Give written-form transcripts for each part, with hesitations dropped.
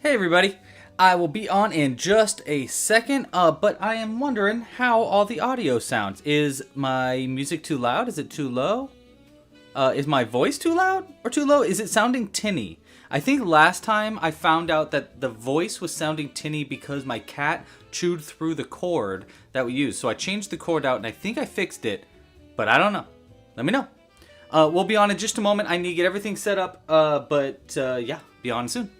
Hey everybody, I will be on in just a second, but I am wondering how all the audio sounds. Is my music too loud? Is it too low? Is my voice too loud or too low? Is it sounding tinny? I think last time I found out that the voice was sounding tinny because my cat chewed through the cord that we used. So I changed the cord out and I think I fixed it, but I don't know. Let me know. We'll be on in just a moment. I need to get everything set up, but yeah, be on soon.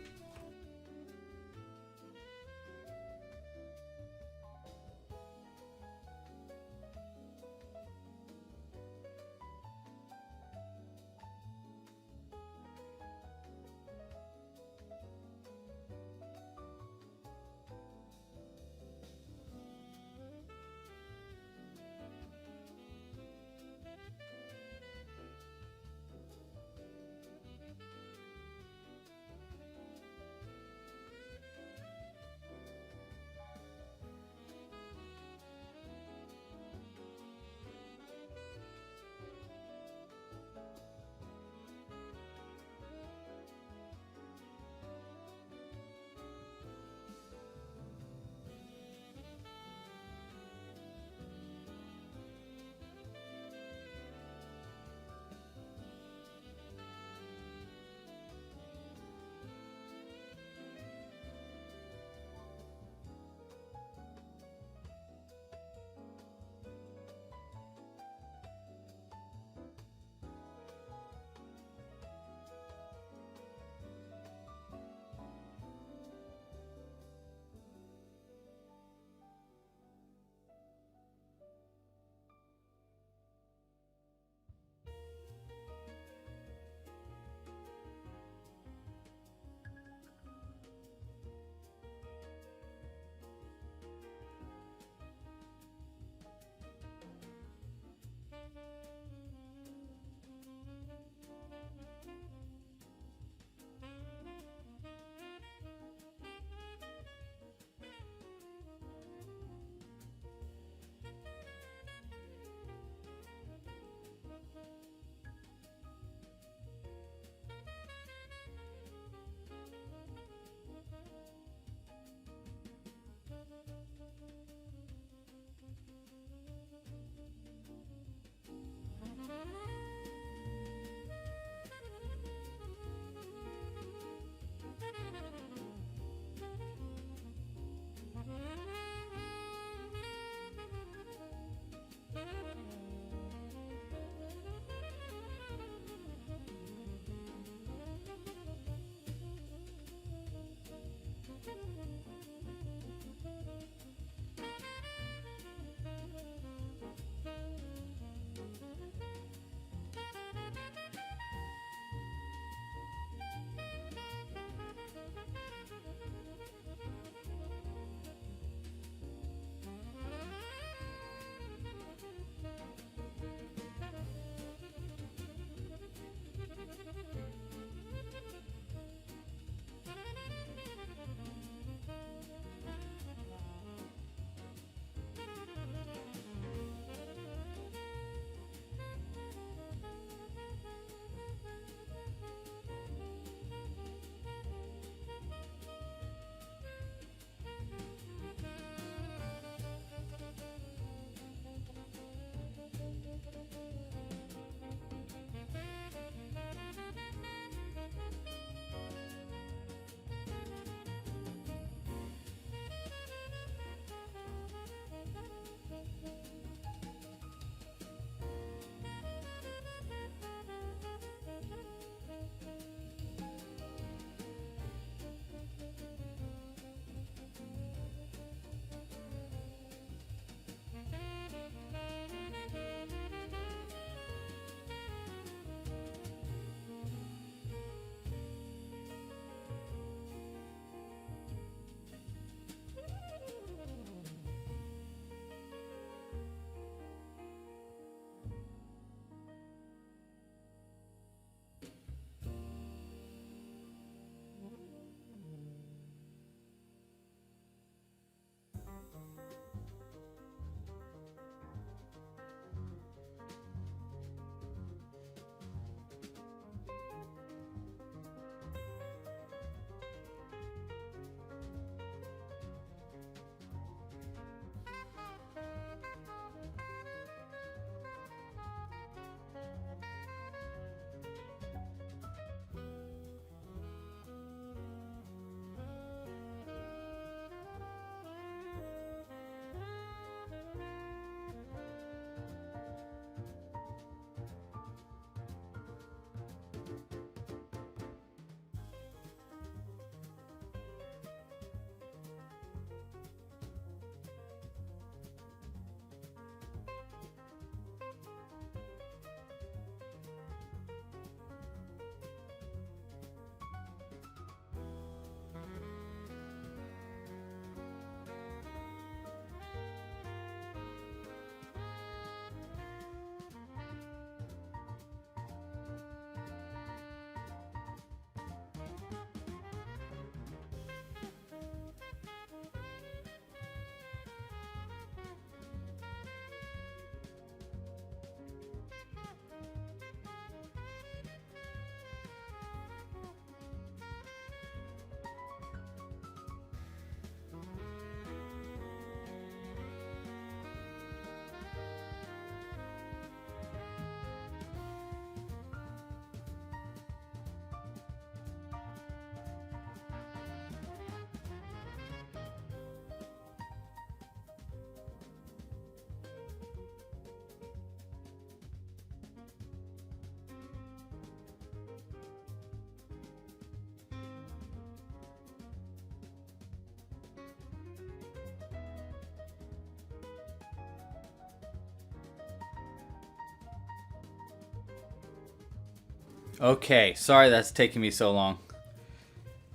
Okay, sorry that's taking me so long.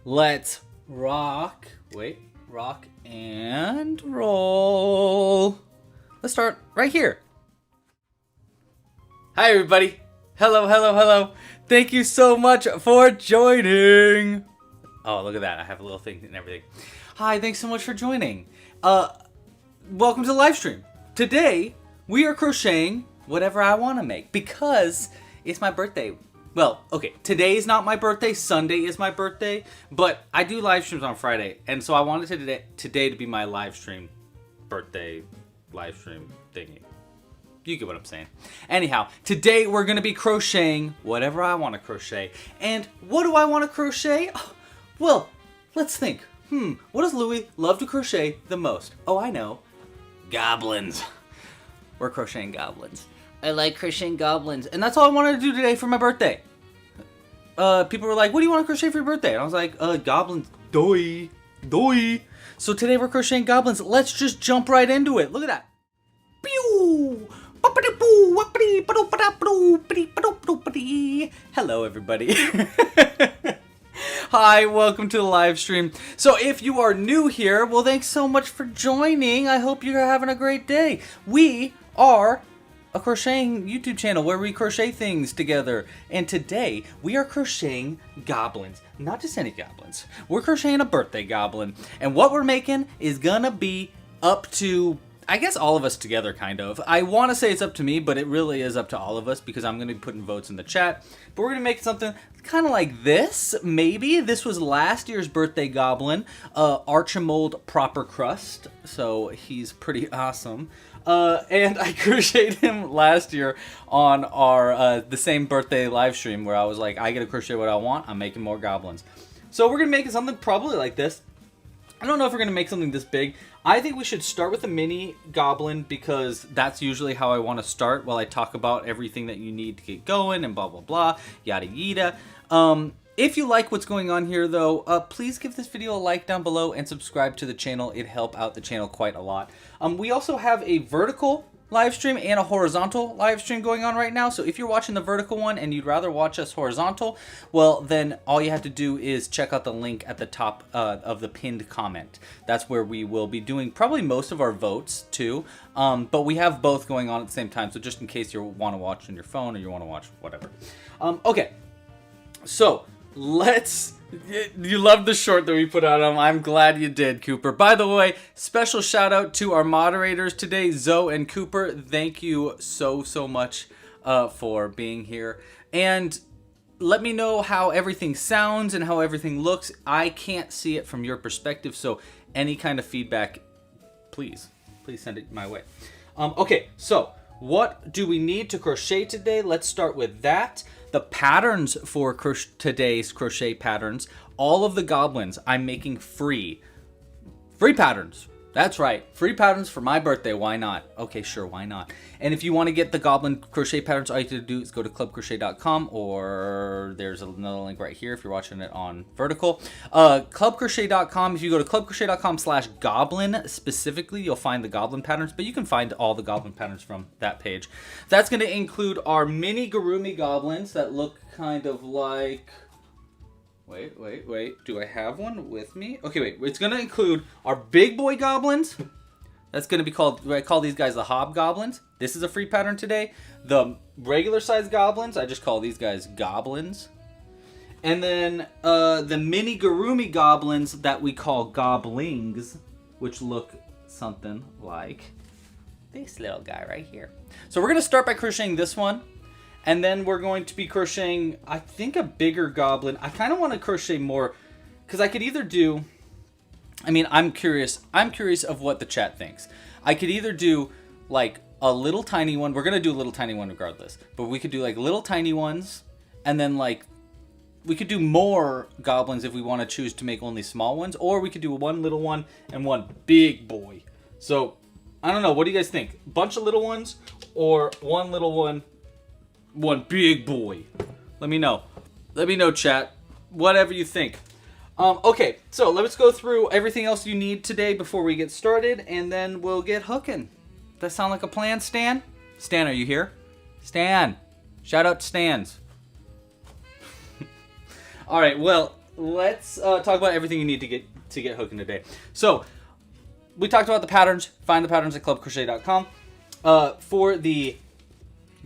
Let's rock. Wait, rock and roll. Let's start right here. Hi, everybody. Hello, hello, hello. Thank you so much for joining. Oh, look at that. I have a little thing and everything. Hi, thanks so much for joining. Welcome to the live stream. Today, we are crocheting whatever I want to make because it's my birthday. Well, okay, today is not my birthday. Sunday is my birthday, but I do live streams on Friday, and so I wanted today to be my live stream birthday live stream thingy. You get what I'm saying. Anyhow, today we're going to be crocheting whatever I want to crochet. And what do I want to crochet? Well, let's think. What does Louis love to crochet the most? Oh, I know. Goblins. We're crocheting goblins. I like crocheting goblins. And that's all I wanted to do today for my birthday. People were like, what do you want to crochet for your birthday? And I was like, goblins. Doi. Doi. So today we're crocheting goblins. Let's just jump right into it. Look at that. Pew! Hello, everybody. Hi, welcome to the live stream. So if you are new here, well, thanks so much for joining. I hope you're having a great day. We are a crocheting YouTube channel where we crochet things together. And today we are crocheting goblins. Not just any goblins. We're crocheting a birthday goblin. And what we're making is gonna be up to, I guess, all of us together, kind of. I want to say it's up to me, but it really is up to all of us because I'm going to be putting votes in the chat. But we're going to make something kind of like this, maybe. This was last year's birthday goblin, Archimold Proper Crust, so he's pretty awesome. And I crocheted him last year on our the same birthday live stream where I was like, I get to crochet what I want. I'm making more goblins. So we're going to make something probably like this. I don't know if we're going to make something this big. I think we should start with a mini goblin because that's usually how I want to start while I talk about everything that you need to get going and blah, blah, blah, yada, yada. If you like what's going on here, though, please give this video a like down below and subscribe to the channel. It'd help out the channel quite a lot. We also have a vertical live stream and a horizontal live stream going on right now. So if you're watching the vertical one and you'd rather watch us horizontal, well, then all you have to do is check out the link at the top of the pinned comment. That's where we will be doing probably most of our votes too. But we have both going on at the same time. So just in case you want to watch on your phone or you want to watch whatever. Okay, so let's... You loved the short that we put out on. I'm glad you did, Cooper. By the way, special shout out to our moderators today, Zoe and Cooper. Thank you so much for being here. And let me know how everything sounds and how everything looks. I can't see it from your perspective, so any kind of feedback, please send it my way. Okay, so what do we need to crochet today? Let's start with that. The patterns for today's crochet patterns, all of the goblins I'm making free. Free patterns. That's right. Free patterns for my birthday. Why not? Okay, sure. Why not? And if you want to get the goblin crochet patterns, all you have to do is go to clubcrochet.com, or there's another link right here if you're watching it on vertical. Clubcrochet.com. If you go to clubcrochet.com/goblin specifically, you'll find the goblin patterns, but you can find all the goblin patterns from that page. That's going to include our mini Gurumi goblins that look kind of like... Wait. Do I have one with me? Okay, wait. It's going to include our big boy goblins. That's going to be called... I call these guys the Hobgoblins. This is a free pattern today. The regular size goblins, I just call these guys goblins. And then the mini Gurumi goblins that we call goblings, which look something like this little guy right here. So we're going to start by crocheting this one. And then we're going to be crocheting, I think, a bigger goblin. I kind of want to crochet more, because I could either do... I mean, I'm curious of what the chat thinks. I could either do, like, a little tiny one. We're going to do a little tiny one regardless. But we could do, like, little tiny ones. And then, like, we could do more goblins if we want to choose to make only small ones. Or we could do one little one and one big boy. So, I don't know. What do you guys think? Bunch of little ones or one little one? One big boy. Let me know. Let me know, chat. Whatever you think. Okay, so let's go through everything else you need today before we get started, and then we'll get hooking. Does that sound like a plan, Stan? Stan, are you here? Stan. Shout out to Stans. All right, well, let's talk about everything you need to get hooking today. So, we talked about the patterns. Find the patterns at clubcrochet.com. For the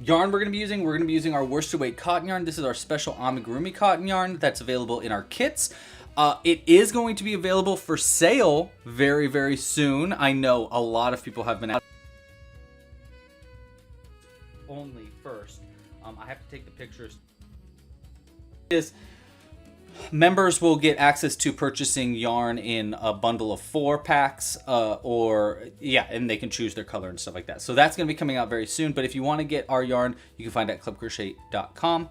yarn we're going to be using our worsted weight cotton yarn. This is our special amigurumi cotton yarn that's available in our kits. It is going to be available for sale very, very soon. I know a lot of people have been out. Only first, I have to take the pictures. Members will get access to purchasing yarn in a bundle of 4 packs, and they can choose their color and stuff like that. So that's going to be coming out very soon. But if you want to get our yarn, you can find it at clubcrochet.com.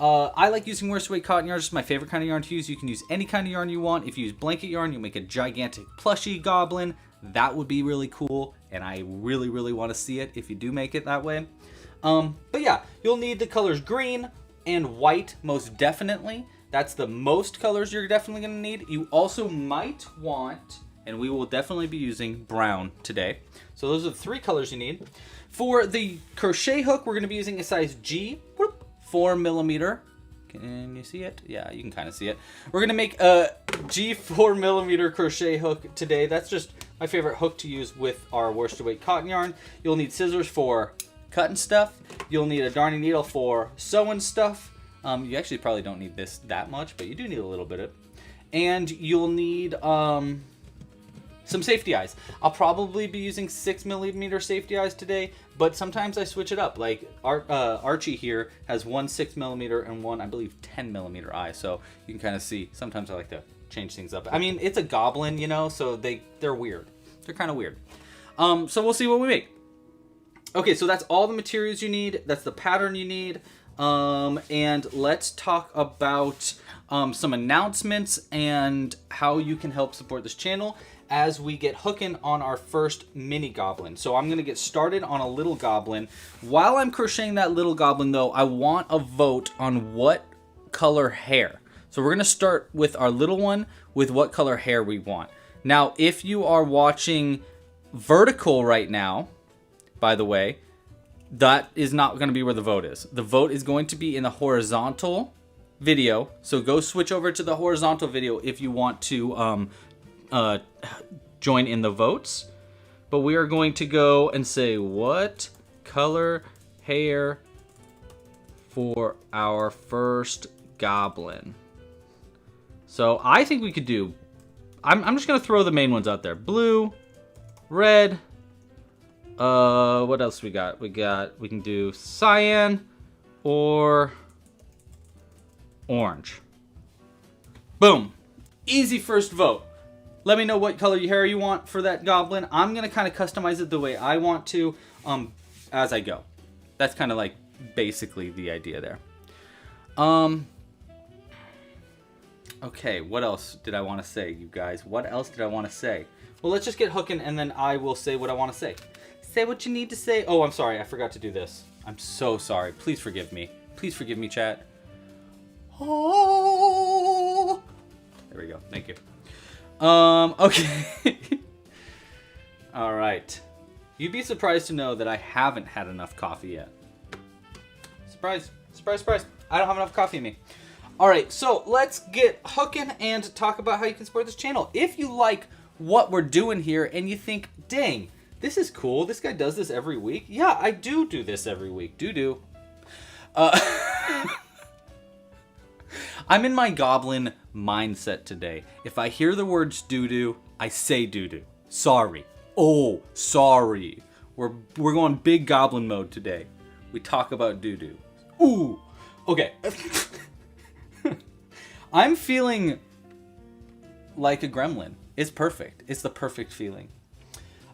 I like using worsted weight cotton yarn. It's my favorite kind of yarn to use. You can use any kind of yarn you want. If you use blanket yarn, you'll make a gigantic plushie goblin. That would be really cool, and I really, really want to see it if you do make it that way. But yeah, you'll need the colors green and white, most definitely. That's the most colors you're definitely going to need. You also might want, and we will definitely be using brown today. So those are the 3 colors you need. For the crochet hook, we're going to be using a size G, 4mm. Can you see it? Yeah, you can kind of see it. We're going to make a G 4mm crochet hook today. That's just my favorite hook to use with our worsted weight cotton yarn. You'll need scissors for cutting stuff. You'll need a darning needle for sewing stuff. You actually probably don't need this that much, but you do need a little bit of it. And you'll need some safety eyes. I'll probably be using 6mm safety eyes today, but sometimes I switch it up. Like Archie here has one 6mm and one, I believe, 10mm eye. So you can kind of see. Sometimes I like to change things up. I mean, it's a goblin, you know, so they're weird. They're kind of weird. So we'll see what we make. Okay, so that's all the materials you need. That's the pattern you need. And let's talk about some announcements and how you can help support this channel as we get hooking on our first mini goblin. So I'm going to get started on a little goblin. While I'm crocheting that little goblin, though, I want a vote on what color hair. So we're going to start with our little one with what color hair we want. Now, if you are watching vertical right now, by the way, that is not going to be where the vote is. The vote is going to be in the horizontal video. So go switch over to the horizontal video if you want to join in the votes. But we are going to go and say what color hair for our first goblin. So I think we could do, I'm just going to throw the main ones out there. Blue, red, what else we got? We can do cyan or orange. Boom. Easy first vote. Let me know what color hair you want for that goblin. I'm going to kind of customize it the way I want to as I go. That's kind of like basically the idea there. Okay, what else did I want to say, you guys? What else did I want to say? Well, let's just get hooking and then I will say what I want to say. Say what you need to say. Oh, I'm sorry. I forgot to do this. I'm so sorry. Please forgive me. Please forgive me, chat. Oh. There we go. Thank you. Okay. All right. You'd be surprised to know that I haven't had enough coffee yet. Surprise. Surprise, surprise. I don't have enough coffee in me. All right. So let's get hooking and talk about how you can support this channel. If you like what we're doing here and you think, dang, this is cool. This guy does this every week. Yeah, I do this every week. Do. I'm in my goblin mindset today. If I hear the words doo-doo, I say doo-doo. Sorry. Oh, sorry. We're going big goblin mode today. We talk about doo-doo. Ooh. Okay. I'm feeling like a gremlin. It's perfect. It's the perfect feeling.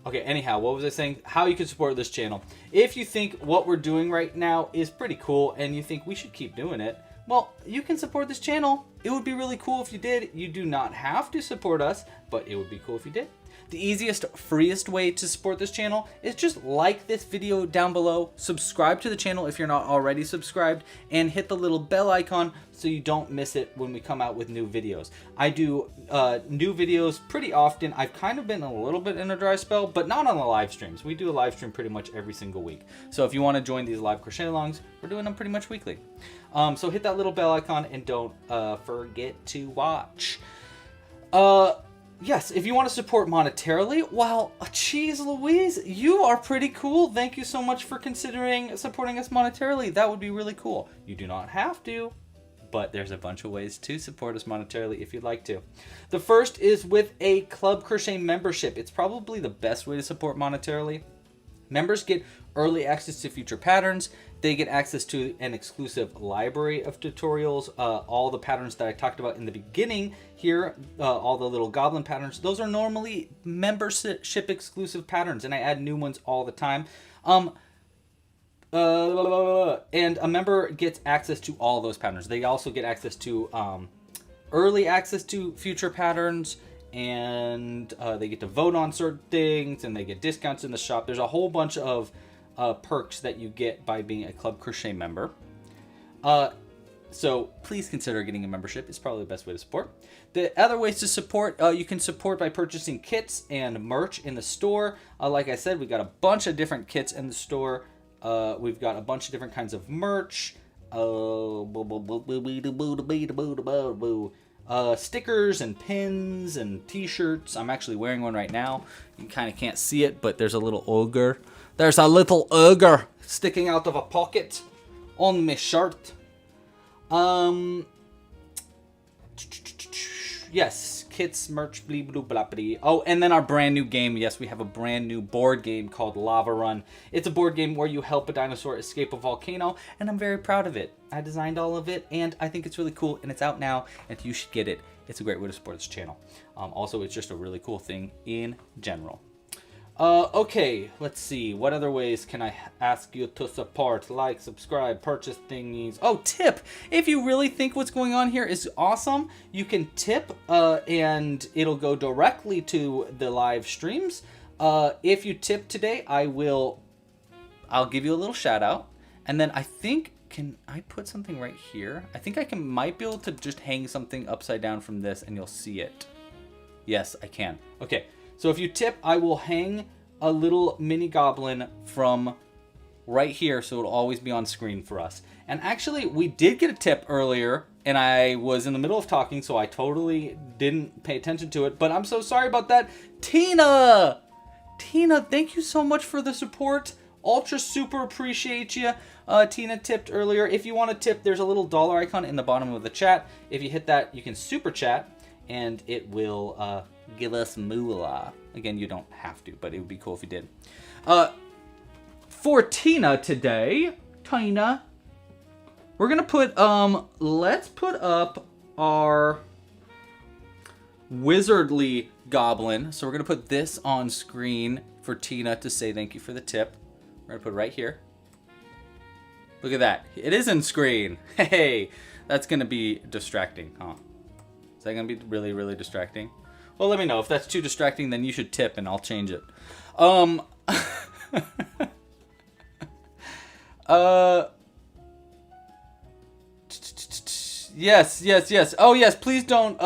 Okay, anyhow, what was I saying? How you can support this channel. If you think what we're doing right now is pretty cool and you think we should keep doing it, well, you can support this channel. It would be really cool if you did. You do not have to support us, but it would be cool if you did. The easiest, freest way to support this channel is just like this video down below, subscribe to the channel if you're not already subscribed, and hit the little bell icon so you don't miss it when we come out with new videos. I do new videos pretty often. I've kind of been a little bit in a dry spell, but not on the live streams. We do a live stream pretty much every single week. So if you want to join these live crochet alongs, we're doing them pretty much weekly. So hit that little bell icon and don't forget to watch. Yes, if you want to support monetarily, well, geez Louise, you are pretty cool. Thank you so much for considering supporting us monetarily. That would be really cool. You do not have to, but there's a bunch of ways to support us monetarily if you'd like to. The first is with a Club Crochet membership. It's probably the best way to support monetarily. Members get early access to future patterns. They get access to an exclusive library of tutorials. All the patterns that I talked about in the beginning here, all the little goblin patterns, those are normally membership exclusive patterns, and I add new ones all the time. And a member gets access to all those patterns. They also get access to early access to future patterns, and they get to vote on certain things, and they get discounts in the shop. There's a whole bunch of perks that you get by being a Club Crochet member. So please consider getting a membership. It's probably the best way to support. The other ways to support, you can support by purchasing kits and merch in the store. Like I said, we got a bunch of different kits in the store. We've got a bunch of different kinds of merch. Stickers and pins and t-shirts. I'm actually wearing one right now. You kind of can't see it, but there's a little ogre. There's a little ogre sticking out of a pocket on my shirt. Yes, kits, merch, blee, blue, blah, blee. Oh, and then our brand new game. Yes, we have a brand new board game called Lava Run. It's a board game where you help a dinosaur escape a volcano, and I'm very proud of it. I designed all of it, and I think it's really cool, and it's out now, and you should get it. It's a great way to support this channel. Also, it's just a really cool thing in general. Okay, let's see. What other ways can I ask you to support? Like, subscribe, purchase thingies. Oh, tip! If you really think what's going on here is awesome, you can tip, and it'll go directly to the live streams. If you tip today, I'll give you a little shout out. And then I think, can I put something right here? I think I might be able to just hang something upside down from this and you'll see it. Yes, I can. Okay. So if you tip, I will hang a little mini goblin from right here, so it'll always be on screen for us. And actually, we did get a tip earlier, and I was in the middle of talking, so I totally didn't pay attention to it, but I'm so sorry about that. Tina! Tina, thank you so much for the support. Ultra super appreciate you. Tina tipped earlier. If you want to tip, there's a little dollar icon in the bottom of the chat. If you hit that, you can super chat, and it will give us moolah. Again, you don't have to, but it would be cool if you did. For Tina today, we're gonna put let's put up our wizardly goblin. So we're gonna put this on screen for Tina to say thank you for the tip. We're gonna put it right here. Look at that. It is in screen. Hey, that's gonna be distracting, huh? Is that gonna be really, really distracting? Well, let me know. If that's too distracting, then you should tip and I'll change it. Yes. Oh, yes, please don't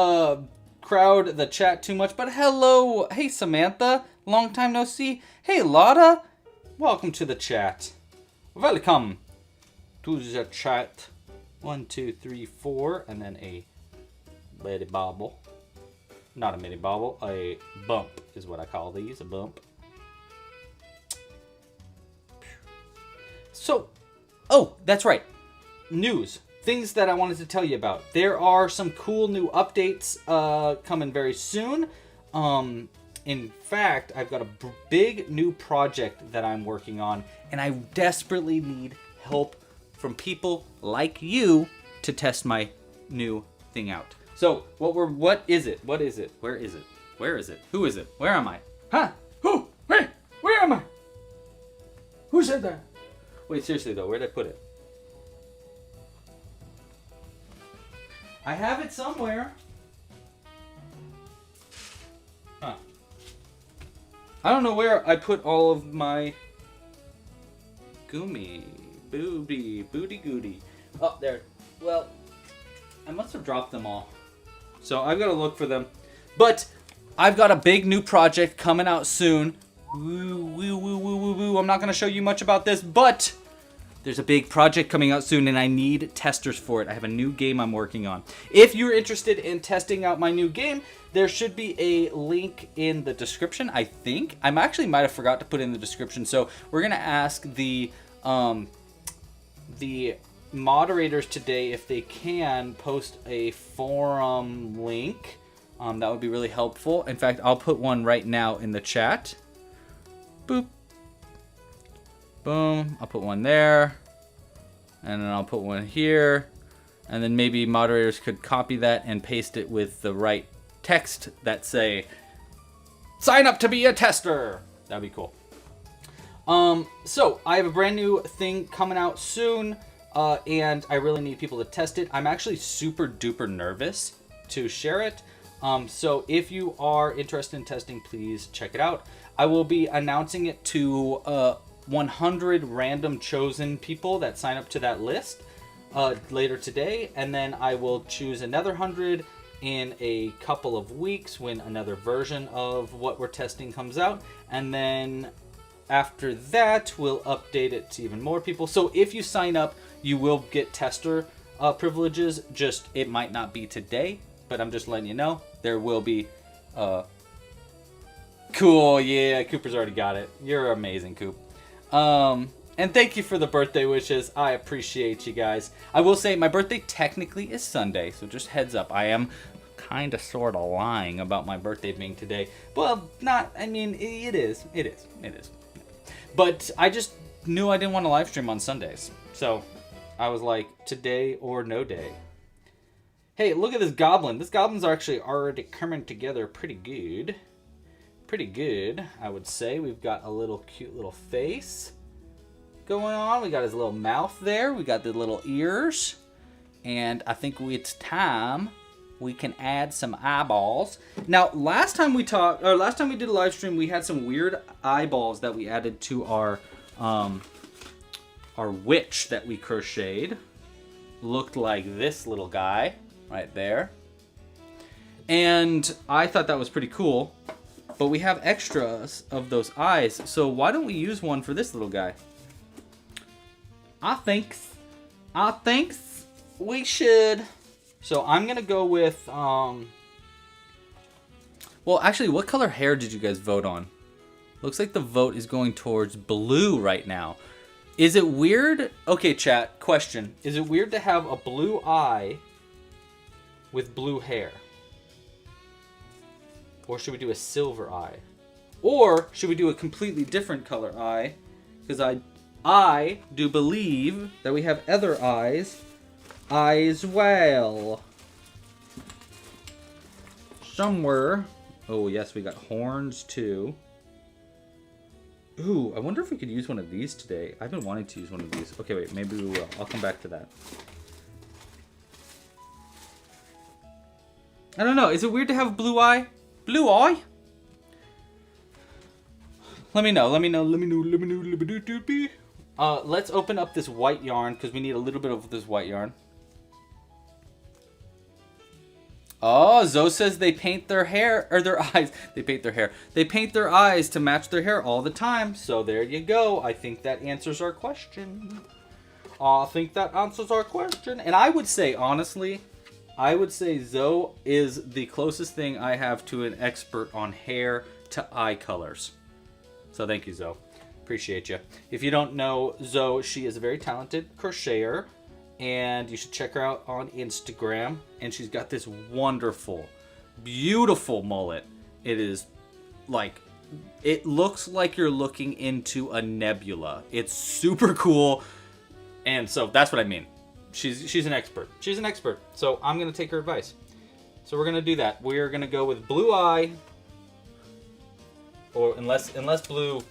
crowd the chat too much. But hello. Hey, Samantha. Long time no see. Hey, Lotta. Welcome to the chat. Welcome to the chat. 1, 2, 3, 4, and then a lady bobble. Not a mini bobble, a bump is what I call these, a bump. So, oh, that's right. News. Things that I wanted to tell you about. There are some cool new updates coming very soon. In fact, I've got a big new project that I'm working on, and I desperately need help from people like you to test my new thing out. So, what is it? What is it? Where is it? Where is it? Who is it? Where am I? Huh? Who? Hey, where am I? Who said that? Wait, seriously though, where'd I put it? I have it somewhere. Huh. I don't know where I put all of my booty goody. Oh, there. Well, I must have dropped them all. So I've got to look for them. But I've got a big new project coming out soon. I'm not going to show you much about this, but there's a big project coming out soon, and I need testers for it. I have a new game I'm working on. If you're interested in testing out my new game, there should be a link in the description, I think. I actually might have forgot to put it in the description, so we're going to ask the moderators today if they can post a forum link. That would be really helpful. In fact, I'll put one right now in the chat. Boop. Boom. I'll put one there. And then I'll put one here. And then maybe moderators could copy that and paste it with the right text that say, sign up to be a tester. That'd be cool. So I have a brand new thing coming out soon. And I really need people to test it. I'm actually super duper nervous to share it. So if you are interested in testing, please check it out. I will be announcing it to 100 random chosen people that sign up to that list later today. And then I will choose another 100 in a couple of weeks when another version of what we're testing comes out. And then after that, we'll update it to even more people. So if you sign up, you will get tester privileges. Just, it might not be today, but I'm just letting you know. There will be... Cool, yeah, Cooper's already got it. You're amazing, Coop. And thank you for the birthday wishes. I appreciate you guys. I will say my birthday technically is Sunday, so just heads up. I am kind of sort of lying about my birthday being today. Well, not, I mean, it is. But I just knew I didn't want to live stream on Sundays. So I was like, today or no day. Hey, look at this goblin. This goblin's actually already coming together pretty good. Pretty good, I would say. We've got a little cute little face going on. We got his little mouth there. We got the little ears. And I think it's time we can add some eyeballs. Now, last time we did a live stream, we had some weird eyeballs that we added to our witch that we crocheted. Looked like this little guy right there. And I thought that was pretty cool. But we have extras of those eyes, so why don't we use one for this little guy? I think we should. So I'm gonna go with, well, actually, what color hair did you guys vote on? Looks like the vote is going towards blue right now. Is it weird? Okay, chat, question. Is it weird to have a blue eye with blue hair? Or should we do a silver eye? Or should we do a completely different color eye? Because I do believe that we have other eyes as well. Somewhere. Oh, yes, we got horns too. Ooh, I wonder if we could use one of these today. I've been wanting to use one of these. Okay, wait, maybe we will. I'll come back to that. I don't know. Is it weird to have a blue eye? Blue eye? Let me know. Let's open up this white yarn because we need a little bit of this white yarn. Oh, Zoe says they paint their hair, or their eyes. They paint their hair. They paint their eyes to match their hair all the time. So there you go. I think that answers our question. And I would say, honestly, Zoe is the closest thing I have to an expert on hair to eye colors. So thank you, Zoe. Appreciate you. If you don't know Zoe, she is a very talented crocheter. And you should check her out on Instagram. And she's got this wonderful, beautiful mullet. It is like, it looks like you're looking into a nebula. It's super cool. And so that's what I mean. She's an expert. She's an expert. So I'm going to take her advice. So we're going to do that. We're going to go with blue eye. Or unless blue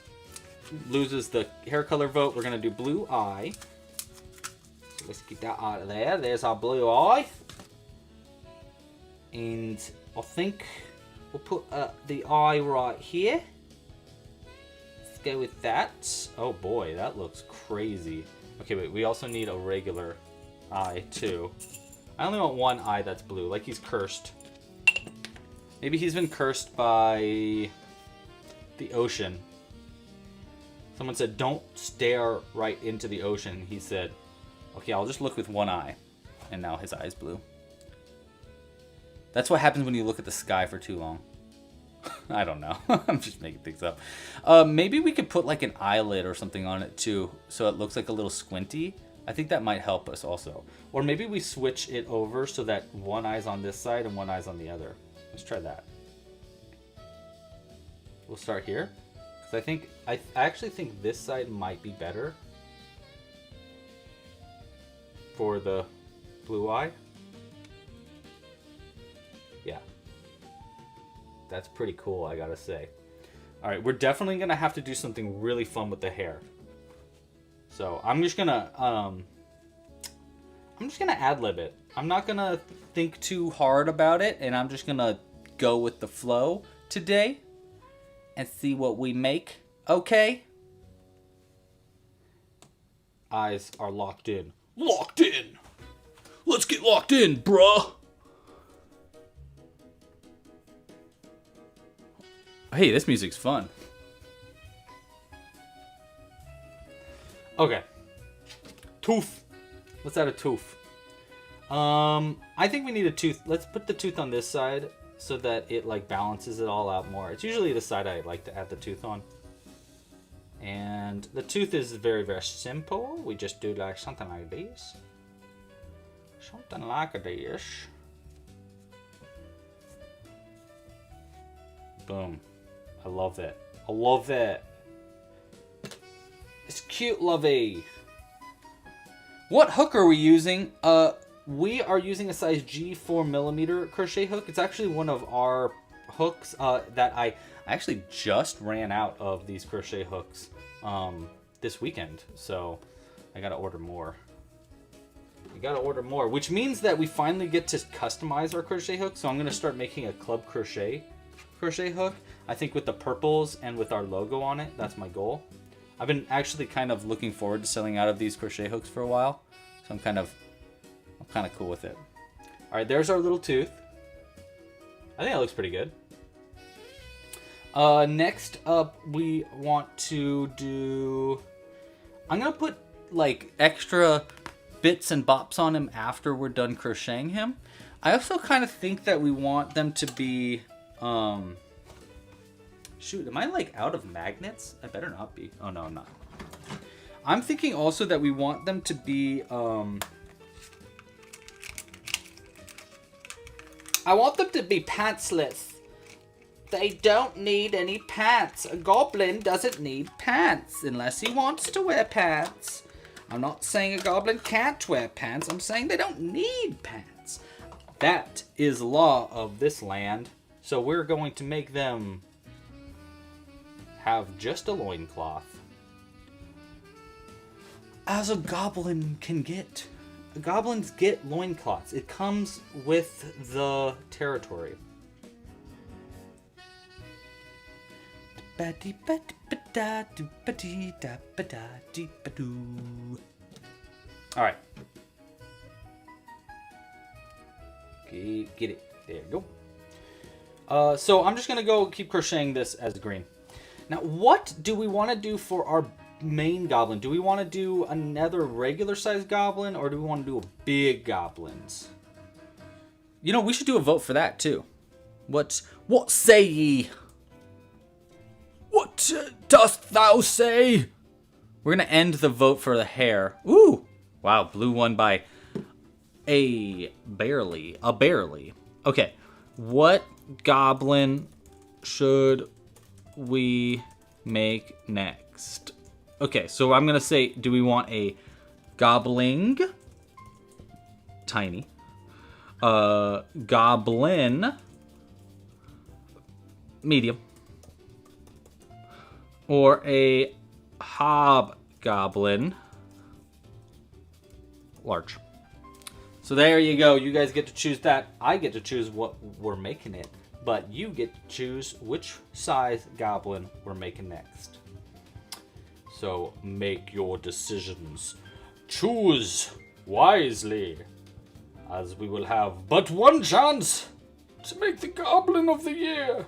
loses the hair color vote, we're going to do blue eye. So let's get that out of there. There's our blue eye. And I think we'll put the eye right here. let's go with that. Oh boy, that looks crazy. Okay, wait, we also need a regular eye too. I only want one eye that's blue, like he's cursed. Maybe he's been cursed by the ocean. Someone said, don't stare right into the ocean. He said, okay, I'll just look with one eye. And now his eye's blue. That's what happens when you look at the sky for too long. I don't know. I'm just making things up. Maybe we could put like an eyelid or something on it too, so it looks like a little squinty. I think that might help us also. Or maybe we switch it over so that one eye's on this side and one eye's on the other. Let's try that. We'll start here. Because I actually think this side might be better for the blue eye. Yeah. That's pretty cool, I gotta say. Alright, we're definitely gonna have to do something really fun with the hair. So I'm just gonna ad-lib it. I'm not gonna think too hard about it, and I'm just gonna go with the flow today and see what we make. Okay? Eyes are locked in. Locked in! Let's get locked in, bruh! Hey, this music's fun. Okay. Tooth. Let's add a tooth. I think we need a tooth. Let's put the tooth on this side so that it like balances it all out more. It's usually the side I like to add the tooth on. And the tooth is very, very simple. We just do like something like this. Something like this. Boom. I love it. I love it. It's cute, lovey. What hook are we using? We are using a size G 4mm crochet hook. It's actually one of our hooks that I actually just ran out of these crochet hooks this weekend. So I gotta order more. We gotta order more, which means that we finally get to customize our crochet hook. So I'm gonna start making a club crochet hook. I think with the purples and with our logo on it, that's my goal. I've been actually kind of looking forward to selling out of these crochet hooks for a while. So I'm kind of cool with it. All right, there's our little tooth. I think that looks pretty good. Next up, we want to do... I'm going to put like extra bits and bops on him after we're done crocheting him. I also kind of think that we want them to be... Shoot, am I like out of magnets? I better not be. Oh no, I'm not. I'm thinking also that we want them to be, I want them to be pantsless. They don't need any pants. A goblin doesn't need pants unless he wants to wear pants. I'm not saying a goblin can't wear pants. I'm saying they don't need pants. That is law of this land. So we're going to make them have just a loincloth. As a goblin can get. Goblins get loincloths. It comes with the territory. Alright. Get it. There you go. So I'm just going to go keep crocheting this as green. Now, what do we want to do for our main goblin? Do we want to do another regular sized goblin, or do we want to do a big goblins? You know, we should do a vote for that too. What say ye? What dost thou say? We're gonna end the vote for the hair. Ooh, wow, blue won by a barely. Okay, what goblin should we make next? Okay, so I'm gonna say, do we want a goblin, tiny, goblin, medium, or a hobgoblin, large? So there you go. You guys get to choose that. I get to choose what we're making it. But you get to choose which size goblin we're making next. So make your decisions. Choose wisely, as we will have but one chance to make the Goblin of the Year.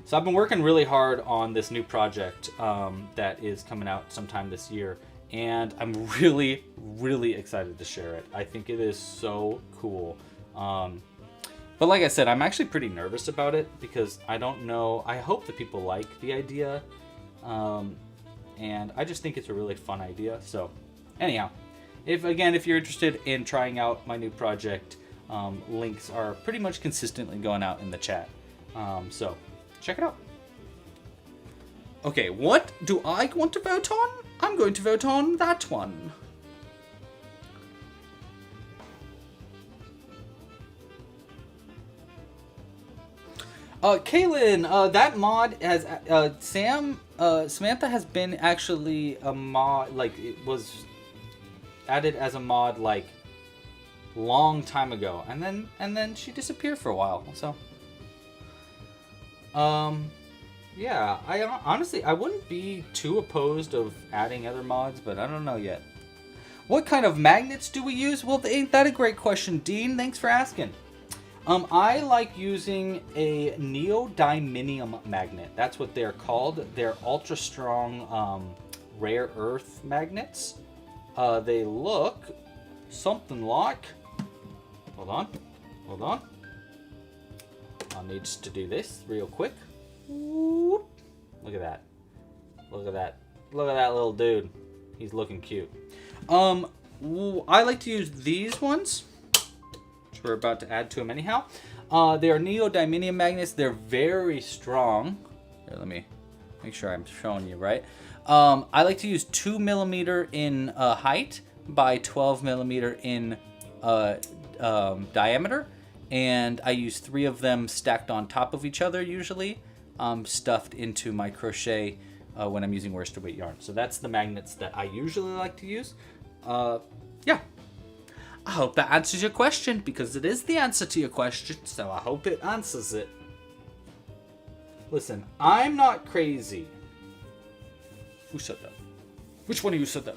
So I've been working really hard on this new project that is coming out sometime this year, and I'm really, really excited to share it. I think it is so cool. But like I said, I'm actually pretty nervous about it because I don't know. I hope that people like the idea, and I just think it's a really fun idea. So anyhow, if you're interested in trying out my new project, links are pretty much consistently going out in the chat. So check it out. Okay, what do I want to vote on? I'm going to vote on that one. Kaylin, that mod has, Samantha has been actually a mod, like, it was added as a mod, like, long time ago, and then she disappeared for a while, so, yeah, honestly, I wouldn't be too opposed of adding other mods, but I don't know yet. What kind of magnets do we use? Well, ain't that a great question, Dean? Thanks for asking. I like using a neodymium magnet. That's what they're called. They're ultra strong, rare earth magnets. They look something like, hold on. I need to do this real quick. Whoop. Look at that. Look at that little dude. He's looking cute. I like to use these ones. We're about to add to them anyhow. They are neodymium magnets. They're very strong. Here, let me make sure I'm showing you right. I like to use 2 millimeter in height by 12 millimeter in diameter, and I use 3 of them stacked on top of each other usually, stuffed into my crochet when I'm using worsted weight yarn. So that's the magnets that I usually like to use. Yeah. I hope that answers your question, because it is the answer to your question, so I hope it answers it. Listen, I'm not crazy. Who said that? Which one of you said that?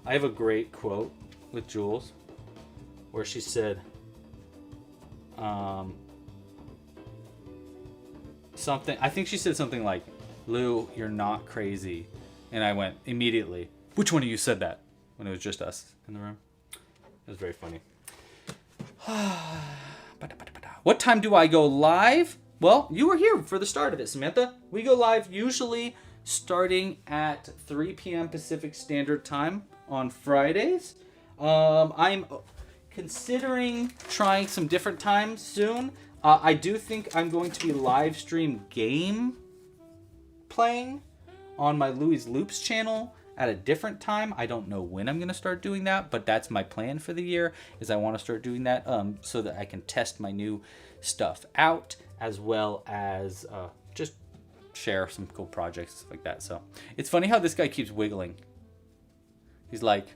I have a great quote with Jules where she said, something, I think she said something like, Lou, you're not crazy. And I went immediately, which one of you said that? When it was just us in the room. It was very funny. What time do I go live? Well, you were here for the start of it, Samantha. We go live usually starting at 3 p.m. Pacific Standard Time on Fridays. I'm considering trying some different times soon. I do think I'm going to be live stream game playing on my Louie's Loops channel at a different time. I don't know when I'm going to start doing that, but that's my plan for the year, is I want to start doing that so that I can test my new stuff out, as well as just share some cool projects, stuff like that. So it's funny how this guy keeps wiggling. He's like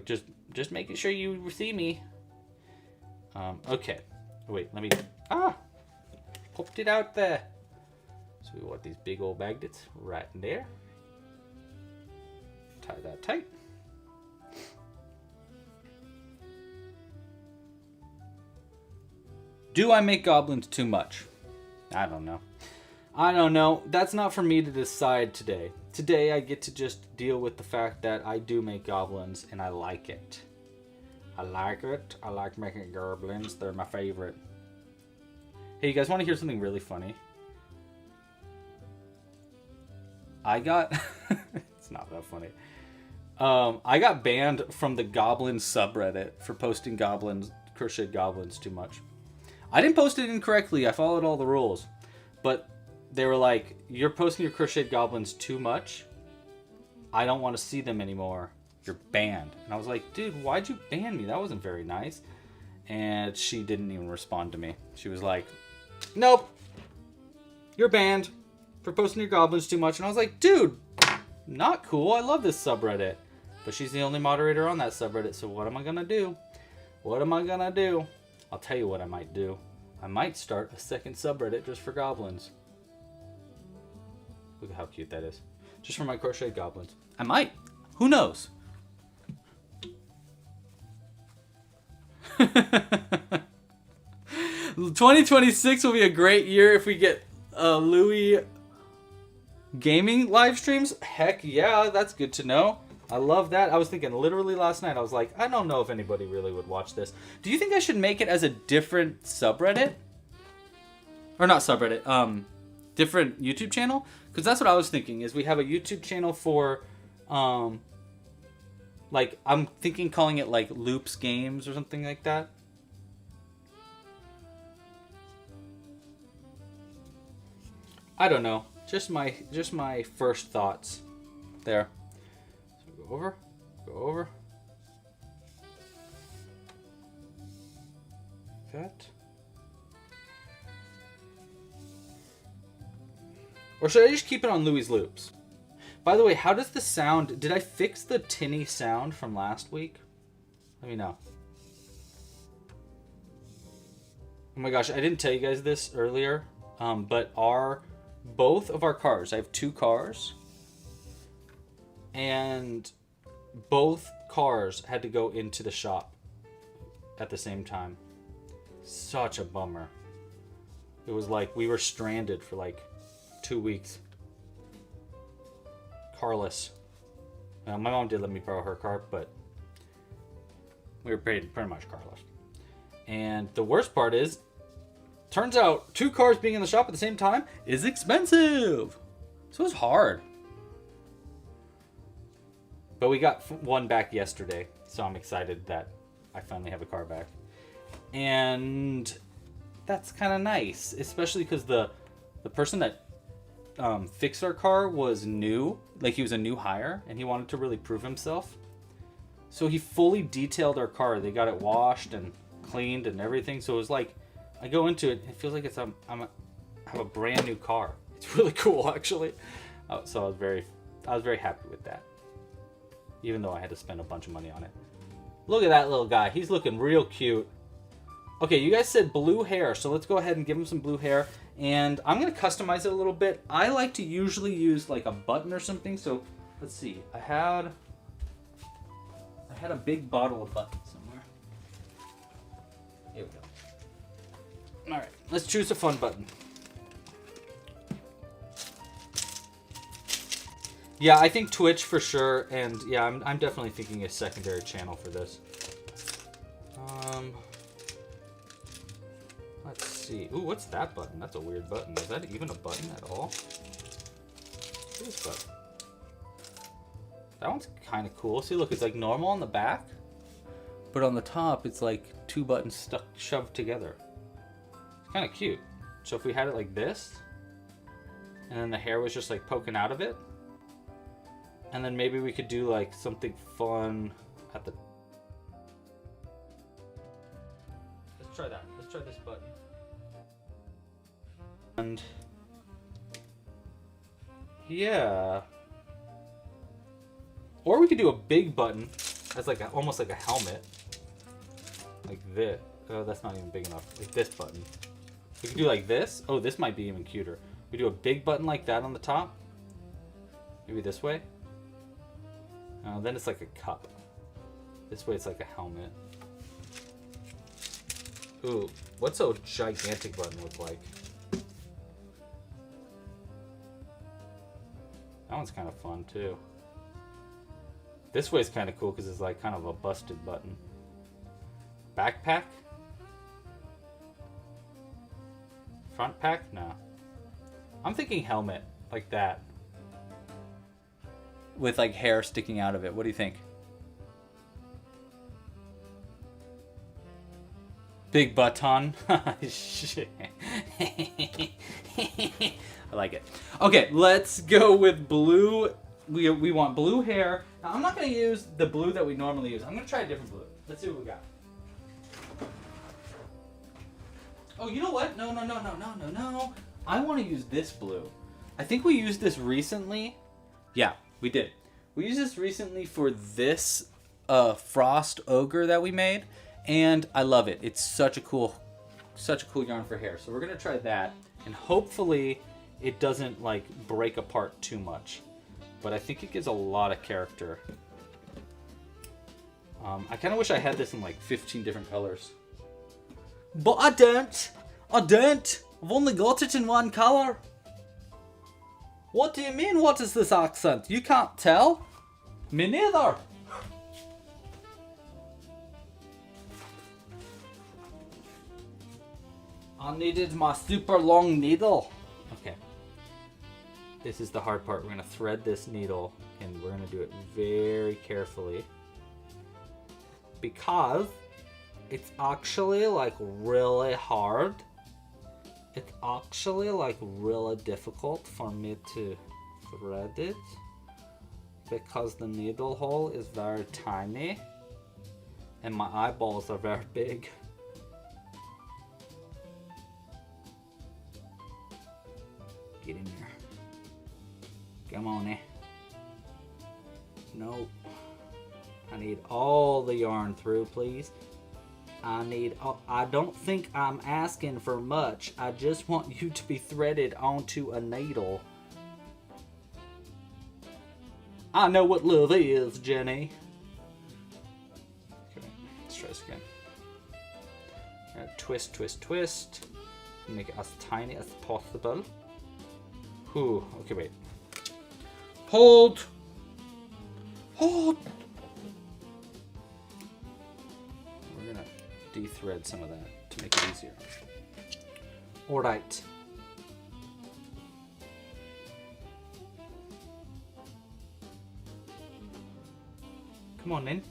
just making sure you see me. Okay, wait, let me, popped it out there. So we want these big old magnets right in there. Tie that tight. Do I make goblins too much? I don't know. That's not for me to decide today. Today I get to just deal with the fact that I do make goblins and I like it. I like making goblins. They're my favorite. Hey, you guys want to hear something really funny? It's not that funny. I got banned from the Goblin subreddit for posting crocheted goblins too much. I didn't post it incorrectly. I followed all the rules. But they were like, you're posting your crocheted goblins too much. I don't want to see them anymore. You're banned. And I was like, dude, why'd you ban me? That wasn't very nice. And she didn't even respond to me. She was like, nope. You're banned for posting your goblins too much. And I was like, dude, not cool. I love this subreddit. But she's the only moderator on that subreddit, so what am I gonna do? I'll tell you what I might do. I might start a second subreddit just for goblins. Look at how cute that is. Just for my crochet goblins. I might. Who knows? 2026 will be a great year if we get Louis gaming live streams. Heck yeah, that's good to know. I love that. I was thinking literally last night, I was like, I don't know if anybody really would watch this. Do you think I should make it as a different subreddit? Or not subreddit, different YouTube channel? Because that's what I was thinking, is we have a YouTube channel for, like, I'm thinking calling it, like, Loops Games or something like that. I don't know. Just my first thoughts there. So go over, go over. That. Or should I just keep it on Louis' loops? By the way, how does the sound... Did I fix the tinny sound from last week? Let me know. Oh my gosh, I didn't tell you guys this earlier, but both of our cars, I have 2 cars, and both cars had to go into the shop at the same time. Such a bummer. It was like we were stranded for like 2 weeks. Carless. My mom did let me borrow her car, but we were pretty much carless. And the worst part is, turns out 2 cars being in the shop at the same time is expensive. So it's hard. But we got one back yesterday, so I'm excited that I finally have a car back. And that's kind of nice, especially because the person that fixed our car was new. Like, he was a new hire, and he wanted to really prove himself. So he fully detailed our car. They got it washed and cleaned and everything. So it was like, I go into it, it feels like I have a brand new car. It's really cool, actually. So I was very happy with that, even though I had to spend a bunch of money on it. Look at that little guy. He's looking real cute. Okay, you guys said blue hair, so let's go ahead and give him some blue hair. And I'm going to customize it a little bit. I like to usually use like a button or something. So let's see. I had a big bottle of buttons somewhere. Here we go. All right, let's choose a fun button. Yeah, I think Twitch for sure. And yeah, I'm definitely thinking a secondary channel for this. Let's see. Ooh, what's that button? That's a weird button. Is that even a button at all? What is this button? That one's kind of cool. See, look, it's like normal on the back, but on the top, it's like 2 buttons shoved together. It's kind of cute. So if we had it like this, and then the hair was just like poking out of it, and then maybe we could do like something fun at the... Let's try that. Let's try this button. And yeah, or we could do a big button as like almost like a helmet, like this. Oh, that's not even big enough. Like this button. We could do like this. Oh, this might be even cuter. We do a big button like that on the top. Maybe this way. Then it's like a cup. This way it's like a helmet. Ooh, what's a gigantic button look like? That one's kind of fun too. This way is kind of cool because it's like kind of a busted button. Backpack? Front pack? No. I'm thinking helmet, like that. With like hair sticking out of it. What do you think? Big button. Shit. I like it. Okay, let's go with blue. We want blue hair. Now, I'm not going to use the blue that we normally use. I'm going to try a different blue. Let's see what we got. Oh, you know what? No. I want to use this blue. I think we used this recently. Yeah, we did. We used this recently for this Frost Ogre that we made. And I love it. It's such a cool such a cool yarn for hair. So we're gonna try that, and hopefully it doesn't like break apart too much. But I think it gives a lot of character. I kind of wish I had this in like 15 different colors. But I don't. I don't. I've only got it in one color. What do you mean, what is this accent? You can't tell? Me neither. I needed my super long needle. Okay. This is the hard part. We're going to thread this needle and we're going to do it very carefully. Because it's actually like really hard. It's actually like really difficult for me to thread it. Because the needle hole is very tiny. And my eyeballs are very big. Get in there. Come on, eh? No. I need all the yarn through, please. I don't think I'm asking for much. I just want you to be threaded onto a needle. I know what love is, Jenny. Okay, let's try this again. Twist, twist, twist. Make it as tiny as possible. Ooh, okay, wait. Hold! Hold! We're gonna de-thread some of that to make it easier. Alright. Come on, then.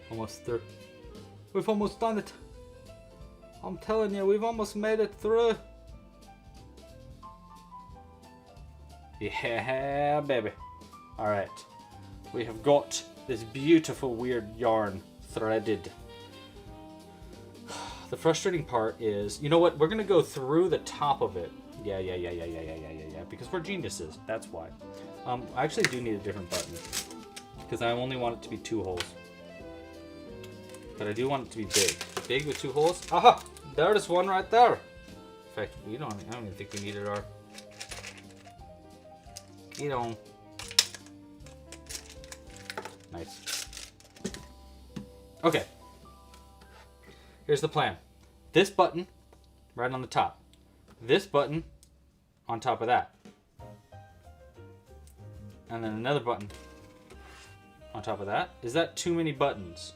Almost through. We've almost done it. I'm telling you, we've almost made it through. Yeah, baby. Alright. We have got this beautiful weird yarn threaded. The frustrating part is, you know what? We're going to go through the top of it. Yeah. Because we're geniuses. That's why. I actually do need a different button. Because I only want it to be 2 holes. But I do want it to be big. Big with 2 holes. Aha! There's one right there. In fact, I don't even think we needed our... Get on. Nice. Okay. Here's the plan. This button right on the top. This button on top of that. And then another button on top of that. Is that too many buttons?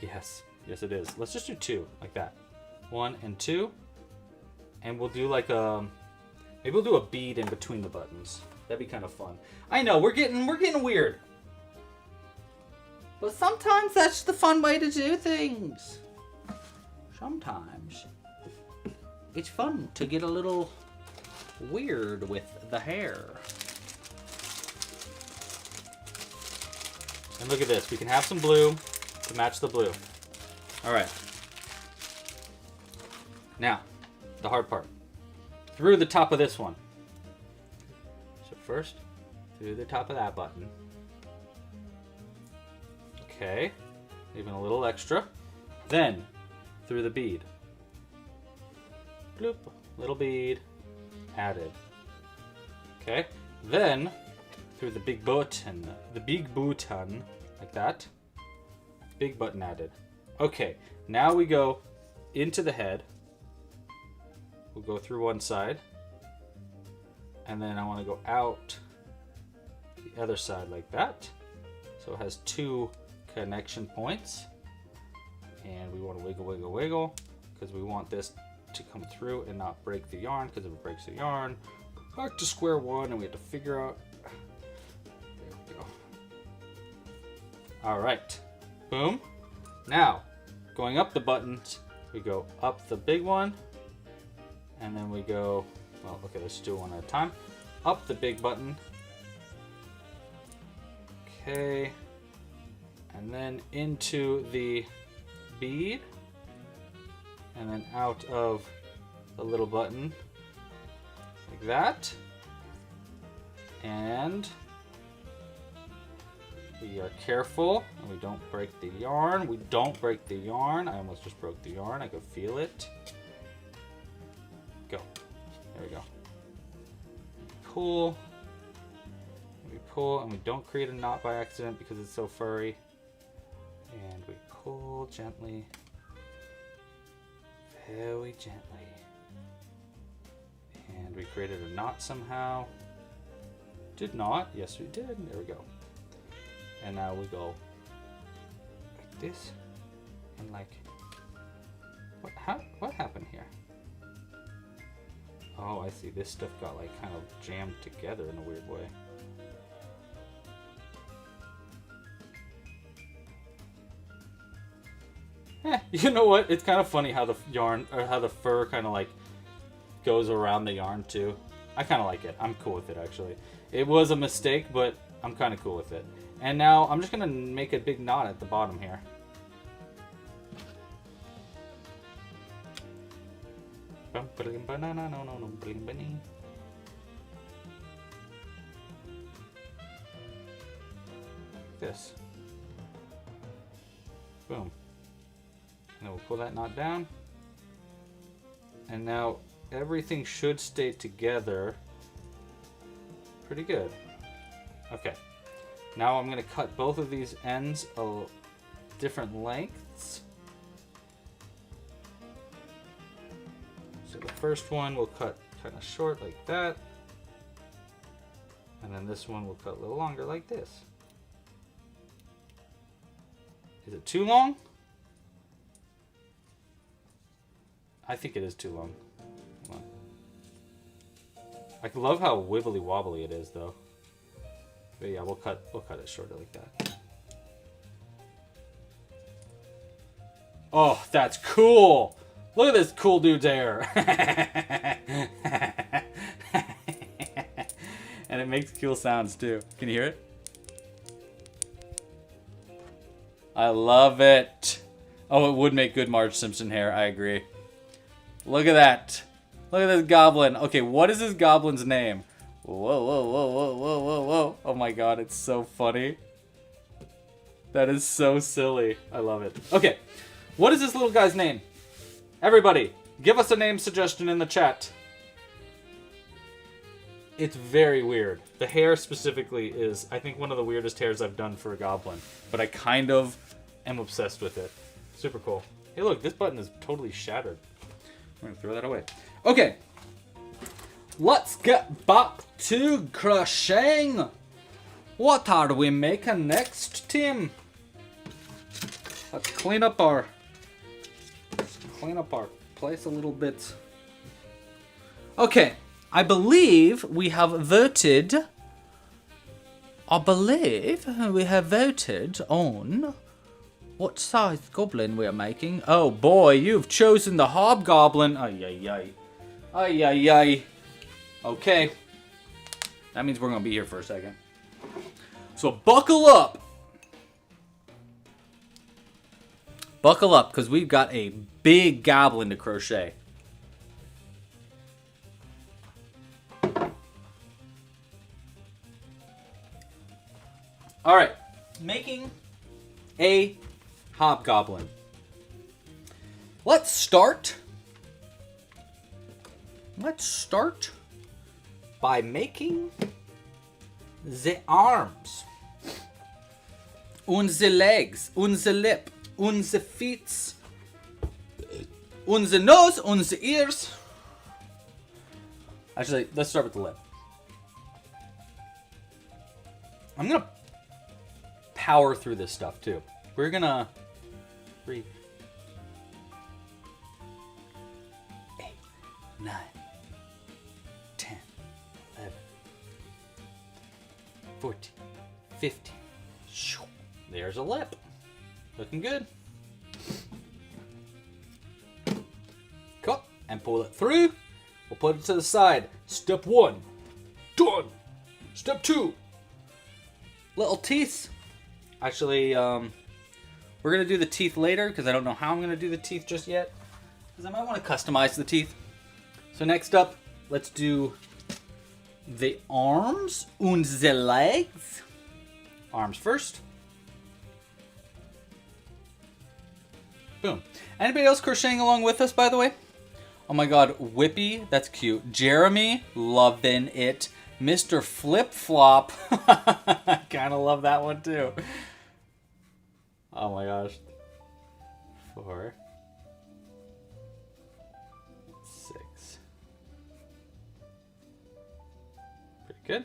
Yes. Yes, it is. Let's just do 2 like that. 1 and 2. And we'll do like a... Maybe we'll do a bead in between the buttons. That'd be kind of fun. I know, we're getting weird. But sometimes that's the fun way to do things. Sometimes it's fun to get a little weird with the hair. And look at this. We can have some blue to match the blue. All right. Now, the hard part. Through the top of this one. So first, through the top of that button. Okay. Leaving a little extra. Then, through the bead. Bloop. Little bead. Added. Okay. Then, through the big button. The big button. Like that. Big button added. Okay. Now we go into the head. We'll go through one side. And then I want to go out the other side like that. So it has 2 connection points. And we want to wiggle, wiggle, wiggle. Because we want this to come through and not break the yarn. Because if it breaks the yarn, we're back to square one and we have to figure out. There we go. Alright. Boom. Now, going up the buttons, we go up the big one. And then we go, well, okay, let's do one at a time. Up the big button. Okay. And then into the bead. And then out of the little button. Like that. And We are careful and we don't break the yarn. We don't break the yarn. I almost just broke the yarn. I could feel it. Go. There we go. Pull. We pull and we don't create a knot by accident because it's so furry. And we pull gently. Very gently. And we created a knot somehow. Did not. Yes, we did. There we go. And now we go like this, and like, what happened here? Oh, I see. This stuff got like kind of jammed together in a weird way. You know what? It's kind of funny how the yarn, or how the fur kind of like goes around the yarn too. I kind of like it. I'm cool with it actually. It was a mistake, but I'm kind of cool with it. And now I'm just gonna make a big knot at the bottom here. This. Boom. And then we'll pull that knot down. And now everything should stay together pretty good. Okay. Now I'm going to cut both of these ends of different lengths. So the first one we'll cut kind of short like that. And then this one we'll cut a little longer like this. Is it too long? I think it is too long. Come on. I love how wibbly wobbly it is though. But yeah, we'll cut it shorter like that. Oh, that's cool! Look at this cool dude's hair! And it makes cool sounds too. Can you hear it? I love it! Oh, it would make good Marge Simpson hair, I agree. Look at that! Look at this goblin. Okay, what is this goblin's name? Whoa, whoa, whoa, whoa, whoa, whoa, whoa. Oh my god, it's so funny. That is so silly. I love it. Okay, what is this little guy's name? Everybody, give us a name suggestion in the chat. It's very weird. The hair specifically is, I think, one of the weirdest hairs I've done for a goblin. But I kind of am obsessed with it. Super cool. Hey look, this button is totally shattered. I'm gonna throw that away. Okay. Let's get back to crocheting. What are we making next, Tim? Let's clean up our place a little bit. Okay, I believe we have voted. on what size goblin we are making. Oh boy, you've chosen the Hobgoblin. Ay ay ay. Ay ay ay. Okay. That means we're going to be here for a second. So buckle up. Buckle up, because we've got a big goblin to crochet. Alright. Making a Hobgoblin. Let's start by making the arms, and the legs, and the lip, and the feet, and the nose, and the ears. Actually, let's start with the lip. I'm gonna power through this stuff too. We're gonna breathe. 8, 9, 10, 11, 14, 15. There's a lip. Looking good. Cut and pull it through. We'll put it to the side. Step 1. Done. Step 2. Little teeth. Actually, we're going to do the teeth later because I don't know how I'm going to do the teeth just yet. Because I might want to customize the teeth. So next up, let's do the arms and the legs. Arms first. Boom. Anybody else crocheting along with us, by the way? Oh my god, Whippy, that's cute. Jeremy, loving it. Mr. Flip Flop, I kind of love that one too. Oh my gosh. 4, 6. Pretty good.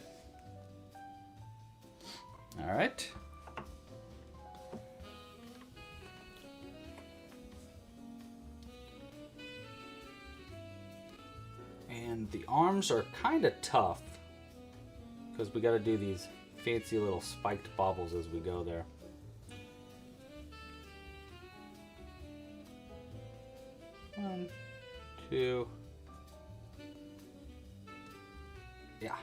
All right. And the arms are kind of tough because we got to do these fancy little spiked baubles as we go there. One, two. Yeah.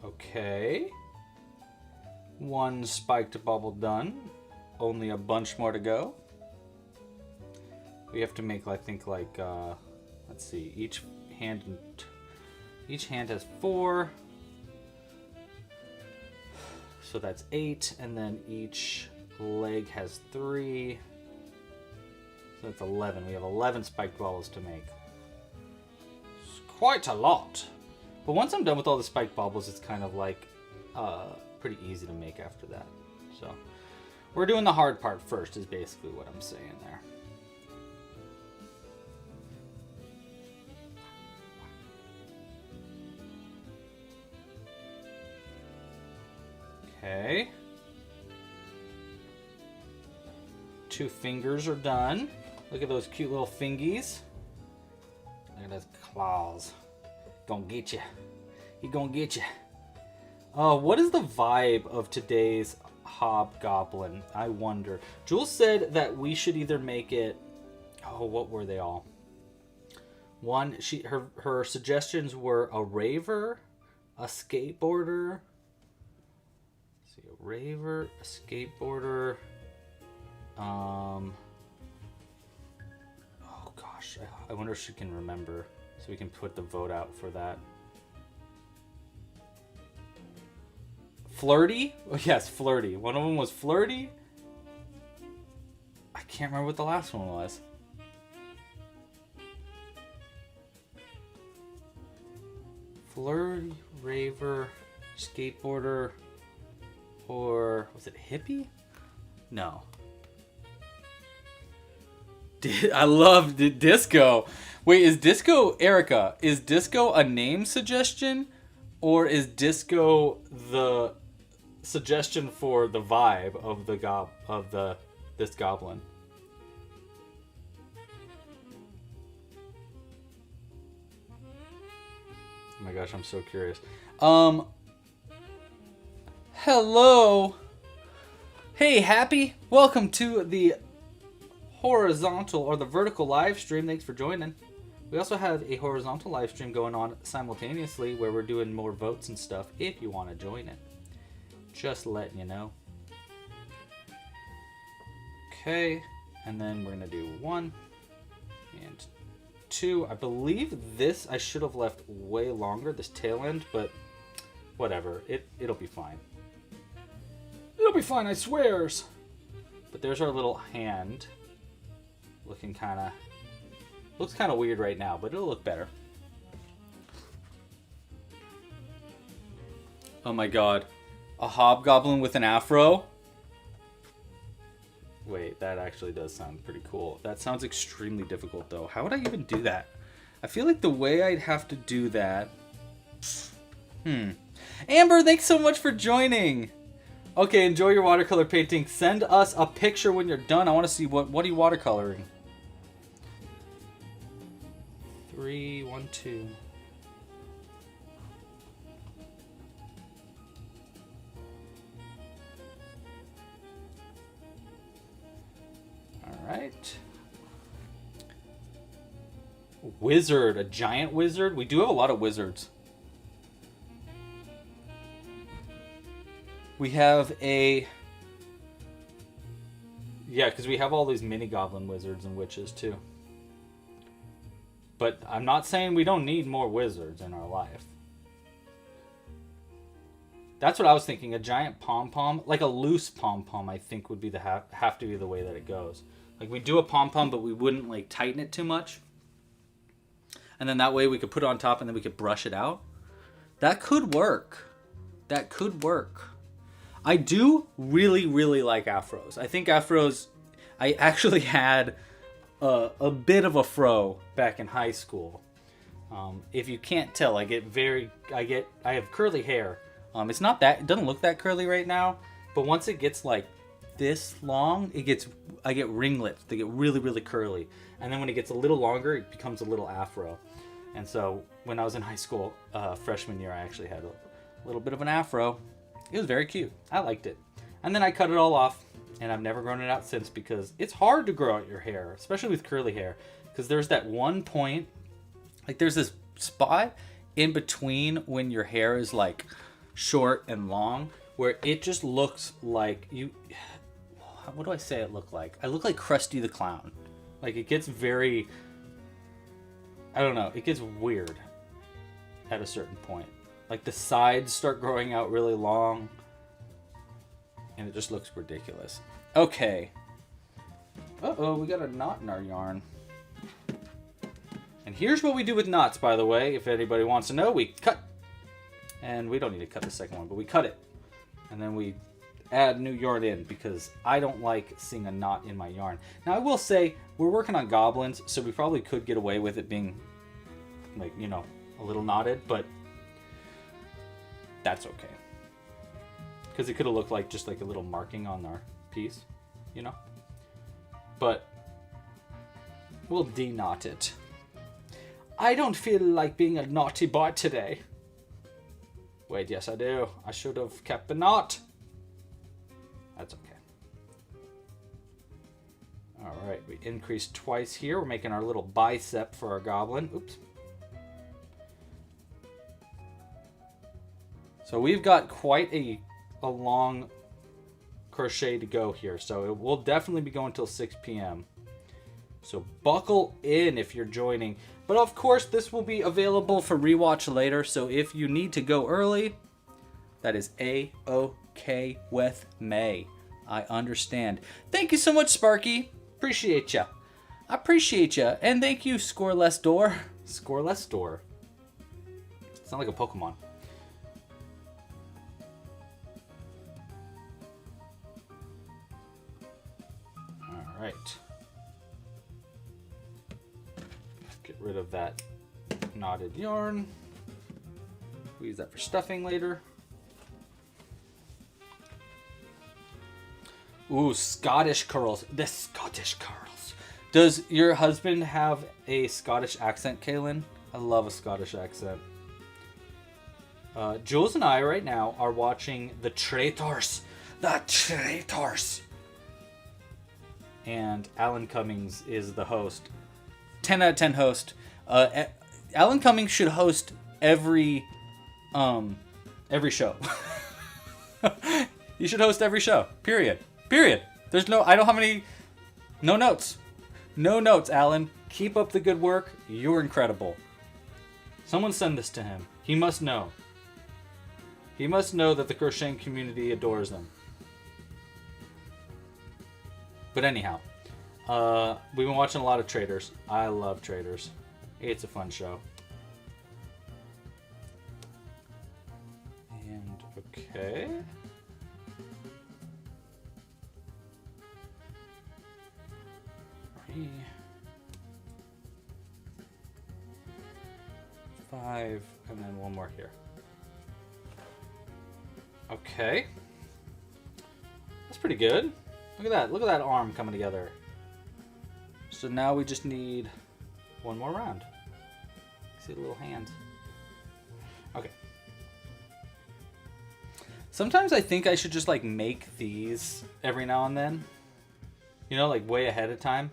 Okay. One spiked bubble done. Only a bunch more to go. We have to make, I think, like, let's see, each hand has 4. So that's 8, and then each leg has 3. So that's 11. We have 11 spiked baubles to make. It's quite a lot. But once I'm done with all the spiked baubles, it's kind of like pretty easy to make after that. So we're doing the hard part first is basically what I'm saying there. Okay. 2 fingers are done. Look at those cute little fingies. Look at those claws. Gonna get you. He gonna get you. What is the vibe of today's Hobgoblin? I wonder. Jules said that we should either make it... Oh, what were they all? One, her suggestions were a raver, a skateboarder. Let's see, a raver, a skateboarder. Oh gosh, I wonder if she can remember, so we can put the vote out for that. Flirty? Oh, yes, flirty. One of them was flirty. I can't remember what the last one was. Flirty, raver, skateboarder, or was it hippie? No. I love disco. Wait, is disco, Erica, is disco a name suggestion? Or is disco the suggestion for the vibe of this goblin? Oh my gosh, I'm so curious. Hello. Hey, Happy. Welcome to the horizontal or the vertical live stream. Thanks for joining. We also have a horizontal live stream going on simultaneously where we're doing more votes and stuff if you want to join it. Just letting you know. Okay, and then we're going to do 1 and 2. I believe this I should have left way longer, this tail end, but whatever. It'll be fine. It'll be fine, I swears. But there's our little hand. Looking kind of... Looks kind of weird right now, but it'll look better. Oh my god. A hobgoblin with an afro? Wait, that actually does sound pretty cool. That sounds extremely difficult, though. How would I even do that? I feel like the way I'd have to do that... Amber, thanks so much for joining! Okay, enjoy your watercolor painting. Send us a picture when you're done. I want to see what are you watercoloring? 3, 1, 2. All right. Wizard, a giant wizard. We do have a lot of wizards. We have a... Yeah, because we have all these mini goblin wizards and witches too. But I'm not saying we don't need more wizards in our life. That's what I was thinking. A giant pom-pom, like a loose pom-pom, I think would be the have to be the way that it goes. Like we do a pom-pom, but we wouldn't like tighten it too much. And then that way we could put it on top and then we could brush it out. That could work. That could work. I do really, really like afros. I think afros, I actually had a bit of a fro back in high school. If you can't tell, I have curly hair. It's not that, it doesn't look that curly right now, but once it gets like this long, I get ringlets. They get really, really curly. And then when it gets a little longer, it becomes a little afro. And so when I was in high school, freshman year, I actually had a little bit of an afro. It was very cute. I liked it. And then I cut it all off, and I've never grown it out since because it's hard to grow out your hair, especially with curly hair, because there's that one point, like there's this spot in between when your hair is like short and long, where it just looks like what do I say it look like? I look like Krusty the Clown. Like it gets very, I don't know, it gets weird at a certain point. Like the sides start growing out really long and it just looks ridiculous. Okay. Uh-oh, we got a knot in our yarn. And here's what we do with knots, by the way. If anybody wants to know, we cut. And we don't need to cut the second one, but we cut it. And then we add new yarn in because I don't like seeing a knot in my yarn. Now, I will say, we're working on goblins, so we probably could get away with it being, like, you know, a little knotted, but that's okay. Because it could have looked like just like a little marking on our piece, you know? But we'll de-knot it. I don't feel like being a naughty boy today. Wait, yes I do. I should have kept the knot. That's okay. Alright, we increased twice here. We're making our little bicep for our goblin. Oops. So we've got quite a long crochet to go here. So it will definitely be going till 6 p.m. So buckle in if you're joining. But of course, this will be available for rewatch later. So if you need to go early, that is A-OK with me. I understand. Thank you so much, Sparky. Appreciate ya. I appreciate ya. And thank you, Scoreless Door. Scoreless Door. It's not like a Pokemon. Alright. Get rid of that knotted yarn. We'll use that for stuffing later. Ooh, Scottish curls. The Scottish curls. Does your husband have a Scottish accent, Kaylin? I love a Scottish accent. Jules and I right now are watching The Traitors. The Traitors. And Alan Cummings is the host. 10 out of 10 host. Alan Cummings should host every show. You should host every show. Period. There's no, I don't have any, no notes. No notes, Alan. Keep up the good work. You're incredible. Someone send this to him. He must know. He must know that the crocheting community adores them. But anyhow, we've been watching a lot of Traders. I love Traders. It's a fun show. And okay. 5, and then one more here. Okay. That's pretty good. Look at that. Look at that arm coming together. So now we just need one more round. See the little hands. Okay. Sometimes I think I should just like make these every now and then. You know, like way ahead of time.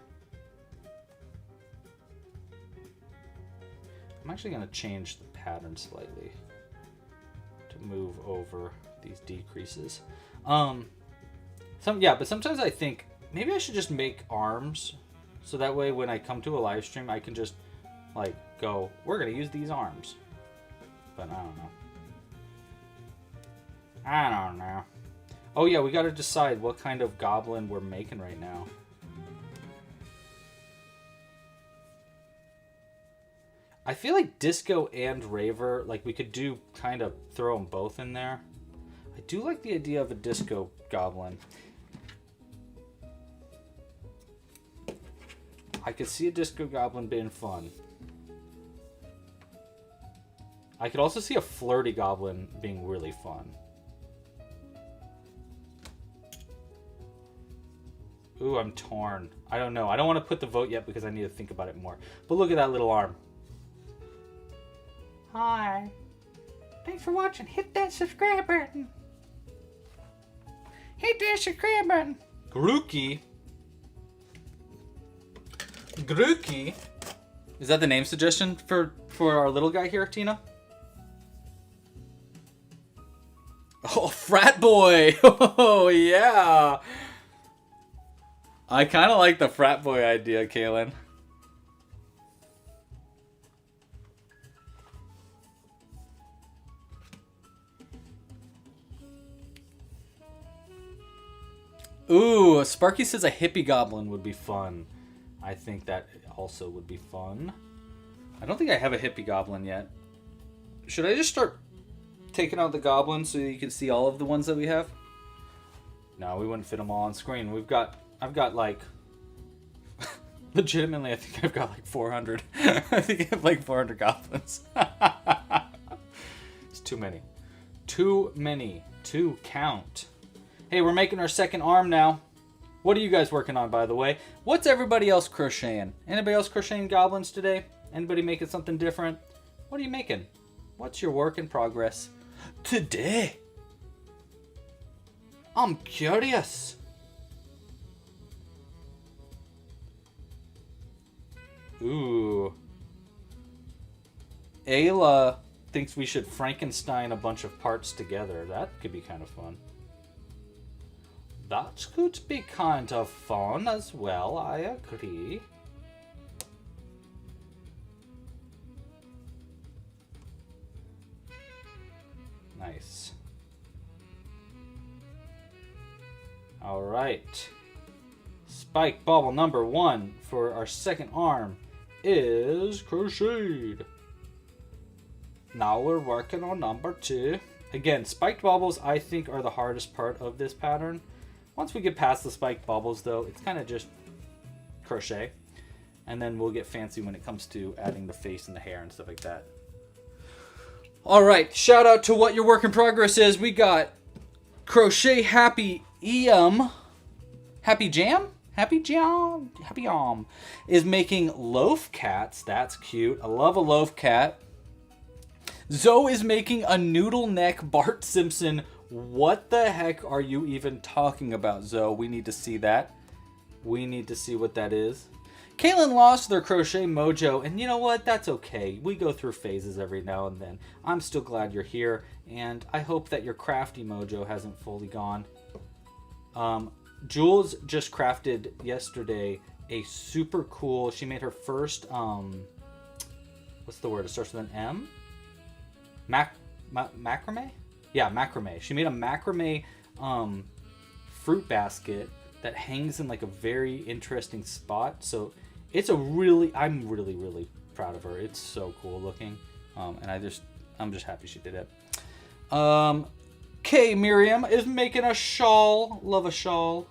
I'm actually going to change the pattern slightly to move over these decreases. But sometimes I think maybe I should just make arms so that way when I come to a live stream I can just like go, we're going to use these arms. But I don't know. I don't know. Oh yeah, we gotta decide what kind of goblin we're making right now. I feel like disco and raver, like we could do kind of throw them both in there. I do like the idea of a disco goblin. I could see a disco goblin being fun. I could also see a flirty goblin being really fun. Ooh, I'm torn. I don't know. I don't want to put the vote yet because I need to think about it more. But look at that little arm. Hi. Thanks for watching. Hit that subscribe button. Hit that subscribe button. Grookey. Grookey. Is that the name suggestion for our little guy here, Tina? Oh, frat boy. Oh, yeah. I kind of like the frat boy idea, Kaylin. Ooh, Sparky says a hippie goblin would be fun. I think that also would be fun. I don't think I have a hippie goblin yet. Should I just start taking out the goblins so you can see all of the ones that we have? No, we wouldn't fit them all on screen. I've got like, legitimately, I think I've got like 400. I think I have like 400 goblins. It's too many. Too many to count. Hey, we're making our second arm now. What are you guys working on, by the way? What's everybody else crocheting? Anybody else crocheting goblins today? Anybody making something different? What are you making? What's your work in progress today? I'm curious. Ooh. Ayla thinks we should Frankenstein a bunch of parts together. That could be kind of fun. That could be kind of fun as well, I agree. Nice. Alright. Spike bobble number 1 for our second arm is crocheted. Now we're working on number 2. Again, spiked bobbles I think are the hardest part of this pattern. Once we get past the spiked bobbles though, it's kind of just crochet. And then we'll get fancy when it comes to adding the face and the hair and stuff like that. Alright, shout out to what your work in progress is. We got Crochet Happy Happy Jam? Happy Jam is making loaf cats. That's cute. I love a loaf cat. Zoe is making a noodle neck Bart Simpson. What the heck are you even talking about, Zoe? We need to see that. We need to see what that is. Kaylin lost their crochet mojo, and you know what? That's okay. We go through phases every now and then. I'm still glad you're here, and I hope that your crafty mojo hasn't fully gone. Jules just crafted yesterday a super cool, she made her first, what's the word? It starts with an M? Macrame? Yeah, macrame. She made a macrame fruit basket that hangs in like a very interesting spot. So it's a really, I'm really, really proud of her. It's so cool looking. And I'm just happy she did it. Kay Miriam is making a shawl. Love a shawl.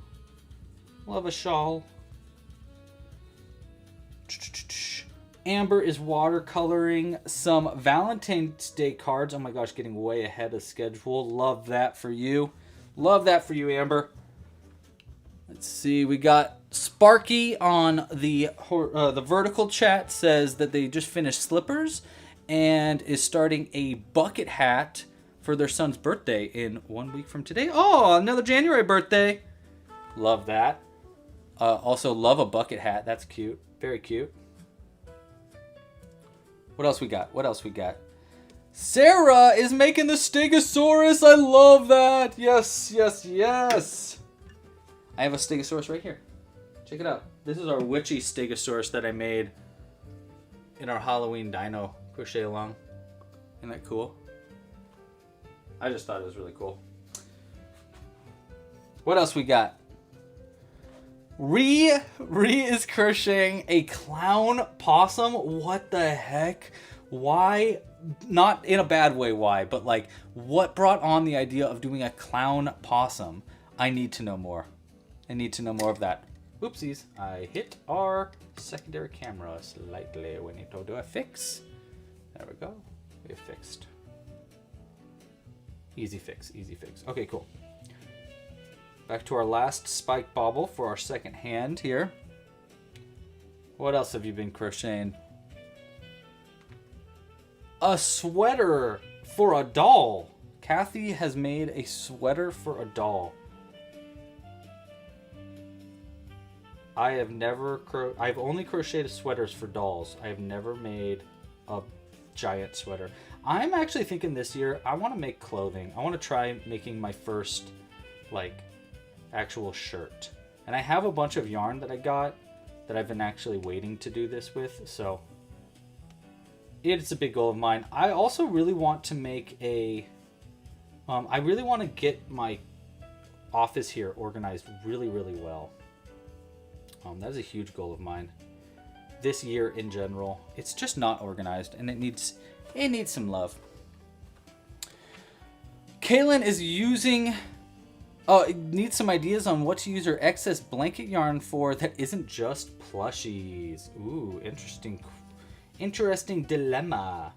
Love a shawl. Amber is watercoloring some Valentine's Day cards. Oh my gosh, getting way ahead of schedule. Love that for you. Love that for you, Amber. Let's see. We got Sparky on the vertical chat says that they just finished slippers and is starting a bucket hat for their son's birthday in 1 week from today. Oh, another January birthday. Love that. Also love a bucket hat. That's cute. Very cute. What else we got? What else we got? Sarah is making the Stegosaurus. I love that. Yes, yes, yes. I have a Stegosaurus right here. Check it out. This is our witchy Stegosaurus that I made in our Halloween dino crochet along. Isn't that cool? I just thought it was really cool. What else we got? Ree is crocheting a clown possum. What the heck? Why? Not in a bad way, why? But like, what brought on the idea of doing a clown possum? I need to know more. I need to know more of that. Oopsies. I hit our secondary camera slightly. We need to do a fix. There we go. We fixed. Easy fix, easy fix. Okay, cool. Back to our last spike bauble for our second hand here. What else have you been crocheting? A sweater for a doll. Kathy has made a sweater for a doll. I have never I've only crocheted sweaters for dolls. I have never made a giant sweater. I'm actually thinking this year I want to make clothing. I want to try making my first like actual shirt. And I have a bunch of yarn that I got that I've been actually waiting to do this with, so it's a big goal of mine. I also really want to make a I really want to get my office here organized really, really well. That is a huge goal of mine. This year in general, it's just not organized, and it needs some love. Kaylin is using. Needs some ideas on what to use her excess blanket yarn for that isn't just plushies. Ooh, interesting dilemma.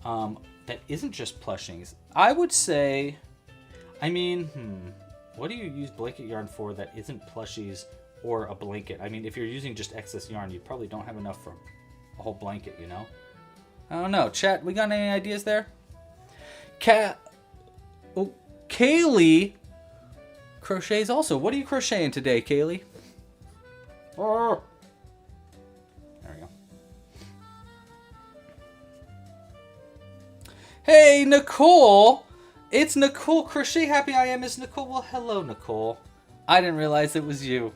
That isn't just plushings. I would say, what do you use blanket yarn for that isn't plushies or a blanket? I mean, if you're using just excess yarn, you probably don't have enough for a whole blanket, you know? I don't know. Chat, we got any ideas there? Kaylee crochets also. What are you crocheting today, Kaylee? There we go. Hey, Nicole! It's Nicole. Crochet Happy I Am is Nicole. Well, hello, Nicole. I didn't realize it was you.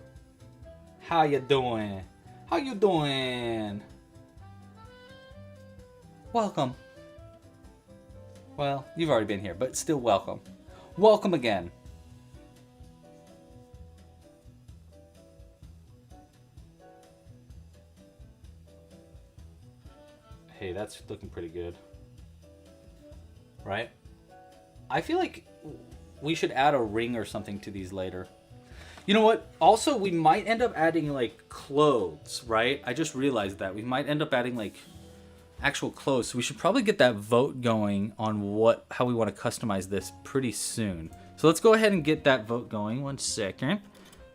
How you doing? How you doing? Welcome. Well, you've already been here, but still welcome. Welcome again. Hey, that's looking pretty good. Right? I feel like we should add a ring or something to these later. You know what? Also, we might end up adding, like, clothes, right? I just realized that. We might end up adding, like, actual clothes. So we should probably get that vote going on how we want to customize this pretty soon. So let's go ahead and get that vote going. 1 second.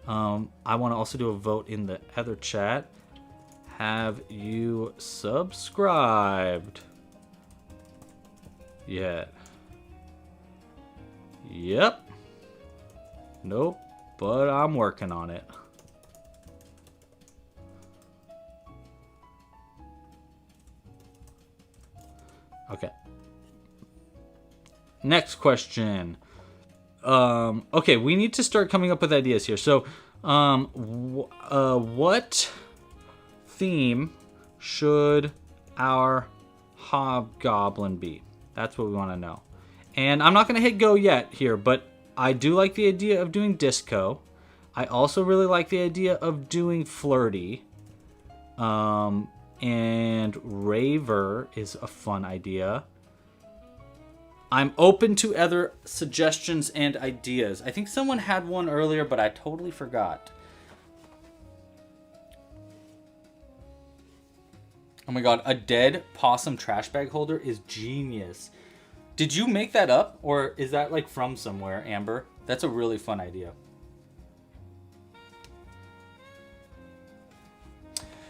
I want to also do a vote in the other chat. Have you subscribed yet? Yep. Nope. But I'm working on it. Okay. Next question. Okay, we need to start coming up with ideas here. So, what theme should our Hobgoblin be? That's what we want to know. And I'm not going to hit go yet here, but I do like the idea of doing disco. I also really like the idea of doing flirty. And raver is a fun idea. I'm open to other suggestions and ideas. I think someone had one earlier, but I totally forgot. Oh my god, a dead possum trash bag holder is genius. Did you make that up, or is that like from somewhere, Amber? That's a really fun idea.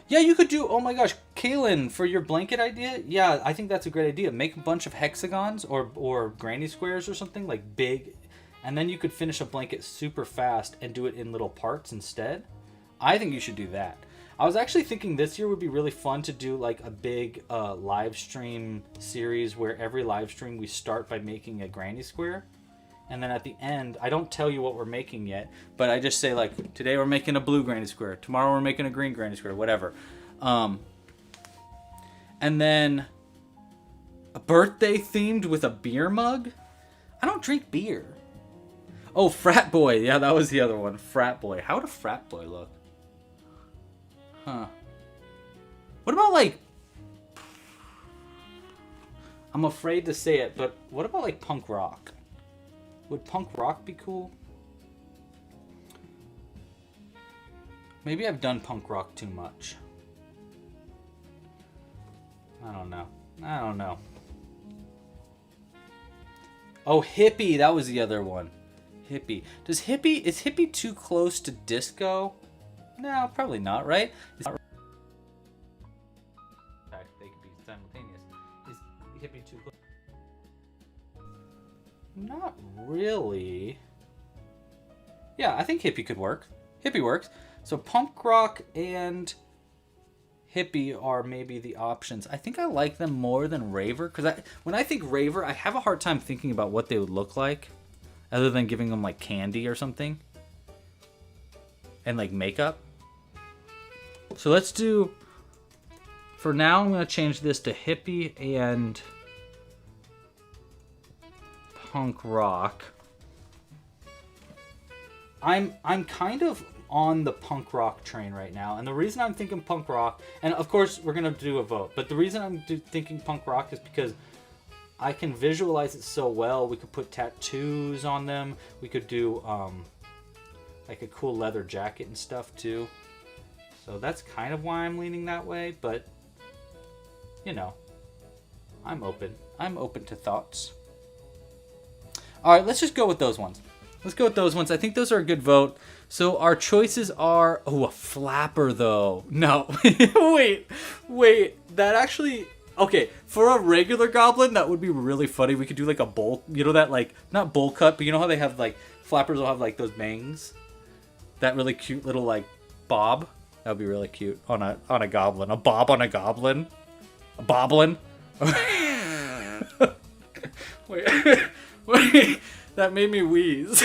Yeah, you could do, oh my gosh, Kaylin, for your blanket idea, yeah, I think that's a great idea. Make a bunch of hexagons or granny squares or something, like big, and then you could finish a blanket super fast and do it in little parts instead. I think you should do that. I was actually thinking this year would be really fun to do like a big live stream series where every live stream we start by making a granny square. And then at the end, I don't tell you what we're making yet, but I just say like, today we're making a blue granny square. Tomorrow we're making a green granny square, whatever. And then a birthday themed with a beer mug. I don't drink beer. Oh, frat boy. Yeah, that was the other one. Frat boy. How would a frat boy look? Huh. What about, like... I'm afraid to say it, but what about, like, punk rock? Would punk rock be cool? Maybe I've done punk rock too much. I don't know. I don't know. Oh, hippie. That was the other one. Hippie. Is hippie too close to disco? No, probably not, right? It's not... In fact, they could be simultaneous. Is hippie too close? Not really. Yeah, I think hippie could work. Hippie works. So punk rock and hippie are maybe the options. I think I like them more than raver, because when I think raver, I have a hard time thinking about what they would look like, other than giving them like candy or something, and like makeup. So let's do. For now, I'm gonna change this to hippie and punk rock. I'm kind of on the punk rock train right now, and the reason I'm thinking punk rock, and of course we're gonna do a vote, but the reason I'm thinking punk rock is because I can visualize it so well. We could put tattoos on them. We could do like a cool leather jacket and stuff too. So that's kind of why I'm leaning that way, but you know, I'm open. I'm open to thoughts. All right, let's just go with those ones. Let's go with those ones. I think those are a good vote. So our choices are... Oh, a flapper, though. No. Wait. That actually... Okay, for a regular goblin, that would be really funny. We could do like a bowl... You know that, like... Not bowl cut, but you know how they have, like... Flappers will have, like, those bangs? That really cute little, like, bob? That would be really cute on a goblin. A bob on a goblin? A boblin? Wait... That made me wheeze.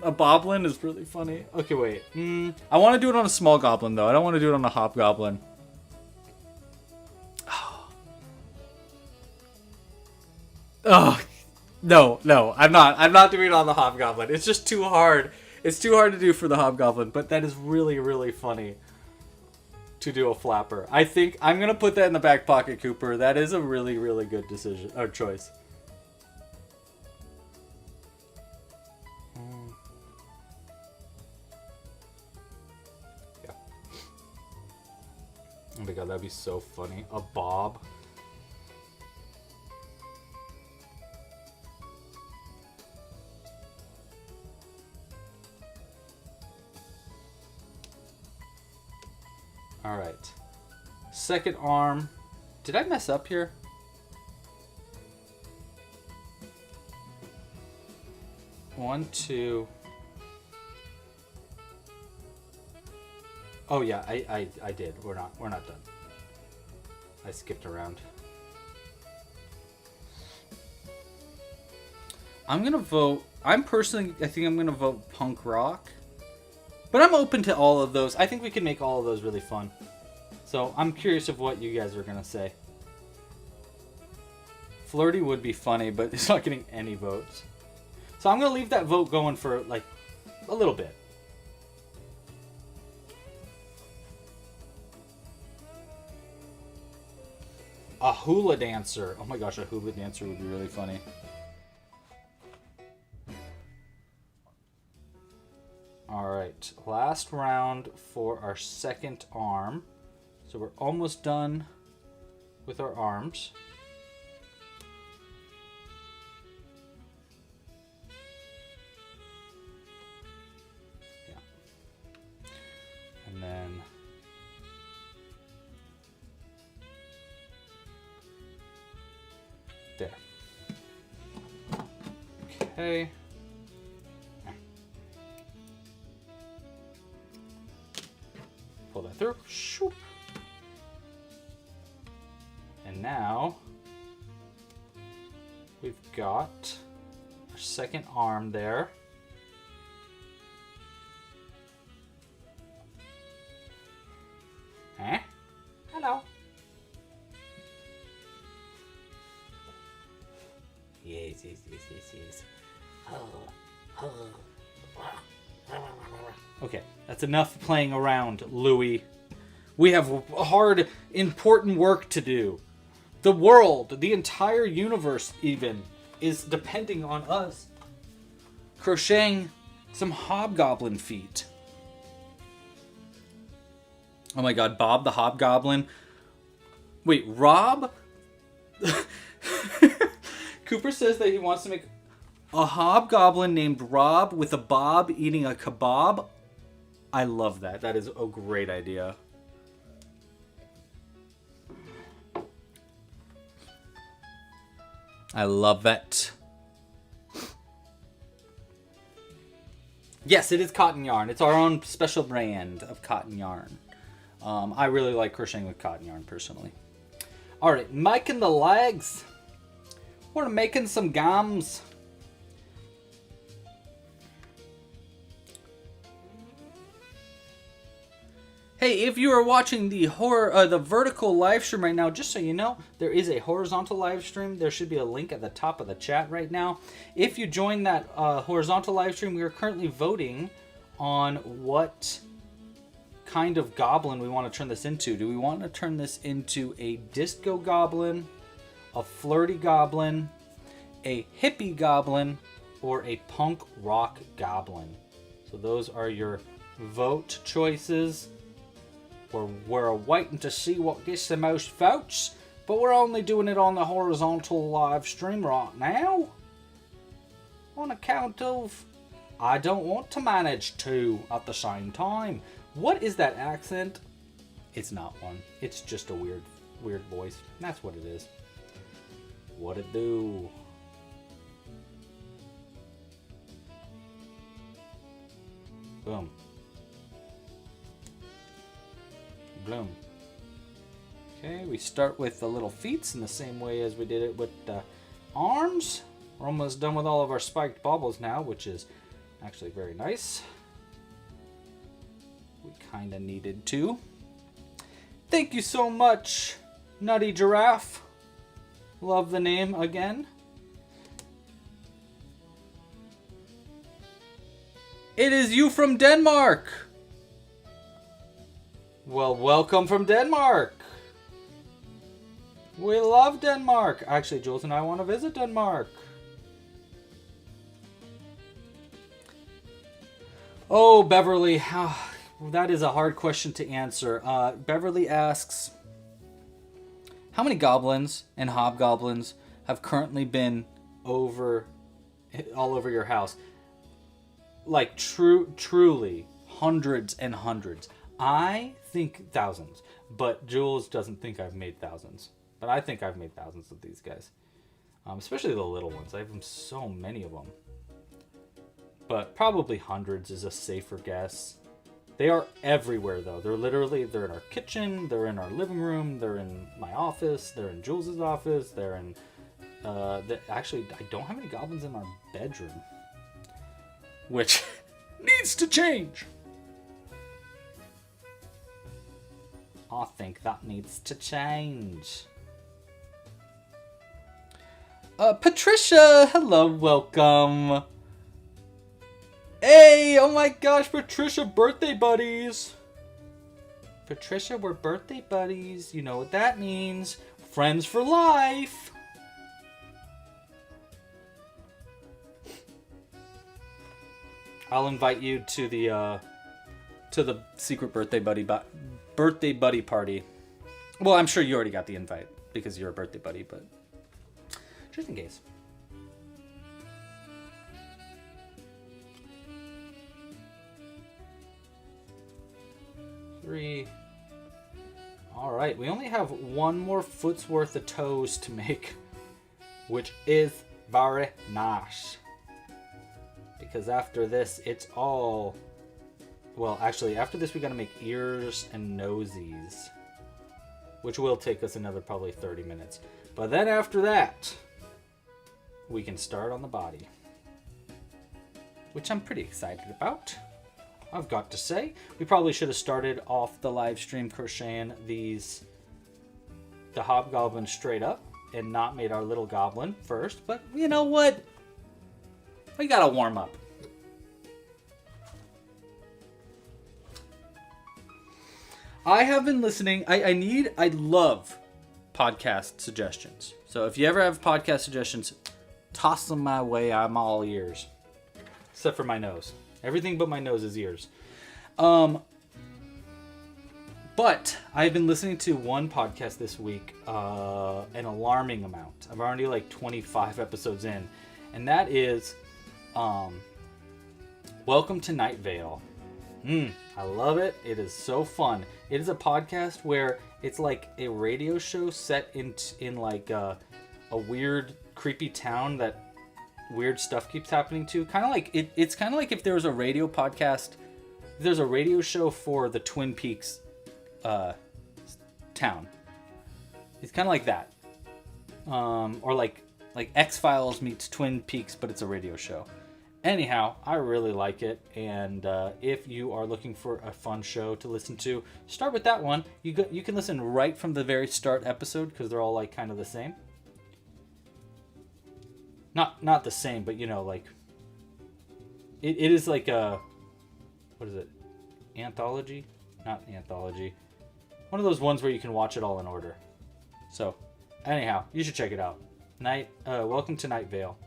A boblin is really funny. Okay, wait. I want to do it on a small goblin, though. I don't want to do it on a hobgoblin. Oh, no. I'm not doing it on the hobgoblin. It's just too hard. It's too hard to do for the hobgoblin, but that is really, really funny to do a flapper. I think I'm going to put that in the back pocket, Cooper. That is a really, really good decision or choice. Oh my god, that'd be so funny. A bob. Alright. Second arm. Did I mess up here? One, two. Oh yeah, I did. We're not done. I skipped around. I'm gonna vote. I think I'm gonna vote punk rock. But I'm open to all of those. I think we can make all of those really fun. So I'm curious of what you guys are gonna say. Flirty would be funny, but it's not getting any votes. So I'm gonna leave that vote going for like a little bit. A hula dancer. Oh my gosh, a hula dancer would be really funny. Alright, last round for our second arm. So we're almost done with our arms. Yeah. And then... There. Okay. Pull that through. Shoop. And now we've got our second arm there. Eh? Hello. Yes. Oh. Okay, that's enough playing around, Louie. We have hard, important work to do. The world, the entire universe even, is depending on us crocheting some hobgoblin feet. Oh my god, Bob the Hobgoblin. Wait, Rob? Cooper says that he wants to make a hobgoblin named Rob with a bob eating a kebab. I love that. That is a great idea. I love it. Yes, it is cotton yarn. It's our own special brand of cotton yarn. I really like crocheting with cotton yarn, personally. Alright, making the legs. We're making some gums. Hey, if you are watching the vertical live stream right now, just so you know, there is a horizontal live stream. There should be a link at the top of the chat right now. If you join that horizontal live stream, we are currently voting on what kind of goblin we want to turn this into. Do we want to turn this into a disco goblin, a flirty goblin, a hippie goblin, or a punk rock goblin? So those are your vote choices. We're waiting to see what gets the most votes, but we're only doing it on the horizontal live stream right now. On account of I don't want to manage two at the same time. What is that accent? It's not one. It's just a weird voice. That's what it is. What it do? Boom. Bloom. Okay, we start with the little feet in the same way as we did it with the arms. We're almost done with all of our spiked baubles now, which is actually very nice. We kind of needed to. Thank you so much, Nutty Giraffe. Love the name again. It is you from Denmark. Well, welcome from Denmark. We love Denmark. Actually, Jules and I want to visit Denmark. Oh, Beverly, that is a hard question to answer. Beverly asks, how many goblins and hobgoblins have currently been all over your house? Like, truly, hundreds and hundreds. I think thousands, but Jules doesn't think I've made thousands. But I think I've made thousands of these guys. Especially the little ones. I have so many of them. But probably hundreds is a safer guess. They are everywhere, though. They're in our kitchen, they're in our living room, they're in my office, they're in Jules's office, they're in... actually, I don't have any goblins in our bedroom. Which needs to change. I think that needs to change. Patricia, hello, welcome. Hey, oh my gosh, Patricia, birthday buddies. Patricia, we're birthday buddies. You know what that means. Friends for life. I'll invite you to the secret birthday buddy party. Well, I'm sure you already got the invite because you're a birthday buddy, but just in case. Three. All right, we only have one more foot's worth of toes to make, which is very nice. Because after this, it's all... Well, actually, after this, we gotta make ears and nosies, which will take us another probably 30 minutes. But then after that, we can start on the body, which I'm pretty excited about. I've got to say, we probably should have started off the live stream crocheting the hobgoblin straight up and not made our little goblin first. But you know what? We gotta warm up. I have been listening. I love podcast suggestions. So if you ever have podcast suggestions, toss them my way. I'm all ears. Except for my nose. Everything but my nose is ears. But I've been listening to one podcast this week, an alarming amount. I'm already like 25 episodes in. And that is Welcome to Night Vale. I love it. It is so fun. It is a podcast where it's like a radio show set in like a weird, creepy town that weird stuff keeps happening to. Kind of like it's kind of like if there was a radio podcast. There's a radio show for the Twin Peaks town. It's kind of like that, or like X-Files meets Twin Peaks, but it's a radio show. Anyhow, I really like it, and if you are looking for a fun show to listen to, start with that one. You can listen right from the very start episode because they're all like kind of the same. Not the same, but you know, like it is like a, what is it? Anthology? Not anthology. One of those ones where you can watch it all in order. So, anyhow, you should check it out. Welcome to Night Vale.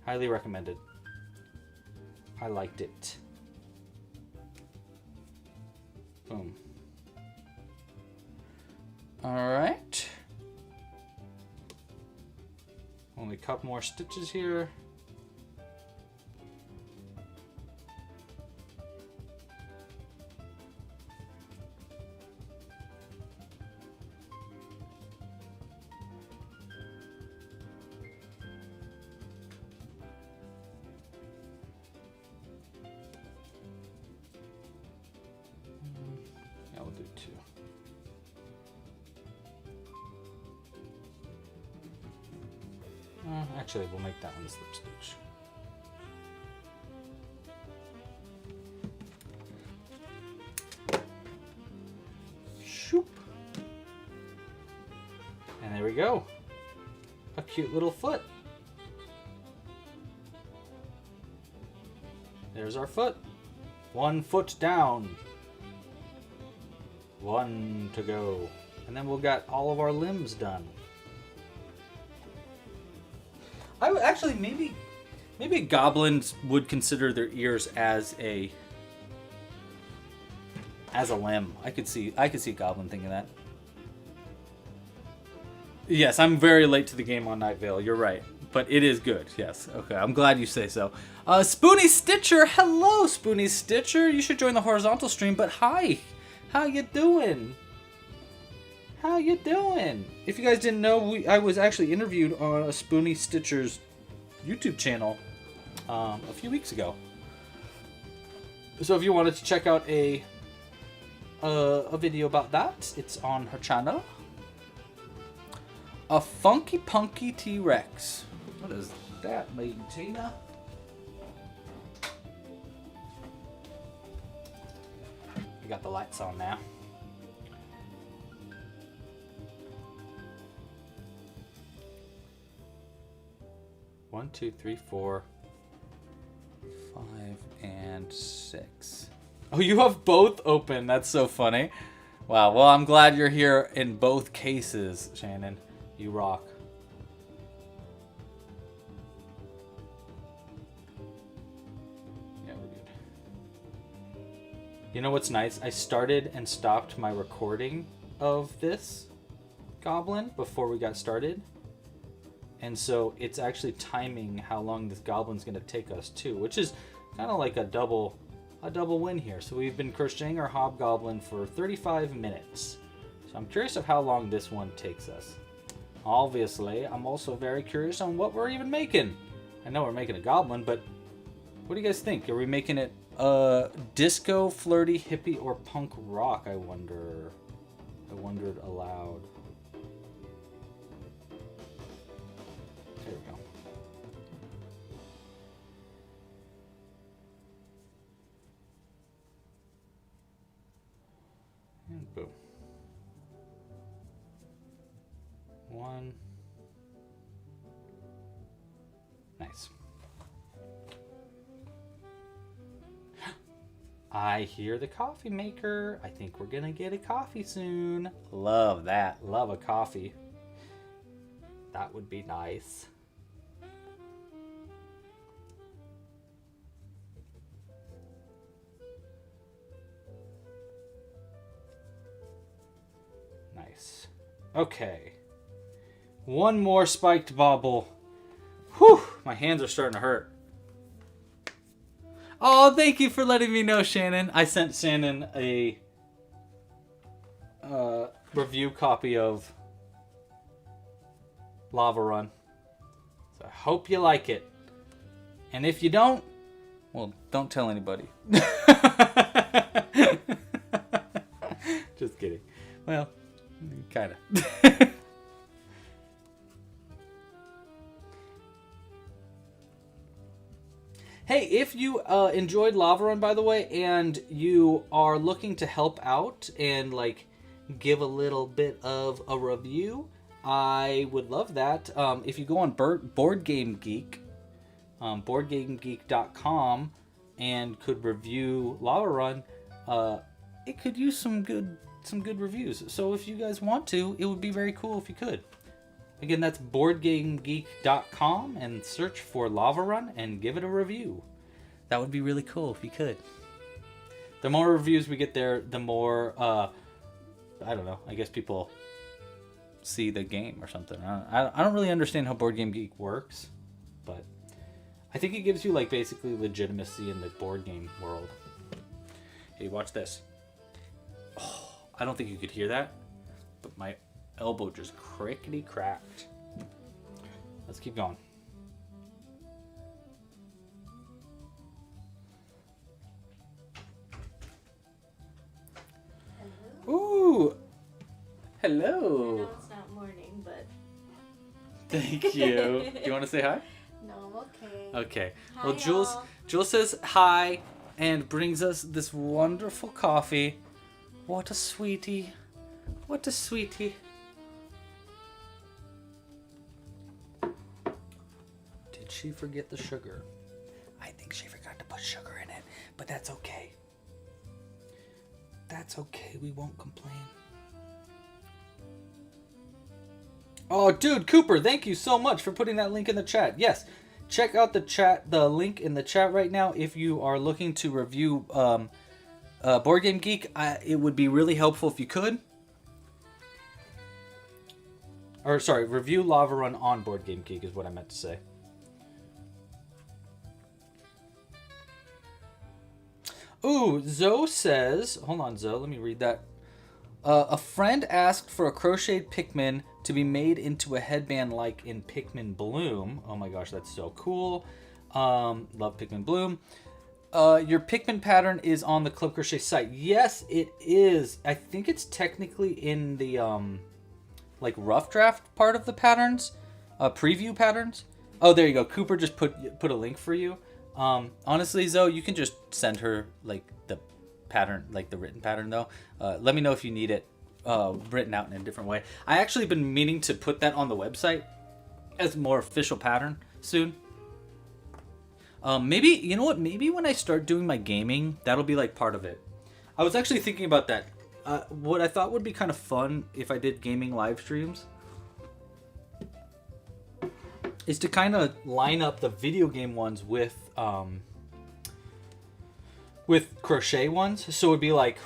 Highly recommended. I liked it. Boom. Alright. Only a couple more stitches here. Yeah, we'll do two. Actually, we'll make that one the slip stitch. Shoop. And there we go. A cute little foot. There's our foot. 1 foot down. 1 to go. And then we'll got all of our limbs done. I would actually maybe goblins would consider their ears as a limb. I could see a goblin thinking that. Yes, I'm very late to the game on Night Vale. You're right, but it is good. Yes. Okay, I'm glad you say so. Spoony Stitcher, hello, Spoony Stitcher. You should join the horizontal stream. But hi, how you doing? How you doing? If you guys didn't know, I was actually interviewed on a Spoony Stitcher's YouTube channel a few weeks ago. So if you wanted to check out a video about that, it's on her channel. A Funky Punky T-Rex. What is that, Lady Tina? We got the lights on now. One, two, three, 4, 5, and 6. Oh, you have both open. That's so funny. Wow. Well, I'm glad you're here in both cases, Shannon. You rock. Yeah, we're good. You know what's nice? I started and stopped my recording of this goblin before we got started. And so it's actually timing how long this goblin's going to take us too, which is kind of like a double win here. So we've been crocheting our hobgoblin for 35 minutes. So I'm curious of how long this one takes us. Obviously, I'm also very curious on what we're even making. I know we're making a goblin, but what do you guys think? Are we making it disco, flirty, hippie, or punk rock? I wonder. I wondered aloud. There we go. And boom. 1. Nice. I hear the coffee maker. I think we're gonna get a coffee soon. Love that. Love a coffee. That would be nice. Nice. Okay. One more spiked bauble. Whew! My hands are starting to hurt. Oh, thank you for letting me know, Shannon. I sent Shannon a review copy of Lava Run. So I hope you like it. And if you don't, well, don't tell anybody. Just kidding. Well, kind of. Hey, if you enjoyed Lava Run, by the way, and you are looking to help out and like give a little bit of a review, I would love that. If you go on Board Game Geek, boardgamegeek.com, and could review Lava Run, it could use some good reviews. So if you guys want to, it would be very cool if you could. Again, that's boardgamegeek.com, and search for Lava Run and give it a review. That would be really cool if you could. The more reviews we get there, the more, I don't know, I guess people see the game or something. I don't really understand how Board Game Geek works, but I think it gives you like basically legitimacy in the board game world. Hey, watch this. Oh, I don't think you could hear that, but my elbow just crickety cracked. Let's keep going. Hello? Ooh, hello. I know it's not morning, but... Thank you. Do you want to say hi? No, I'm okay. Okay. Hi, Well, y'all. Jules says hi and brings us this wonderful coffee. What a sweetie. What a sweetie. Did she forget the sugar? I think she forgot to put sugar in it, but that's okay. That's okay. We won't complain. Oh, dude, Cooper, thank you so much for putting that link in the chat. Yes, check out the link in the chat right now if you are looking to review Board Game Geek. It would be really helpful if you could. Or, sorry, review Lava Run on Board Game Geek is what I meant to say. Ooh, Zoe says... Hold on, Zoe, let me read that. A friend asked for a crocheted Pikmin to be made into a headband like in Pikmin Bloom. Oh my gosh, that's so cool. Love Pikmin Bloom. Your Pikmin pattern is on the Club Crochet site. Yes, it is. I think it's technically in the like rough draft part of the patterns, preview patterns. Oh, there you go. Cooper just put a link for you. Honestly, Zoe, you can just send her like the pattern, like the written pattern though. Let me know if you need it written out in a different way. I actually been meaning to put that on the website as a more official pattern soon. Maybe, you know what? Maybe when I start doing my gaming, that'll be like part of it. I was actually thinking about that. What I thought would be kind of fun if I did gaming live streams is to kind of line up the video game ones with crochet ones. So it would be like,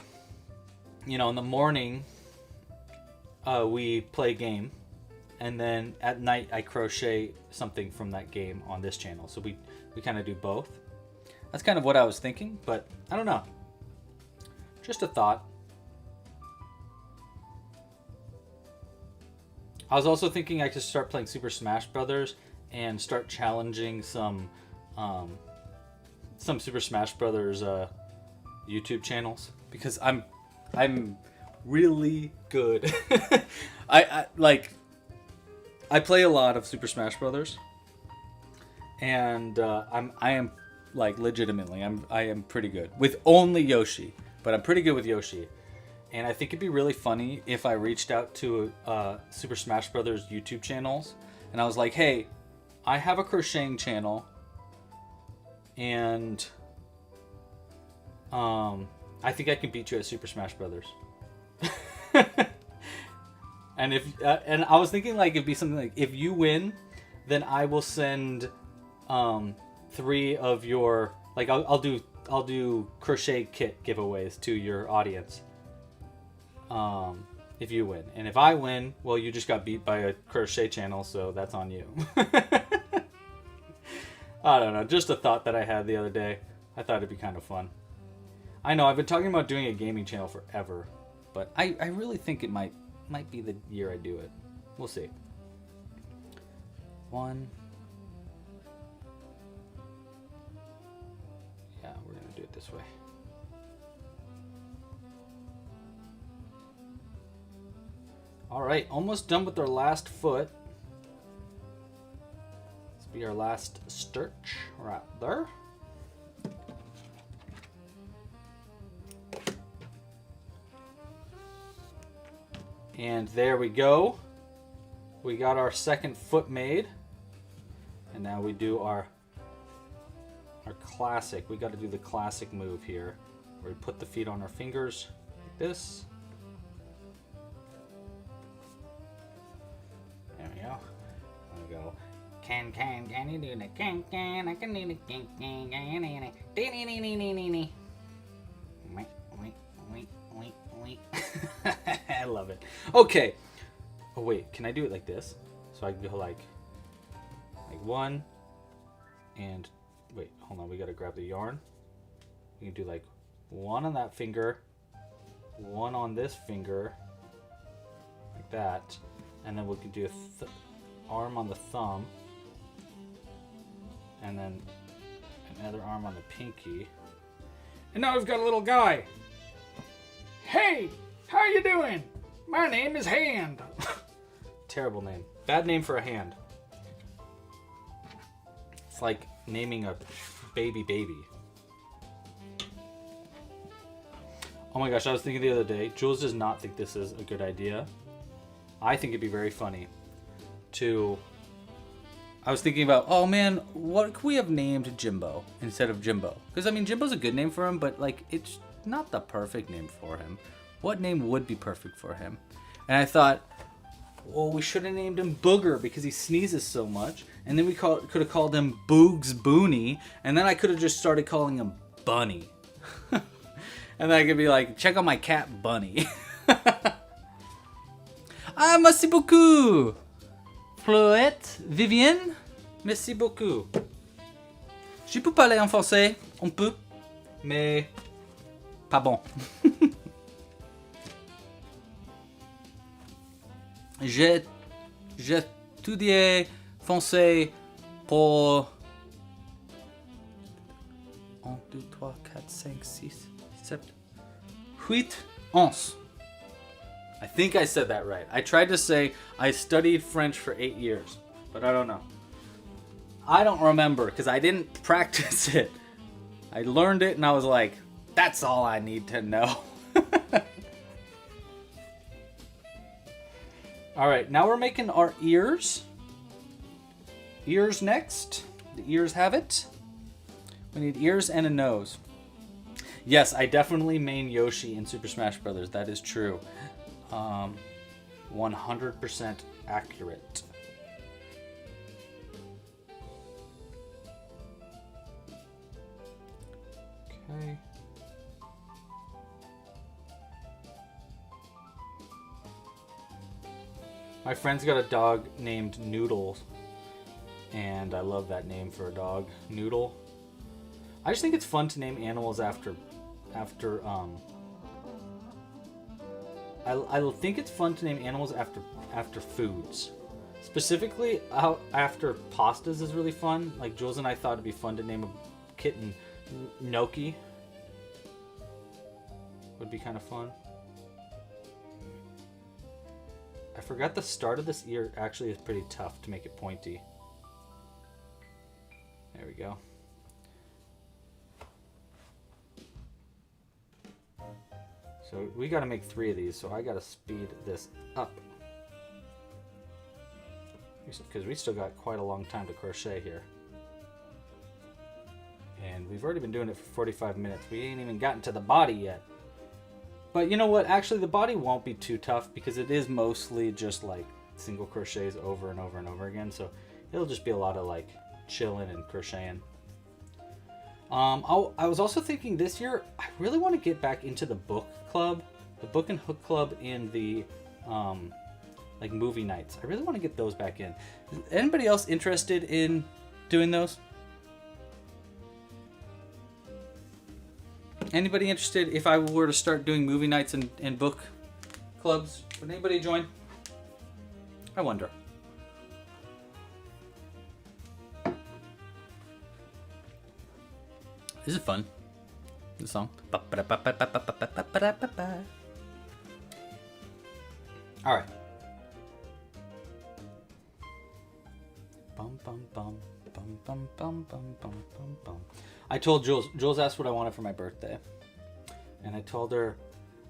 you know, in the morning we play a game, and then at night I crochet something from that game on this channel. So we kind of do both. That's kind of what I was thinking, but I don't know. Just a thought. I was also thinking I could start playing Super Smash Brothers and start challenging some Super Smash Brothers YouTube channels, because I'm really good. I play a lot of Super Smash Brothers, and I am like legitimately I am pretty good with only Yoshi, but I'm pretty good with Yoshi. And I think it'd be really funny if I reached out to Super Smash Brothers YouTube channels and I was like, hey, I have a crocheting channel, and I think I can beat you at Super Smash Brothers. And and I was thinking like it'd be something like if you win, then I will send 3 of your like I'll do crochet kit giveaways to your audience. If you win, and if I win, well, you just got beat by a crochet channel, so that's on you. I don't know, just a thought that I had the other day. I thought it'd be kind of fun. I know I've been talking about doing a gaming channel forever, but I really think it might be the year I do it. We'll see. 1. Yeah, we're gonna do it this way. All right, almost done with our last foot. This will be our last stitch right there. And there we go. We got our second foot made. And now we do our classic. We got to do the classic move here, where we put the feet on our fingers like this. There we go. There we go. Can you do the can I can do the can I love it. Okay. Oh wait, can I do it like this? So I can go like 1 and wait, hold on, we gotta grab the yarn. You can do like 1 on that finger, 1 on this finger, like that, and then we can do a arm on the thumb, and then another arm on the pinky. And now we've got a little guy. Hey, how you doing? My name is Hand. Terrible name. Bad name for a hand. It's like naming a baby. Oh my gosh, I was thinking the other day, Jules does not think this is a good idea. I think it'd be very funny I was thinking about, oh man, what could we have named Jimbo instead of Jimbo? Because I mean, Jimbo's a good name for him, but like, it's not the perfect name for him. What name would be perfect for him? And I thought, well, we should have named him Booger because he sneezes so much. And then we could have called him Boogs Booney. And then I could have just started calling him Bunny. And then I could be like, check out my cat Bunny. Ah, merci beaucoup. Flouette, Vivienne, merci beaucoup. Je peux parler en français, on peut, mais pas bon. J'ai étudié français pour 1, 2, 3, 4, 5, 6, 7, 8, 11. I think I said that right. I tried to say I studied French for 8 years, but I don't know. I don't remember because I didn't practice it. I learned it and I was like, that's all I need to know. All right, now we're making our ears. Ears next. The ears have it. We need ears and a nose. Yes, I definitely main Yoshi in Super Smash Brothers. That is true. 100% accurate. Okay. My friend's got a dog named Noodle, and I love that name for a dog, Noodle. I just think it's fun to name animals after I think it's fun to name animals after foods. Specifically, after pastas is really fun. Like Jules and I thought it'd be fun to name a kitten Gnocchi. Would be kind of fun. I forgot the start of this ear actually is pretty tough to make it pointy. There we go. So we got to make 3 of these, so I got to speed this up. Because we still got quite a long time to crochet here. and we've already been doing it for 45 minutes. We ain't even gotten to the body yet. But you know what? Actually, the body won't be too tough because it is mostly just like single crochets over and over and over again. So it'll just be a lot of like chilling and crocheting. I was also thinking this year, I really want to get back into the book club, the book and hook club, and the like movie nights. I really want to get those back in. Is anybody else interested in doing those? Anybody interested if I were to start doing movie nights and book clubs? Would anybody join? I wonder. This is fun. This song. All right. Bum bum bum bum bum bum bum bum bum bum. I told Jules. Jules asked what I wanted for my birthday, and I told her,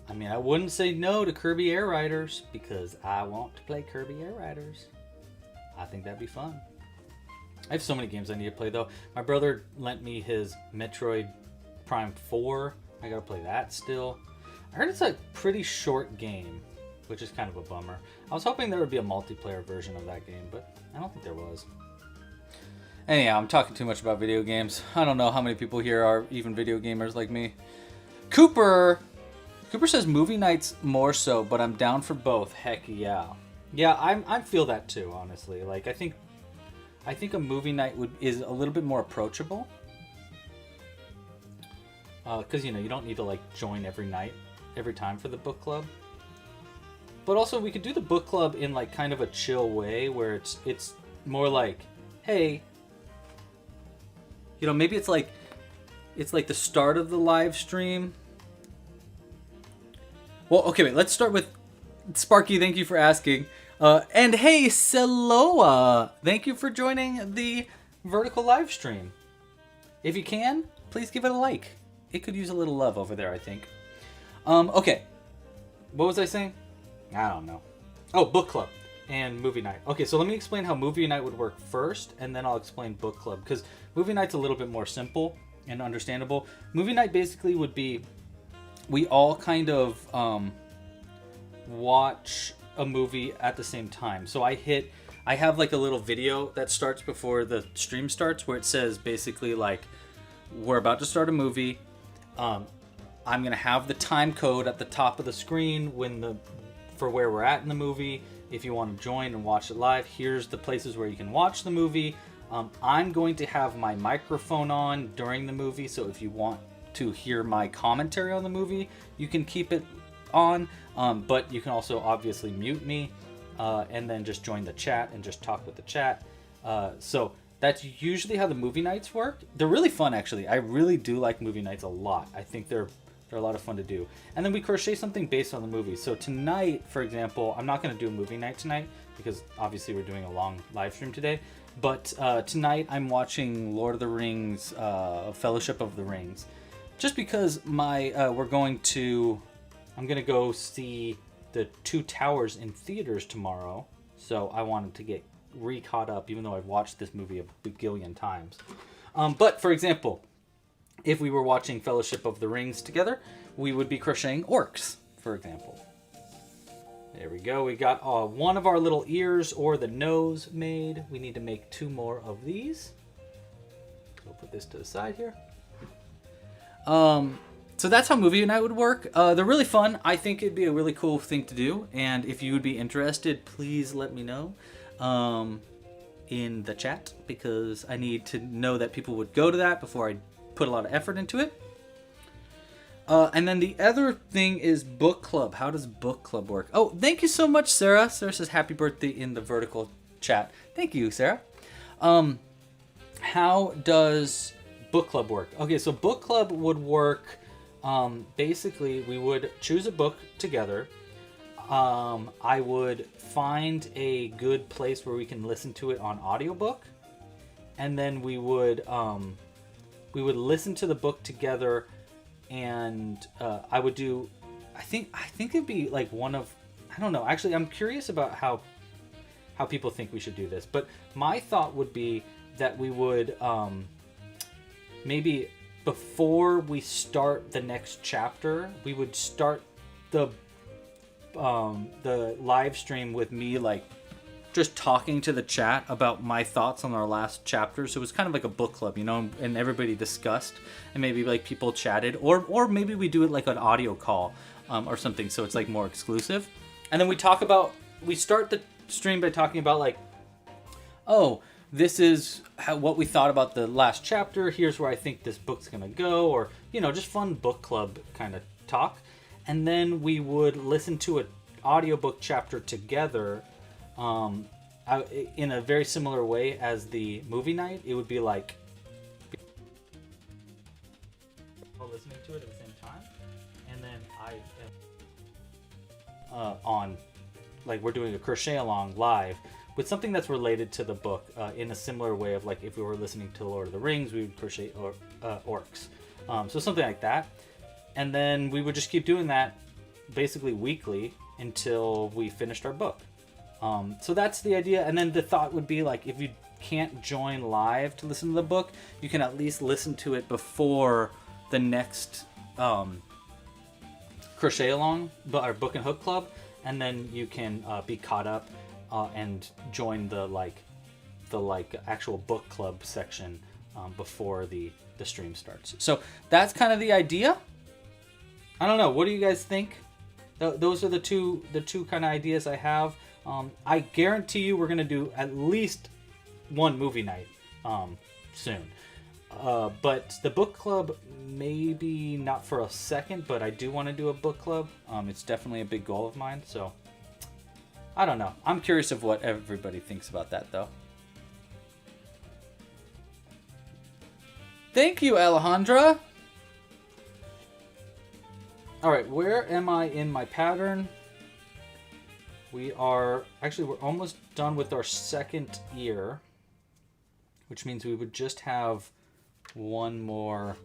I mean, I wouldn't say no to Kirby Air Riders because I want to play Kirby Air Riders. I think that'd be fun. I have so many games I need to play though. My brother lent me his Metroid Prime 4. I gotta play that still. I heard it's a pretty short game, which is kind of a bummer. I was hoping there would be a multiplayer version of that game, but I don't think there was. Anyhow, I'm talking too much about video games. I don't know how many people here are even video gamers like me. Cooper says movie nights more so, but I'm down for both. Heck yeah. Yeah, I feel that too, honestly. Like I think a movie night is a little bit more approachable. Because you don't need to like join every time for the book club. But also we could do the book club in like kind of a chill way where it's more like, hey, maybe it's like the start of the live stream. Well, okay, wait, let's start with Sparky, thank you for asking. And hey, Seloa, thank you for joining the vertical live stream. If you can, please give it a like. It could use a little love over there, I think. Okay, what was I saying? I don't know. Oh, book club and movie night. Okay, so let me explain how movie night would work first, and then I'll explain book club, because movie night's a little bit more simple and understandable. Movie night basically would be, we all kind of watch a movie at the same time. So I have like a little video that starts before the stream starts where it says basically like, we're about to start a movie. I'm gonna have the time code at the top of the screen for where we're at in the movie. If you want to join and watch it live, here's the places where you can watch the movie. I'm going to have my microphone on during the movie, so if you want to hear my commentary on the movie, you can keep it on, but you can also obviously mute me and then just join the chat and just talk with the chat. So that's usually how the movie nights work. They're really fun, actually. I really do like movie nights a lot. I think they're a lot of fun to do. And then we crochet something based on the movie. So tonight, for example, I'm not going to do a movie night tonight because obviously we're doing a long live stream today. But tonight I'm watching Lord of the Rings, Fellowship of the Rings. Just because I'm going to go see the Two Towers in theaters tomorrow. So I wanted to get re-caught up, even though I've watched this movie a bagillion times. But for example, if we were watching Fellowship of the Rings together, we would be crocheting orcs, for example. There we go. We got one of our little ears or the nose made. We need to make 2 more of these. So we'll put this to the side here. So that's how movie night would work. They're really fun. I think it'd be a really cool thing to do. And if you would be interested, please let me know in the chat, because I need to know that people would go to that before I put a lot of effort into it. And then the other thing is book club. How does book club work? Oh, thank you so much, Sarah. Sarah says happy birthday in the vertical chat. Thank you, Sarah. How does book club work? Okay, so book club would work. Basically, we would choose a book together. I would find a good place where we can listen to it on audiobook, and then we would listen to the book together, and I would do. I think it'd be like one of. I don't know. Actually, I'm curious about how people think we should do this. But my thought would be that we would maybe before we start the next chapter, we would start the live stream with me like just talking to the chat about my thoughts on our last chapter. So it was kind of like a book club, you know, and everybody discussed, and maybe like people chatted, or maybe we do it like an audio call or something, so it's like more exclusive. And then we start the stream by talking about like, oh, this is what we thought about the last chapter. Here's where I think this book's gonna go, or you know, just fun book club kind of talk. And then we would listen to an audiobook chapter together, in a very similar way as the movie night. It would be like listening to it at the same time, and then on like we're doing a crochet along live with something that's related to the book, in a similar way of like if we were listening to Lord of the Rings, we would crochet orcs. So something like that. And then we would just keep doing that basically weekly until we finished our book. So that's the idea. And then the thought would be like, if you can't join live to listen to the book, you can at least listen to it before the next crochet along, our book and hook club. And then you can be caught up and join the actual book club section before the stream starts. So that's kind of the idea. I don't know. What do you guys think? Those are the two kind of ideas I have. I guarantee you we're gonna do at least one movie night soon. But the book club, maybe not for a second, but I do want to do a book club. It's definitely a big goal of mine. So I don't know. I'm curious of what everybody thinks about that, though. Thank you, Alejandra. All right, where am I in my pattern? We're almost done with our second ear, which means we would just have one more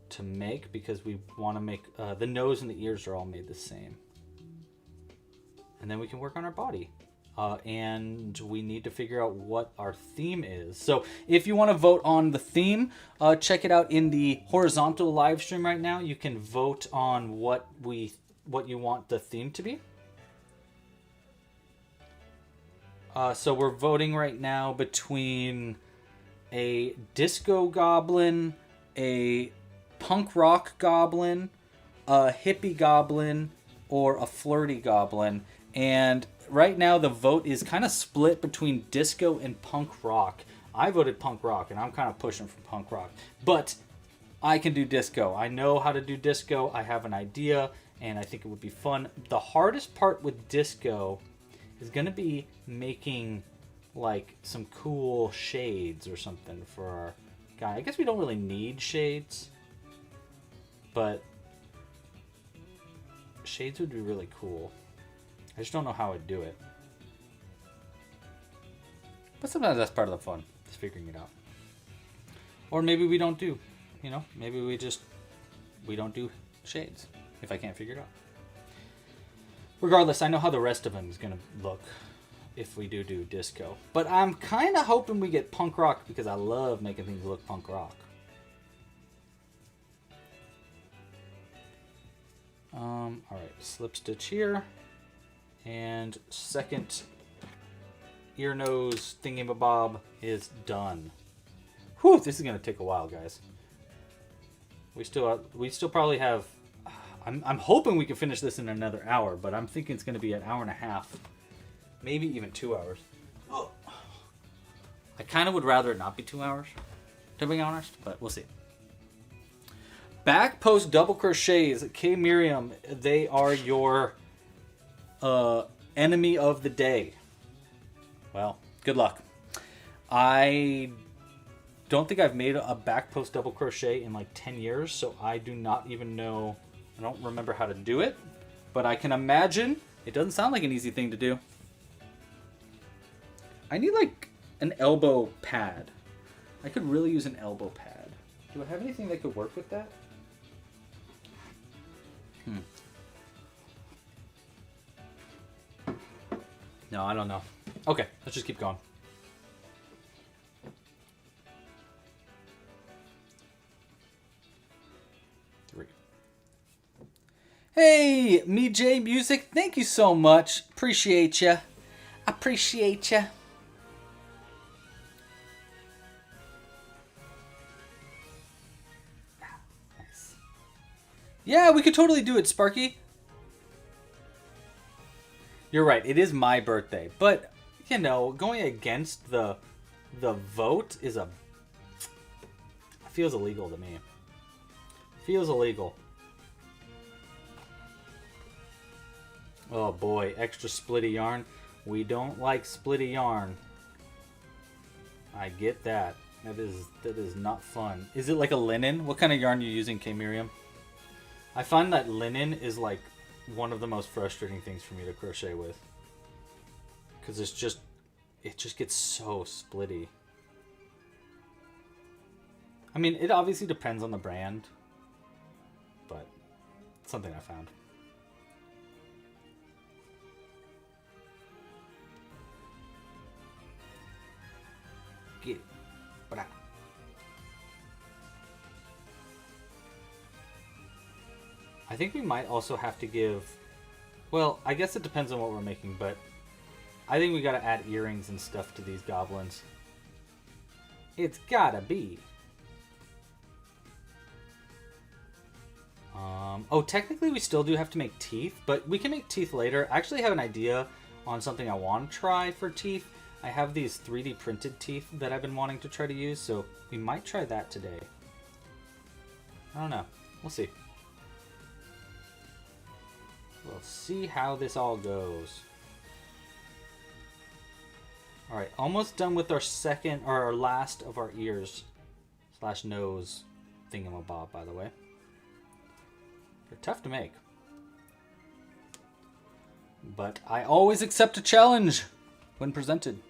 to make because we want to make the nose and the ears are all made the same. And then we can work on our body. And we need to figure out what our theme is. So if you want to vote on the theme, check it out in the horizontal live stream right now. You can vote on what you want the theme to be. So we're voting right now between a disco goblin, a punk rock goblin, a hippie goblin, or a flirty goblin. And right now the vote is kind of split between disco and punk rock. I voted punk rock, and I'm kind of pushing for punk rock. But I can do disco. I know how to do disco. I have an idea, and I think it would be fun. The hardest part with disco is going to be making like some cool shades or something for our guy. I guess we don't really need shades, but shades would be really cool. I just don't know how I'd do it. But sometimes that's part of the fun, just figuring it out. Or maybe we don't do, maybe we don't do shades if I can't figure it out. Regardless, I know how the rest of them is going to look if we do disco. But I'm kind of hoping we get punk rock because I love making things look punk rock. Alright, slip stitch here. And second ear nose thingamabob is done. Whew, this is going to take a while, guys. We still probably have... I'm hoping we can finish this in another hour, but I'm thinking it's going to be an hour and a half. Maybe even 2 hours. Oh. I kind of would rather it not be 2 hours, to be honest, but we'll see. Back post double crochets, K Miriam, they are your enemy of the day. Well, good luck. I don't think I've made a back post double crochet in like 10 years, so I do not even know. I don't remember how to do it, but I can imagine it doesn't sound like an easy thing to do. I need like an elbow pad. I could really use an elbow pad. Do I have anything that could work with that? No, I don't know. Okay, let's just keep going. Me J Music, thank you so much. Appreciate ya. Appreciate ya. Nice. Yeah, we could totally do it, Sparky. You're right. It is my birthday, but you know, going against the vote is feels illegal to me. Feels illegal. Oh boy, extra splitty yarn. We don't like splitty yarn. I get that. That is not fun. Is it like a linen? What kind of yarn are you using, K Miriam? I find that linen is like one of the most frustrating things for me to crochet with. Because it just gets so splitty. I mean, it obviously depends on the brand. But it's something I found. Get it. Bra. I think we might also have to give... Well, I guess it depends on what we're making, but I think we gotta add earrings and stuff to these goblins. It's gotta be. Oh, technically we still do have to make teeth, but we can make teeth later. I actually have an idea on something I want to try for teeth. I have these 3D printed teeth that I've been wanting to try to use, so we might try that today. I don't know. We'll see. We'll see how this all goes. Alright, almost done with our second, or our last of our ears / nose thingamabob, by the way. They're tough to make. But I always accept a challenge when presented.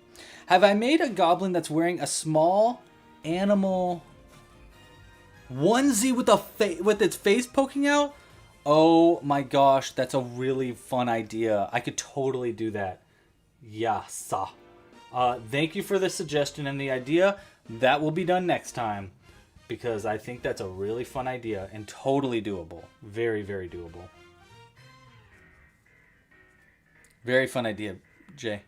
Have I made a goblin that's wearing a small animal onesie with its face poking out? Oh my gosh, that's a really fun idea. I could totally do that. Yes. Thank you for the suggestion and the idea. That will be done next time. Because I think that's a really fun idea and totally doable. Very, very doable. Very fun idea, Jay.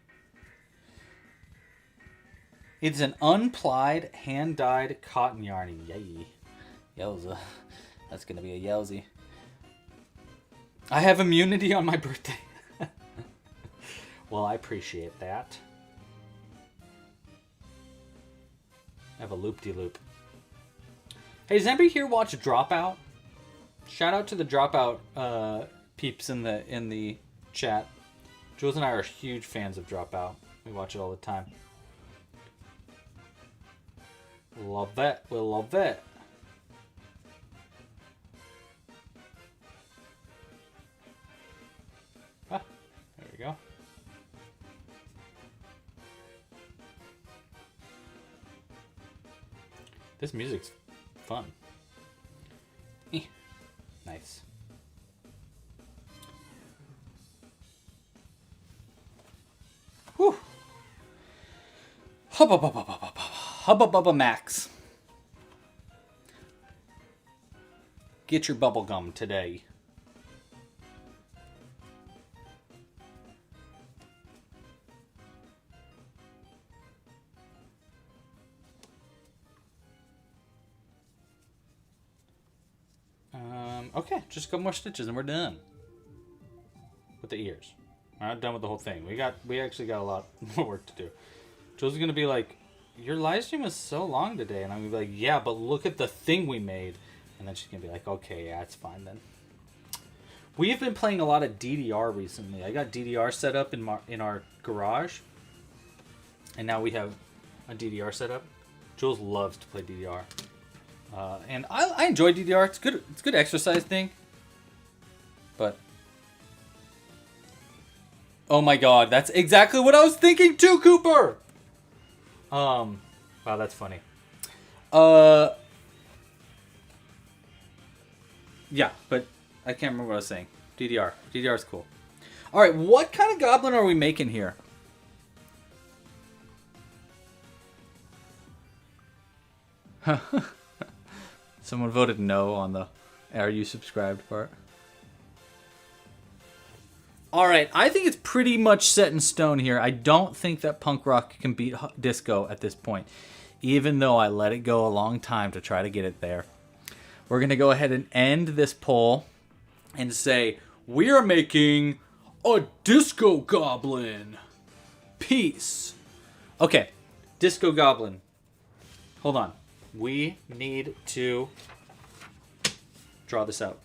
It's an unplied, hand-dyed cotton yarn. Yay. Yowza. That's going to be a yowzy. I have immunity on my birthday. Well, I appreciate that. I have a loop-de-loop. Hey, does anybody here watch Dropout? Shout out to the Dropout peeps in the chat. Jules and I are huge fans of Dropout. We watch it all the time. Love it. We'll love it. Ah, there we go. This music's fun. Nice. Whew. Hubba bubba bubba bubba. Hubba bubba max. Get your bubble gum today. Okay, just a couple more stitches and we're done with the ears. We're not done with the whole thing. We actually got a lot more work to do. Jules is gonna be like, "Your live stream was so long today," and I'm gonna be like, "Yeah, but look at the thing we made." And then she's gonna be like, "Okay, yeah, it's fine then." We've been playing a lot of DDR recently. I got DDR set up in our garage, and now we have a DDR set up. Jules loves to play DDR. And I enjoy DDR. It's good. It's a good exercise thing. But oh my god, that's exactly what I was thinking too, Cooper. Wow, that's funny. Yeah, but I can't remember what I was saying. DDR. DDR is cool. All right, what kind of goblin are we making here? Someone voted no on the "Are you subscribed" part. All right, I think it's pretty much set in stone here. I don't think that punk rock can beat disco at this point, even though I let it go a long time to try to get it there. We're going to go ahead and end this poll and say, we are making a disco goblin. Peace. Okay, disco goblin. Hold on. We need to draw this out.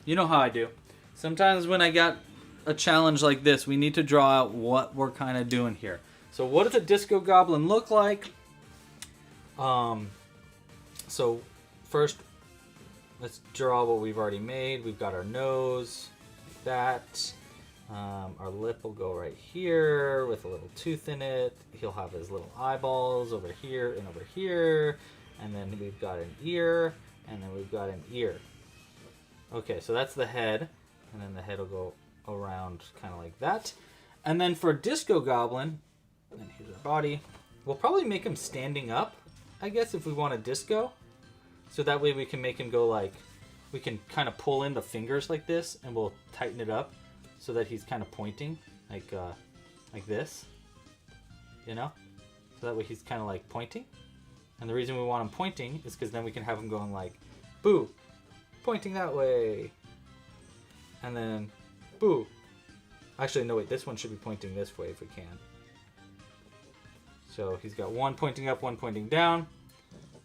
You know how I do. Sometimes when I got a challenge like this, we need to draw out what we're kind of doing here. So what does a disco goblin look like? So first, let's draw what we've already made. We've got our nose, like that. Our lip will go right here with a little tooth in it. He'll have his little eyeballs over here and over here. And then we've got an ear, and then we've got an ear. Okay, so that's the head. And then the head will go around kind of like that. And then for disco goblin, and here's our body. We'll probably make him standing up, I guess, if we want a disco. So that way we can make him go like, we can kind of pull in the fingers like this, and we'll tighten it up so that he's kind of pointing like this, you know? So that way he's kind of like pointing. And the reason we want him pointing is because then we can have him going like, boo, pointing that way. And then, boo. Actually, no, wait, this one should be pointing this way if we can. So he's got one pointing up, one pointing down.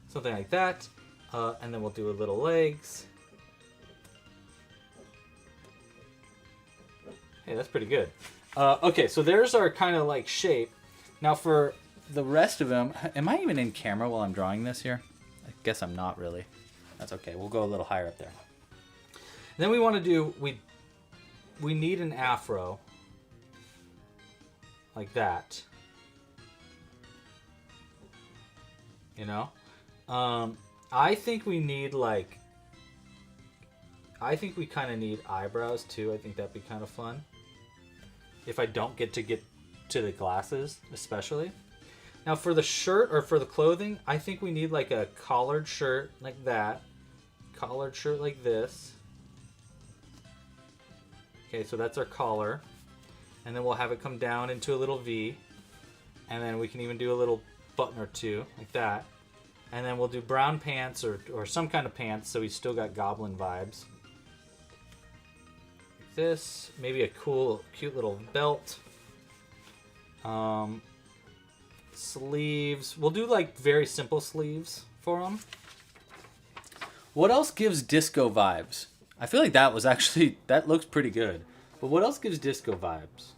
Something like that. And then we'll do a little legs. Hey, that's pretty good. Okay, so there's our kind of like shape. Now for the rest of them, am I even in camera while I'm drawing this here? I guess I'm not really. That's okay. We'll go a little higher up there. And then we want to do, we need an afro. Like that. You know? I think we need like, I think we kind of need eyebrows too. I think that'd be kind of fun. If I don't get to the glasses, especially. Now for the shirt or for the clothing, I think we need like a collared shirt like that. Collared shirt like this. Okay, so that's our collar. And then we'll have it come down into a little V. And then we can even do a little button or two like that. And then we'll do brown pants or some kind of pants so he's still got goblin vibes. Like this. Maybe a cool, cute little belt. Sleeves. We'll do like very simple sleeves for him. What else gives disco vibes? I feel like that was actually, that looks pretty good. But what else gives disco vibes?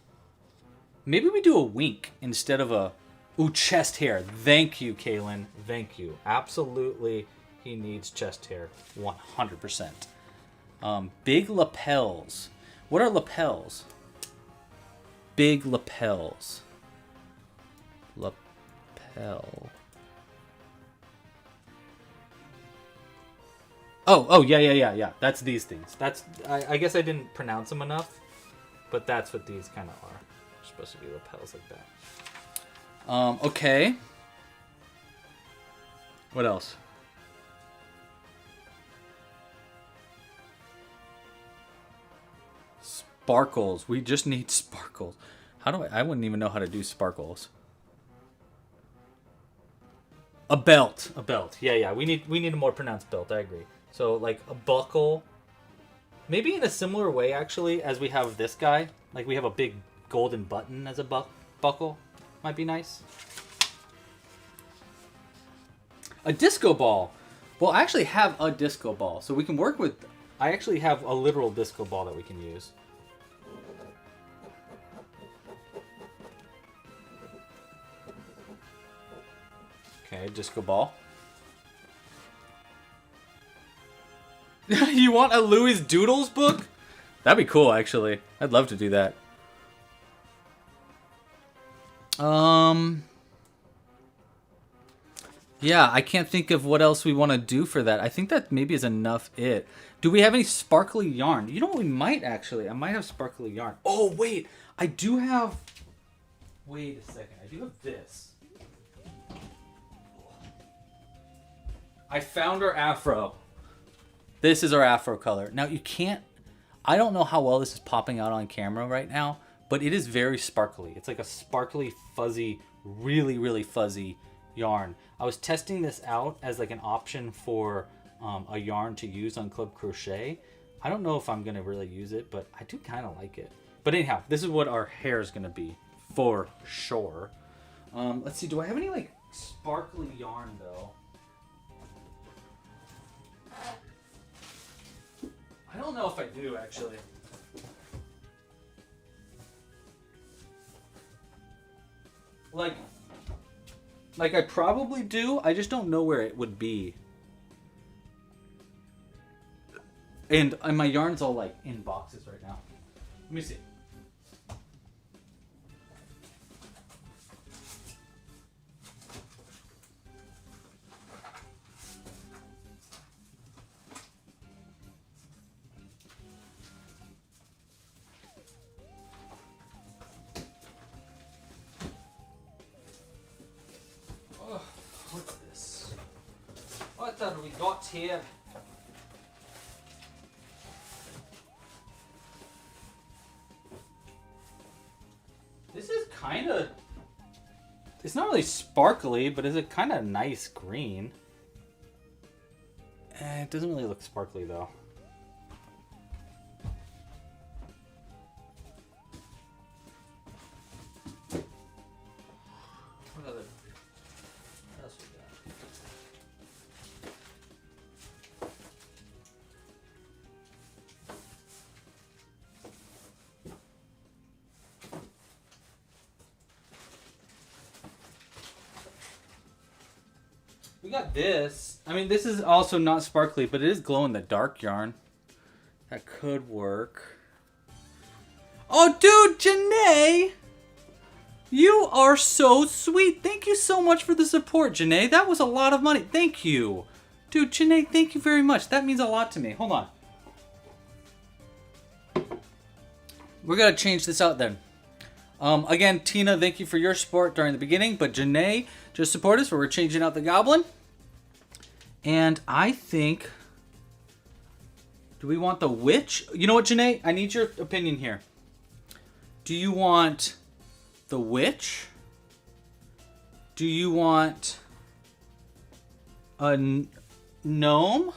Maybe we do a wink instead of a, ooh, chest hair. Thank you, Kaylin. Thank you. Absolutely, he needs chest hair. 100%. Big lapels. What are lapels? Big lapels. Lapel. Oh, yeah. That's these things. That's, I guess I didn't pronounce them enough, but that's what these kind of are. They're supposed to be lapels like that. Okay. What else? Sparkles. We just need sparkles. How do I wouldn't even know how to do sparkles. A belt. A belt. Yeah. We need a more pronounced belt. I agree. So like a buckle. Maybe in a similar way actually as we have this guy. Like we have a big golden button as a buckle. Might be nice. A disco ball. Well, I actually have a disco ball. So we can work with... I actually have a literal disco ball that we can use. Okay, disco ball. You want a Louis Doodles book? That'd be cool, actually. I'd love to do that. Yeah, I can't think of what else we want to do for that. I think that maybe is enough it. Do we have any sparkly yarn? You know what we might actually? I might have sparkly yarn. Oh, wait. I do have... Wait a second. I do have this. I found our afro. This is our afro color. Now, you can't... I don't know how well this is popping out on camera right now, but it is very sparkly. It's like a sparkly, fuzzy, really, really fuzzy yarn. I was testing this out as like an option for a yarn to use on Club Crochet. I don't know if I'm going to really use it, but I do kind of like it. But anyhow, this is what our hair is going to be for sure. Let's see, do I have any like sparkly yarn though? I don't know if I do actually. Like I probably do, I just don't know where it would be. And my yarn's all like in boxes right now. Let me see. Oh, what's this? What have we got here? This is kind of... It's not really sparkly, but it's a kind of nice green. It doesn't really look sparkly, though. What else we got? We got this. I mean, this is also not sparkly, but it is glow in the dark yarn. That could work. Oh, dude, Janae! You are so sweet. Thank you so much for the support, Janae. That was a lot of money. Thank you. Dude, Janae, thank you very much. That means a lot to me. Hold on. We're going to change this out then. Again, Tina, thank you for your support during the beginning, but Janae just support us where we're changing out the goblin. And I think... Do we want the witch? You know what, Janae? I need your opinion here. Do you want the witch? Do you want a gnome?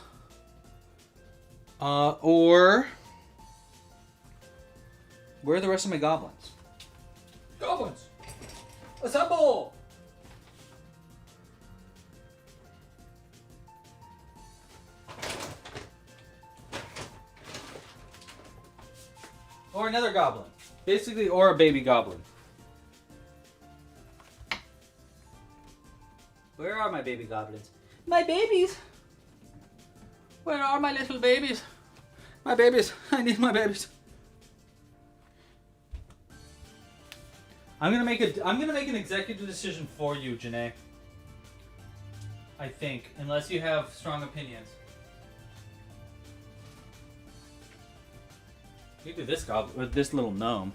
Or... Where are the rest of my goblins? Goblins! Assemble! Or another goblin. Basically, or a baby goblin. Where are my baby goblins? My babies! Where are my little babies? My babies! I need my babies. I'm gonna make an executive decision for you, Janae. I think, unless you have strong opinions. You do this goblin with this little gnome.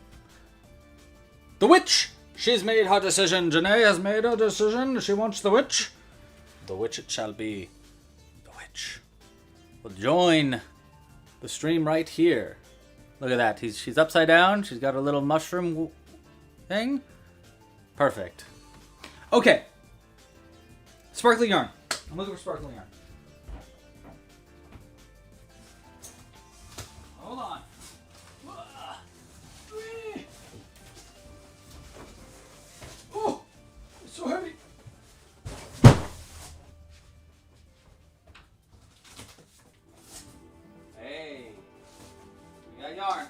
The witch! She's made her decision. Janae has made her decision. She wants the witch. The witch it shall be. The witch will join the stream right here. Look at that. She's upside down. She's got a little mushroom thing. Perfect. Okay. Sparkly yarn. I'm looking for sparkly yarn. Hold on. Oh, it's so heavy. Hey, we got yarn.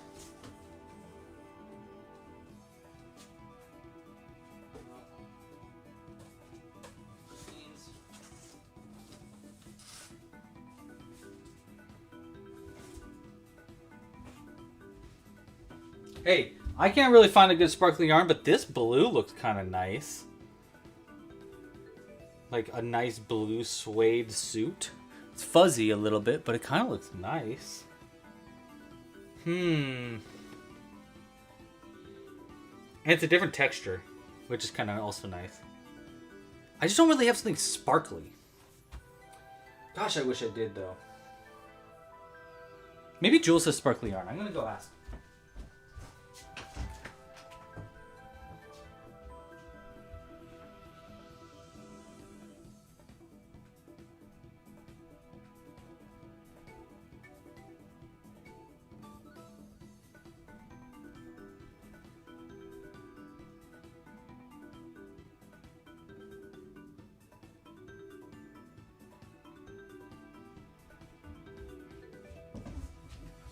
Hey, I can't really find a good sparkly yarn, but this blue looks kind of nice. Like a nice blue suede suit. It's fuzzy a little bit, but it kind of looks nice. And it's a different texture, which is kind of also nice. I just don't really have something sparkly. Gosh, I wish I did, though. Maybe Jules has sparkly yarn. I'm gonna go ask.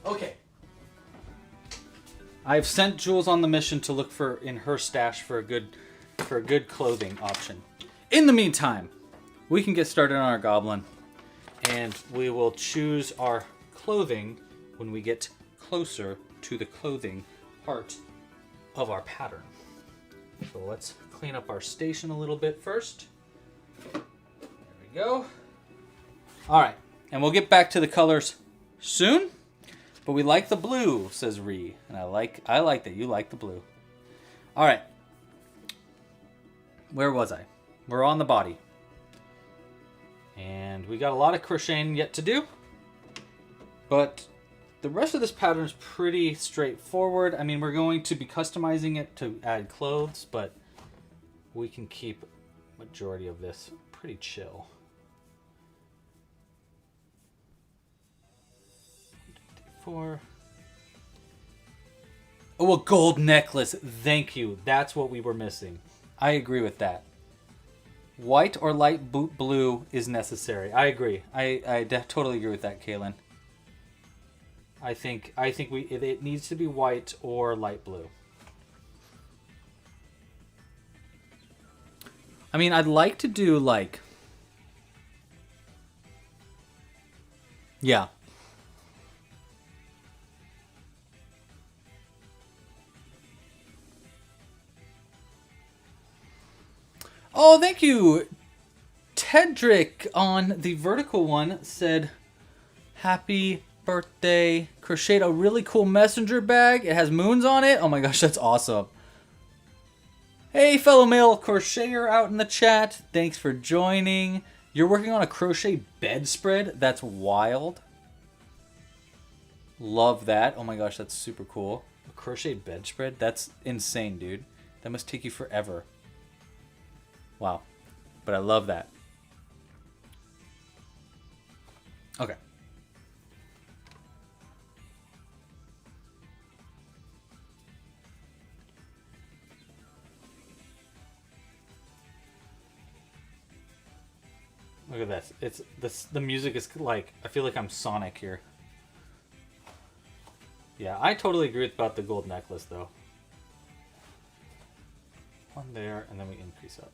Okay. I've sent Jules on the mission to look for in her stash for a good clothing option. In the meantime, we can get started on our goblin, and we will choose our clothing when we get closer to the clothing part of our pattern. So let's clean up our station a little bit first. There we go. All right, and we'll get back to the colors soon. But we like the blue, says Ree. And I like that you like the blue. All right. Where was I? We're on the body. And we got a lot of crocheting yet to do. But the rest of this pattern is pretty straightforward. I mean, we're going to be customizing it to add clothes, but we can keep majority of this pretty chill. 4. Oh, a gold necklace. Thank you. That's what we were missing. I agree with that. White or light blue is necessary. I agree. I totally agree with that, Kaylin. I think it needs to be white or light blue. I mean, I'd like to do like... Yeah. Oh, thank you. Tedrick on the vertical one said, happy birthday. Crocheted a really cool messenger bag. It has moons on it. Oh my gosh, that's awesome. Hey, fellow male crocheter out in the chat. Thanks for joining. You're working on a crochet bedspread? That's wild. Love that. Oh my gosh, that's super cool. A crochet bedspread? That's insane, dude. That must take you forever. Wow. But I love that. Okay. Look at this. It's this. The music is like, I feel like I'm Sonic here. Yeah, I totally agree about the gold necklace though. One there, and then we increase up.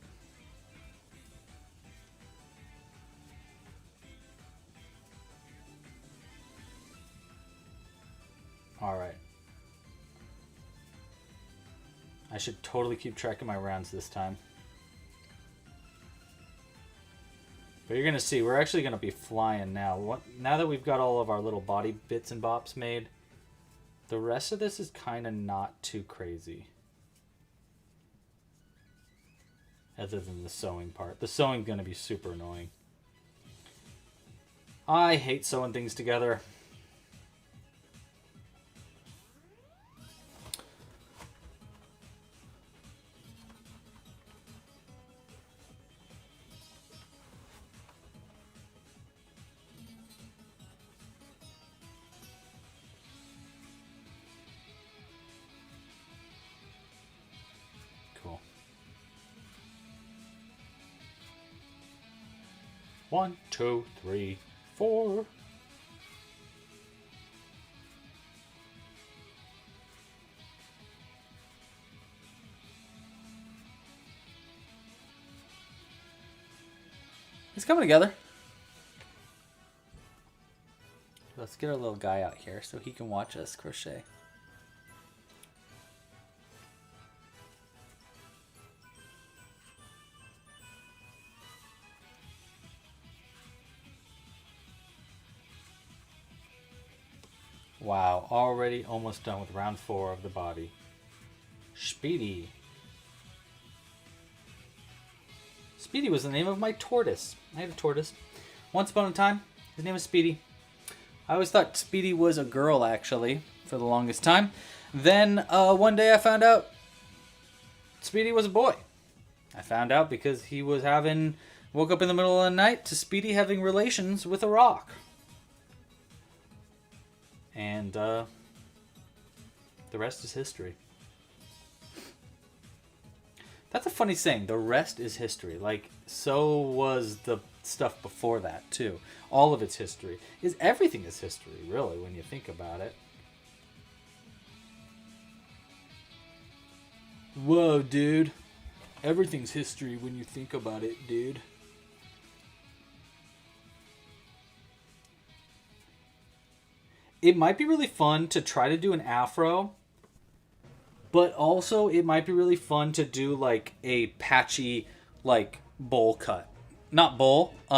All right. I should totally keep track of my rounds this time. But you're going to see, we're actually going to be flying now. Now that we've got all of our little body bits and bops made, the rest of this is kind of not too crazy. Other than the sewing part. The sewing's going to be super annoying. I hate sewing things together. Cool. 1, 2, 3, 4. It's coming together. Let's get our little guy out here so he can watch us crochet. Wow, already almost done with round 4 of the body. Speedy. Speedy was the name of my tortoise. I had a tortoise. Once upon a time, his name was Speedy. I always thought Speedy was a girl, actually, for the longest time. Then one day I found out Speedy was a boy. I found out because he was woke up in the middle of the night to Speedy having relations with a rock. And the rest is history. That's a funny saying. The rest is history. Like, so was the stuff before that, too. All of its history. Everything is history, really, when you think about it. Whoa, dude. Everything's history when you think about it, dude. It might be really fun to try to do an afro, but also it might be really fun to do like a patchy like bowl cut. Not bowl, This is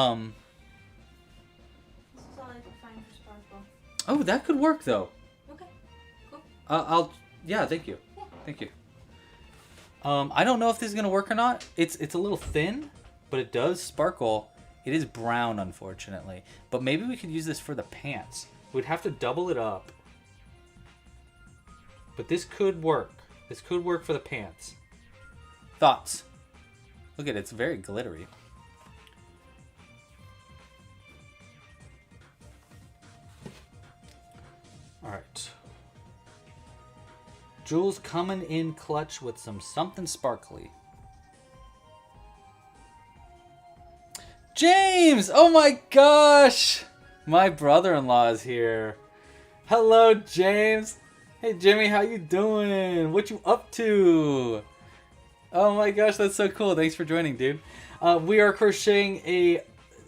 all I can find for sparkle. Oh, that could work though. Okay, cool. Yeah, thank you. Yeah. Thank you. I don't know if this is gonna work or not. It's a little thin, but it does sparkle. It is brown, unfortunately. But maybe we could use this for the pants. We'd have to double it up. But this could work. This could work for the pants. Thoughts? Look at it, it's very glittery. Alright. Jules coming in clutch with something sparkly. James! Oh my gosh! My brother-in-law is here. Hello, James. Hey, Jimmy, how you doing? What you up to? Oh my gosh, that's so cool. Thanks for joining, dude. We are crocheting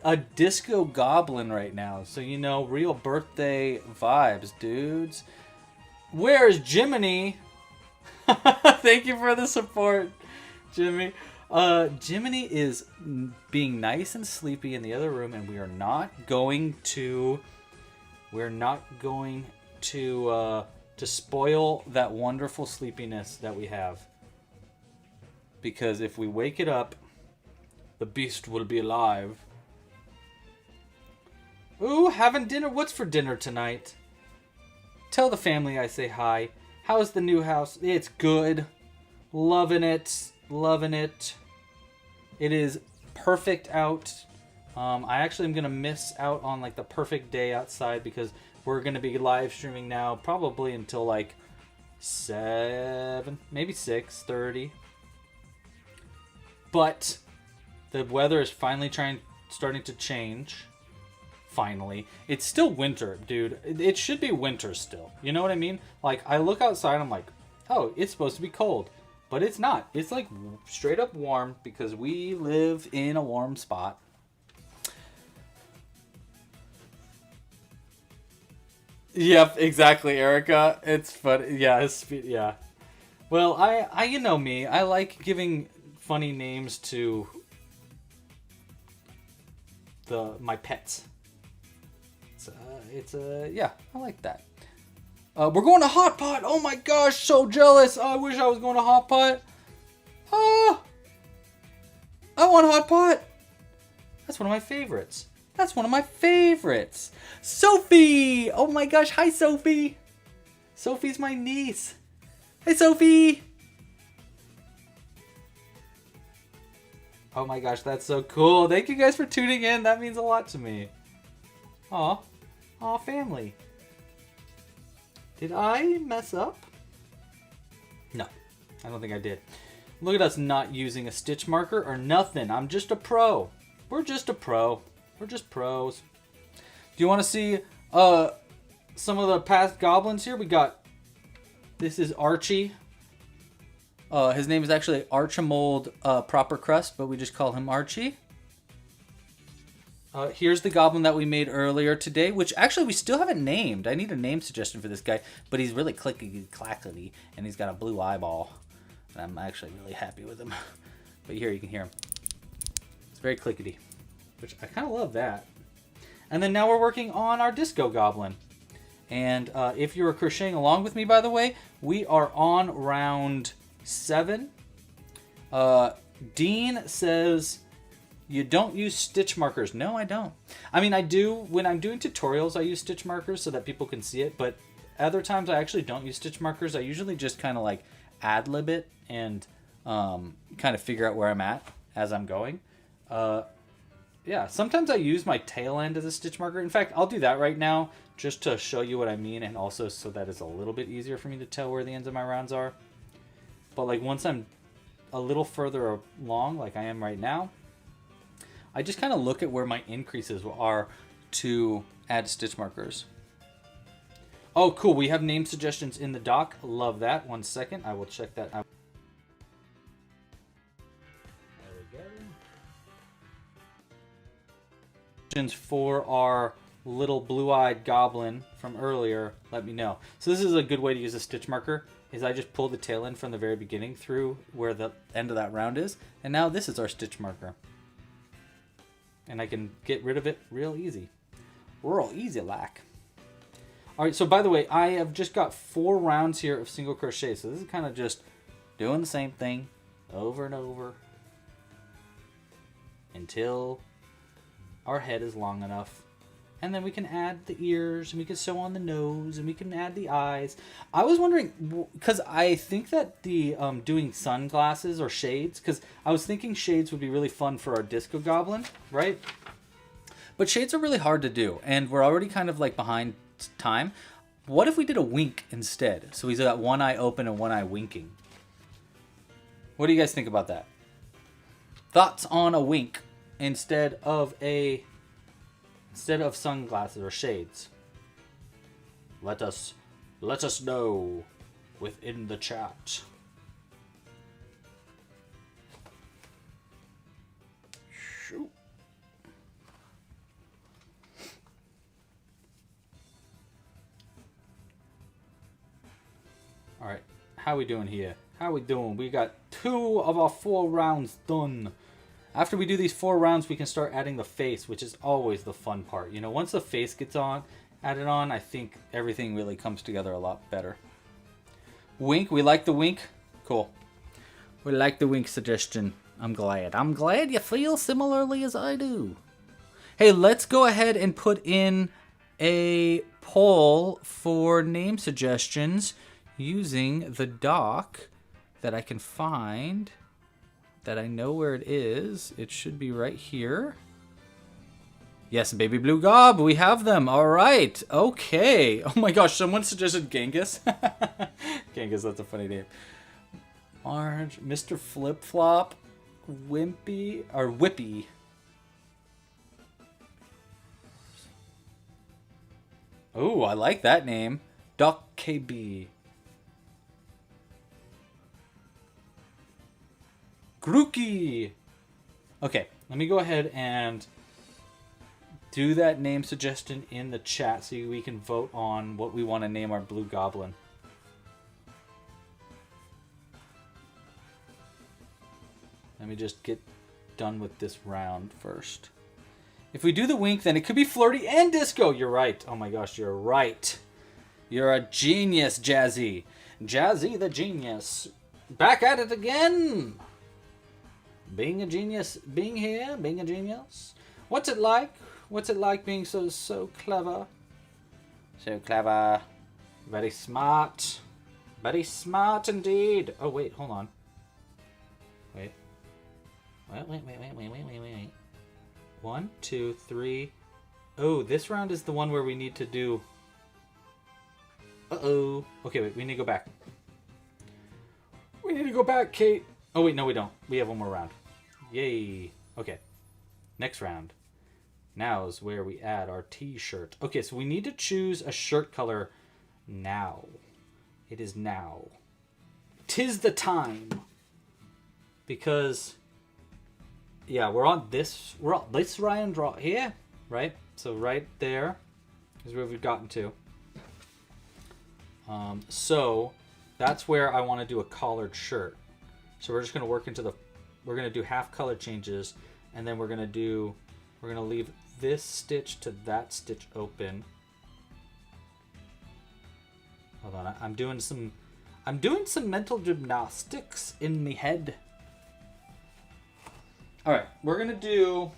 a disco goblin right now. So, you know, real birthday vibes, dudes. Where's Jiminy? Thank you for the support, Jimmy. Jiminy is being nice and sleepy in the other room, and we're not going to spoil that wonderful sleepiness that we have. Because if we wake it up, the beast will be alive. Ooh, having dinner. What's for dinner tonight? Tell the family I say hi. How's the new house? It's good. Loving it. Loving it. It is perfect out. I actually am going to miss out on like the perfect day outside because we're going to be live streaming now probably until like 7, maybe 6:30. But the weather is finally starting to change. Finally. It's still winter, dude. It should be winter still. You know what I mean? Like, I look outside, I'm like, oh, it's supposed to be cold. But it's not. It's like straight up warm because we live in a warm spot. Yep, exactly, Erica. It's funny. Yeah, yeah. Well, I you know me. I like giving funny names to my pets. Yeah, I like that. We're going to Hot Pot. Oh my gosh, so jealous. I wish I was going to Hot Pot. Oh, I want Hot Pot. That's one of my favorites. That's one of my favorites. Sophie. Oh my gosh. Hi, Sophie. Sophie's my niece. Hey, Sophie. Oh my gosh, that's so cool. Thank you guys for tuning in. That means a lot to me. Aw. Aw, family. Did I mess up? No, I don't think I did. Look at us not using a stitch marker or nothing. I'm just a pro. We're just a pro. We're just pros. Do you want to see some of the past goblins here? We got, this is Archie. His name is actually Archimold Proper Crust, but we just call him Archie. Here's the goblin that we made earlier today, which actually we still haven't named. I need a name suggestion for this guy, but he's really clickety-clackety, and he's got a blue eyeball. And I'm actually really happy with him. But here, you can hear him. It's very clickety, which I kind of love that. And then now we're working on our disco goblin. And if you were crocheting along with me, by the way, we are on round 7. Dean says You don't use stitch markers. No, I don't. I mean, I do when I'm doing tutorials, I use stitch markers so that people can see it, but other times I actually don't use stitch markers. I usually just kind of like ad-lib it and kind of figure out where I'm at as I'm going. Yeah, sometimes I use my tail end as a stitch marker. In fact, I'll do that right now just to show you what I mean, and also so that it's a little bit easier for me to tell where the ends of my rounds are. But like once I'm a little further along, like I am right now, I just kind of look at where my increases are to add stitch markers. Oh, cool. We have name suggestions in the doc. Love that. 1 second. I will check that out. There we go. For our little blue-eyed goblin from earlier, let me know. So this is a good way to use a stitch marker, is I just pull the tail end from the very beginning through where the end of that round is, and now this is our stitch marker. And I can get rid of it real easy. Real easy like. Alright, so by the way, I have just got 4 rounds here of single crochet, so this is kind of just doing the same thing over and over until our head is long enough. And then we can add the ears, and we can sew on the nose, and we can add the eyes. I was wondering, because I think that the doing sunglasses or shades, because I was thinking shades would be really fun for our disco goblin, right? But shades are really hard to do, and we're already kind of like behind time. What if we did a wink instead? So he's got one eye open and one eye winking. What do you guys think about that? Thoughts on a wink instead of sunglasses or shades? Let us know within the chat. Shoot. All right, how we doing here? How we doing? We got 2 of our 4 rounds done. After we do these 4 rounds, we can start adding the face, which is always the fun part. You know, once the face gets added on, I think everything really comes together a lot better. Wink, we like the wink? Cool. We like the wink suggestion. I'm glad. I'm glad you feel similarly as I do. Hey, let's go ahead and put in a poll for name suggestions using the doc that I can find, that I know where it is. It should be right here. Yes, baby blue gob, we have them. All right, okay. Oh my gosh, someone suggested Genghis. Genghis, that's a funny name. Marge, Mr. Flip Flop, Wimpy, or Whippy. Oh, I like that name. Doc KB. Grookey. Okay, let me go ahead and do that name suggestion in the chat so we can vote on what we want to name our blue goblin. Let me just get done with this round first. If we do the wink, then it could be flirty and disco. You're right. Oh my gosh, you're right. You're a genius, Jazzy. Jazzy the genius. Back at it again. Being a genius, being here, being a genius. What's it like? What's it like being so clever? So clever. Very smart. Very smart indeed. Oh, wait, hold on. Wait. Wait. 1, 2, 3. Oh, this round is the one where we need to do... Uh-oh. Okay, wait, we need to go back. We need to go back, Kate. Oh, wait, no, we don't. We have one more round. Yay. Okay. Next round. Now is where we add our t-shirt. Okay, so we need to choose a shirt color now. It is now. 'Tis the time. Because, yeah, we're on this round right here, right? So right there is where we've gotten to. So that's where I want to do a collared shirt. So we're just going to work into we're going to do half color changes, and then we're going to leave this stitch to that stitch open. Hold on, I'm doing some mental gymnastics in my head. All right, we're gonna do.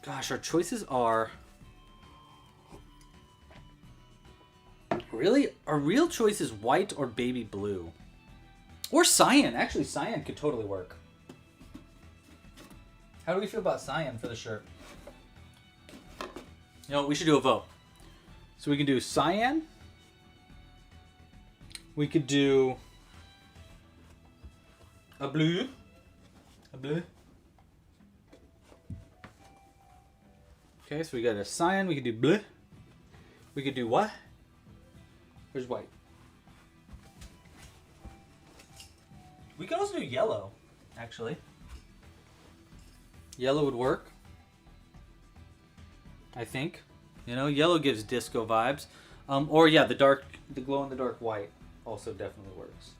Gosh, our choices are. Really, our real choice is white or baby blue, or cyan. Actually, cyan could totally work. How do we feel about cyan for the shirt? You know, we should do a vote. So we can do cyan. We could do a blue. A blue. Okay, so we got a cyan. We could do blue. We could do what? Where's white? We could also do yellow, actually. Yellow would work. I think. You know, yellow gives disco vibes. Or yeah, the glow in the dark white also definitely works.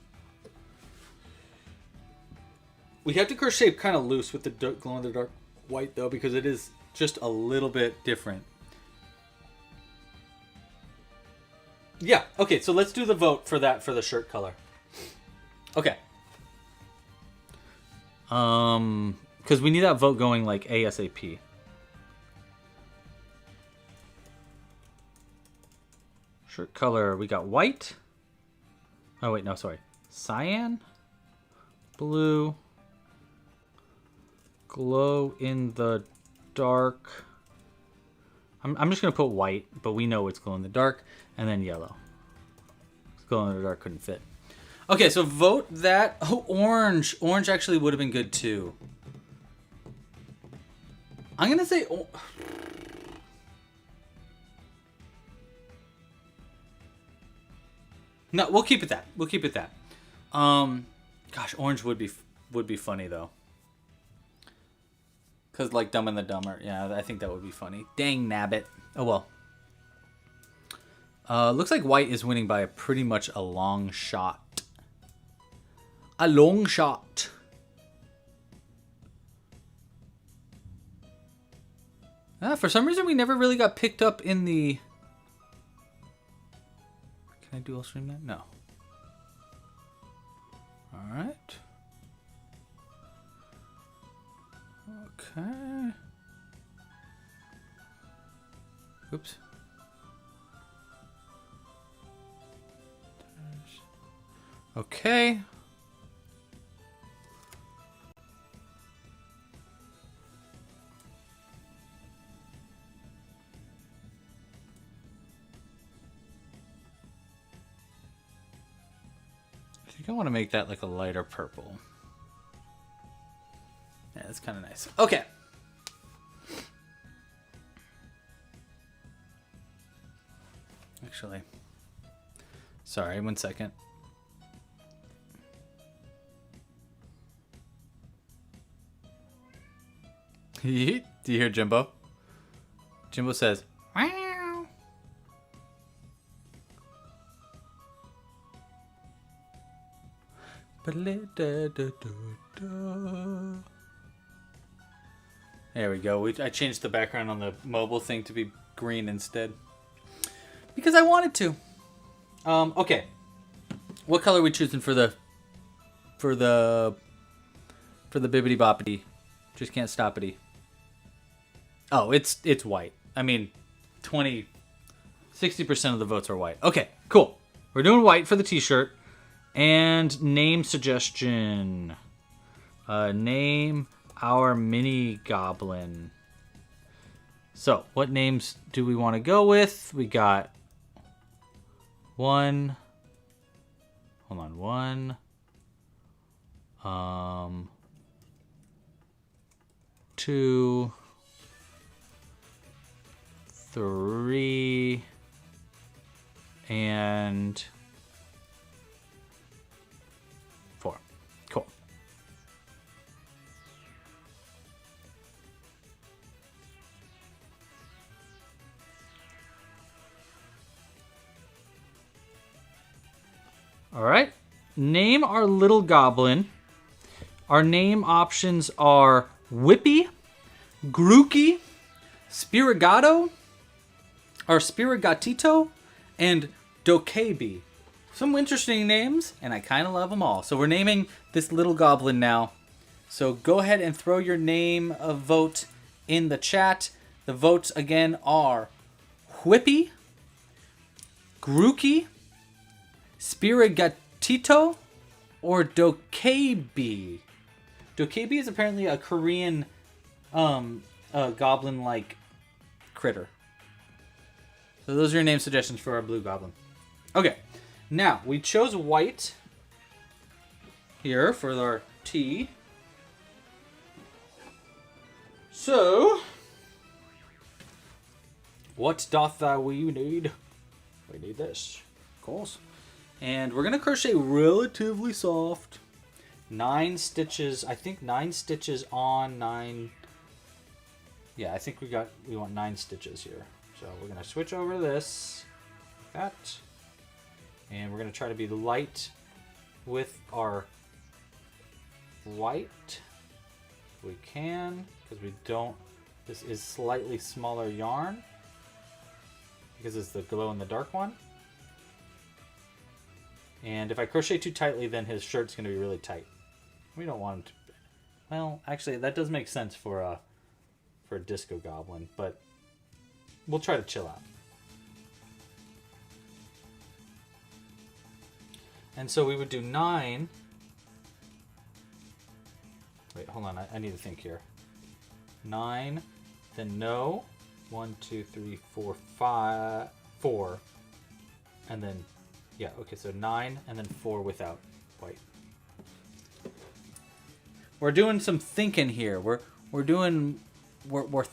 We have to crochet kind of loose with the glow in the dark white though, because it is just a little bit different. Yeah, okay, so let's do the vote for that for the shirt color. Okay. Because we need that vote going like ASAP. Shirt color, we got white. Oh wait, no, sorry. Cyan, blue, glow in the dark. I'm just gonna put white, but we know it's glow in the dark, and then yellow. Glow in the dark couldn't fit. Okay, so vote that. Oh, orange. Orange actually would have been good too. I'm gonna say. No, we'll keep it that. We'll keep it that. Gosh, orange would be funny though. Cause like Dumb and the Dumber, yeah, I think that would be funny. Dang nabbit. Oh well. Looks like white is winning by pretty much a long shot. A long shot. For some reason we never really got picked up in the. Can I dual stream that? No. All right. Okay. Oops. Okay. I think I want to make that like a lighter purple. Yeah, that's kind of nice. Okay. Actually, sorry, 1 second. Do you hear Jimbo? Jimbo says, "Wow." There we go. I changed the background on the mobile thing to be green instead. Because I wanted to. Okay. What color are we choosing for the bibbity boppity? Just can't stop it. Oh, it's white. I mean, 60% of the votes are white. Okay, cool. We're doing white for the t-shirt. And name suggestion. Name our mini goblin. So, what names do we want to go with? We got one. Hold on, one. Two. 3. And 4. Cool. All right. Name our little goblin. Our name options are Whippy, Grooky, Spirigato, or Spirigatito, and Dokebi. some interesting names, and I kind of love them all. So we're naming this little goblin now. So go ahead and throw your name of vote in the chat. The votes again are Whippy, Grookey, Spirigatito, or Dokebi. Dokebi is apparently a Korean goblin-like critter. So those are your name suggestions for our blue goblin. Okay, now we chose white here for our tea. So, what doth thou we need? We need this, of course. And we're going to crochet relatively soft. 9 stitches, I think 9 stitches on 9. Yeah, I think we want 9 stitches here. So we're going to switch over this, like that. And we're going to try to be light with our white. If we can, because we don't, this is slightly smaller yarn. Because it's the glow in the dark one. And if I crochet too tightly, then his shirt's going to be really tight. We don't want him to... Well, actually, that does make sense for a disco goblin, but we'll try to chill out. And so we would do 9. Wait, hold on. I need to think here. 9, then no. 1, 2, 3, 4, 5, 4. And then... Yeah, okay, so 9 and then 4 without white. We're doing some thinking here. We're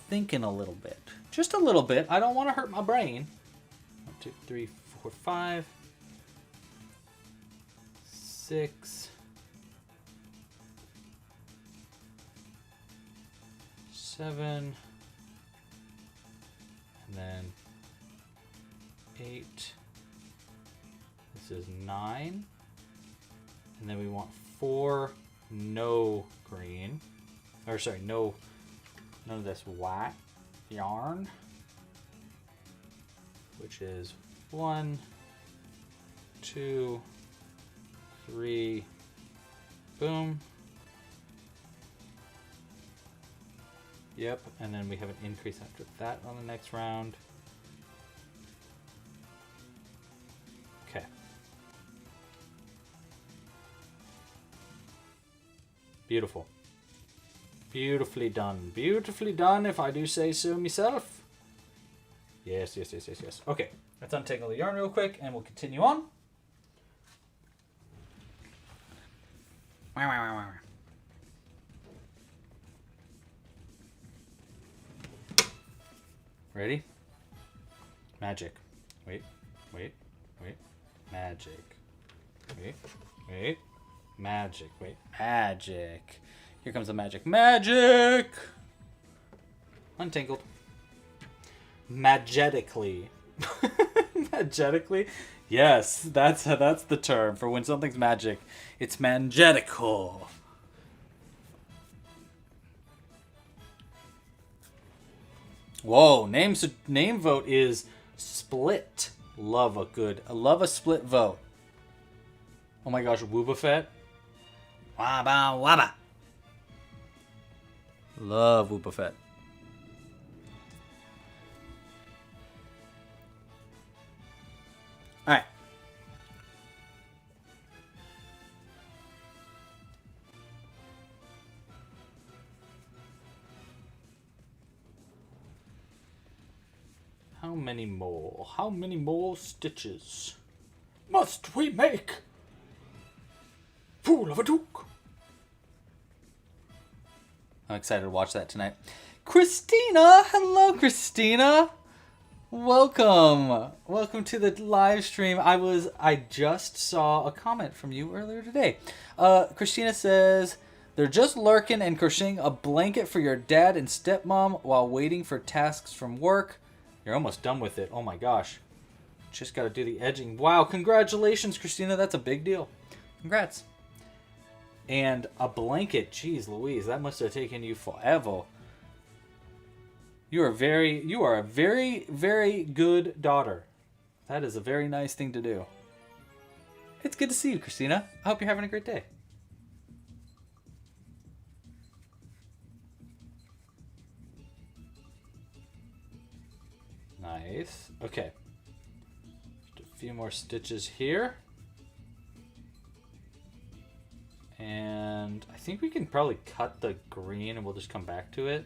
thinking a little bit. Just a little bit. I don't want to hurt my brain. 1, 2, 3, 4, 5, 6, 7, and then 8. This is 9, and then we want 4 no green, or sorry, none of this white yarn, which is 1, 2, 3, boom. Yep, and then we have an increase after that on the next round. Okay. Beautiful. Beautifully done. Beautifully done, if I do say so myself. Yes, yes, yes, yes, yes. Okay, let's untangle the yarn real quick, and we'll continue on. Ready? Magic. Wait, wait, wait. Magic. Wait, wait. Magic. Wait. Magic. Here comes the magic. Magic! Untangled. Magetically. Magetically? Yes, that's the term for when something's magic. It's magetical. Whoa, name vote is split. Love a split vote. Oh my gosh, Woobafet. Wabba wabba. Love Woobafet. Alright. How many more? How many more stitches must we make? Fool of a Duke. I'm excited to watch that tonight. Christina! Hello, Christina! Welcome! Welcome to the live stream. I just saw a comment from you earlier today. Christina says, they're just lurking and crocheting a blanket for your dad and stepmom while waiting for tasks from work. You're almost done with it. Oh my gosh. Just got to do the edging. Wow, congratulations, Christina. That's a big deal. Congrats. And a blanket. Jeez Louise, that must have taken you forever. You are a very, very good daughter. That is a very nice thing to do. It's good to see you, Christina. I hope you're having a great day. Nice. Okay. Just a few more stitches here. And I think we can probably cut the green and we'll just come back to it.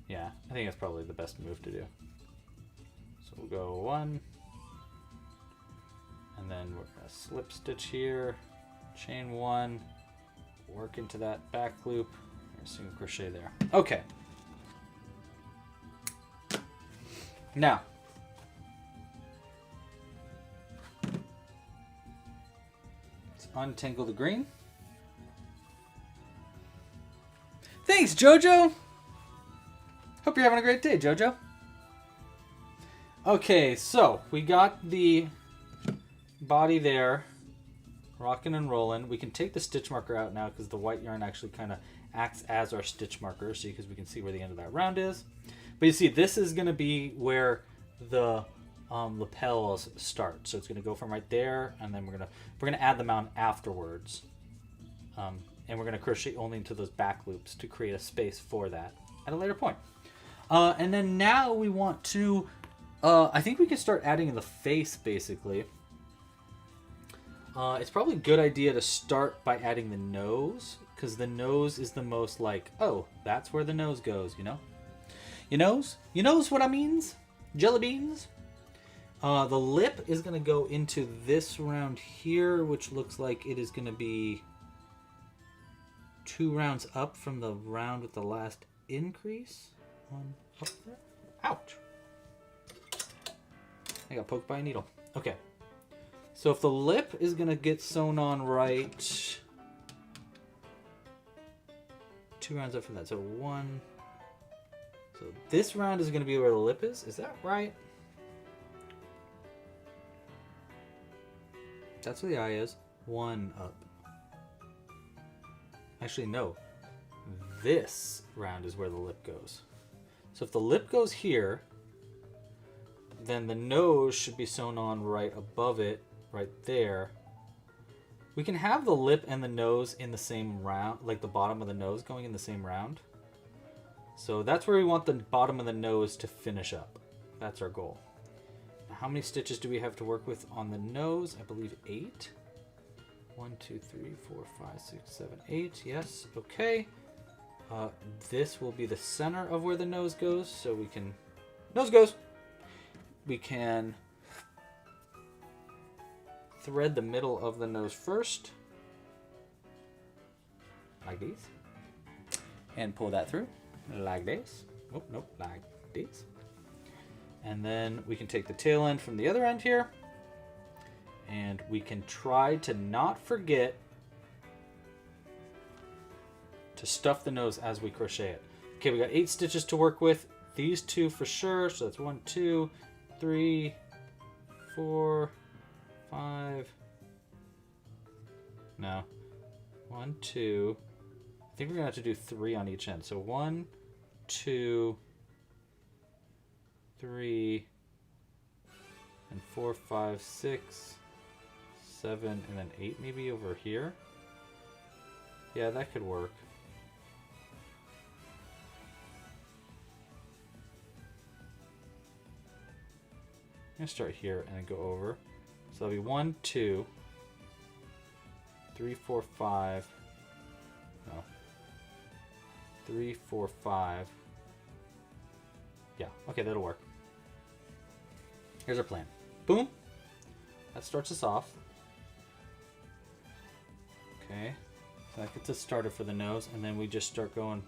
Yeah, I think that's probably the best move to do. So we'll go 1. And then we're going to slip stitch here. Chain 1. Work into that back loop. Single crochet there. Okay. Now. Let's untangle the green. Thanks, Jojo! Hope you're having a great day, Jojo. Okay, so we got the body there, rocking and rolling. We can take the stitch marker out now because the white yarn actually kind of acts as our stitch marker, so because we can see where the end of that round is. But you see, this is going to be where the lapels start. So it's going to go from right there, and then we're gonna add them on afterwards, and we're going to crochet only into those back loops to create a space for that at a later point. And then now we want to, I think we can start adding in the face, basically. It's probably a good idea to start by adding the nose, because the nose is the most like, oh, that's where the nose goes, you know? You knows what I means? Jelly beans? The lip is going to go into this round here, which looks like it is going to be 2 rounds up from the round with the last increase. 1 up there. Ouch! I got poked by a needle. Okay. So if the lip is going to get sewn on right 2 rounds up from that. So 1. So this round is going to be where the lip is. Is that right? That's where the eye is. 1 up. Actually, no. This round is where the lip goes. So if the lip goes here, then the nose should be sewn on right above it, right there. We can have the lip and the nose in the same round, like the bottom of the nose going in the same round. So that's where we want the bottom of the nose to finish up. That's our goal. Now, how many stitches do we have to work with on the nose? I believe 8. 1, 2, 3, 4, 5, 6, 7, 8. Yes, okay. This will be the center of where the nose goes, so we can... Nose goes! We can thread the middle of the nose first, like these, and pull that through, like this. Oh, nope, like this. And then we can take the tail end from the other end here, and we can try to not forget to stuff the nose as we crochet it. Okay, we got 8 stitches to work with. These 2 for sure, so that's 1, 2, 3, 4, 5. No. 1, 2. I think we're gonna have to do 3 on each end. So 1, 2, 3, and 4, 5, 6, 7, and then 8 maybe over here. Yeah, that could work. I'm gonna start here and then go over. So that'll be 1, 2, 3, 4, 5. No. 3, 4, 5. Yeah, okay, that'll work. Here's our plan. Boom. That starts us off. Okay. So that gets us started for the nose, and then we just start going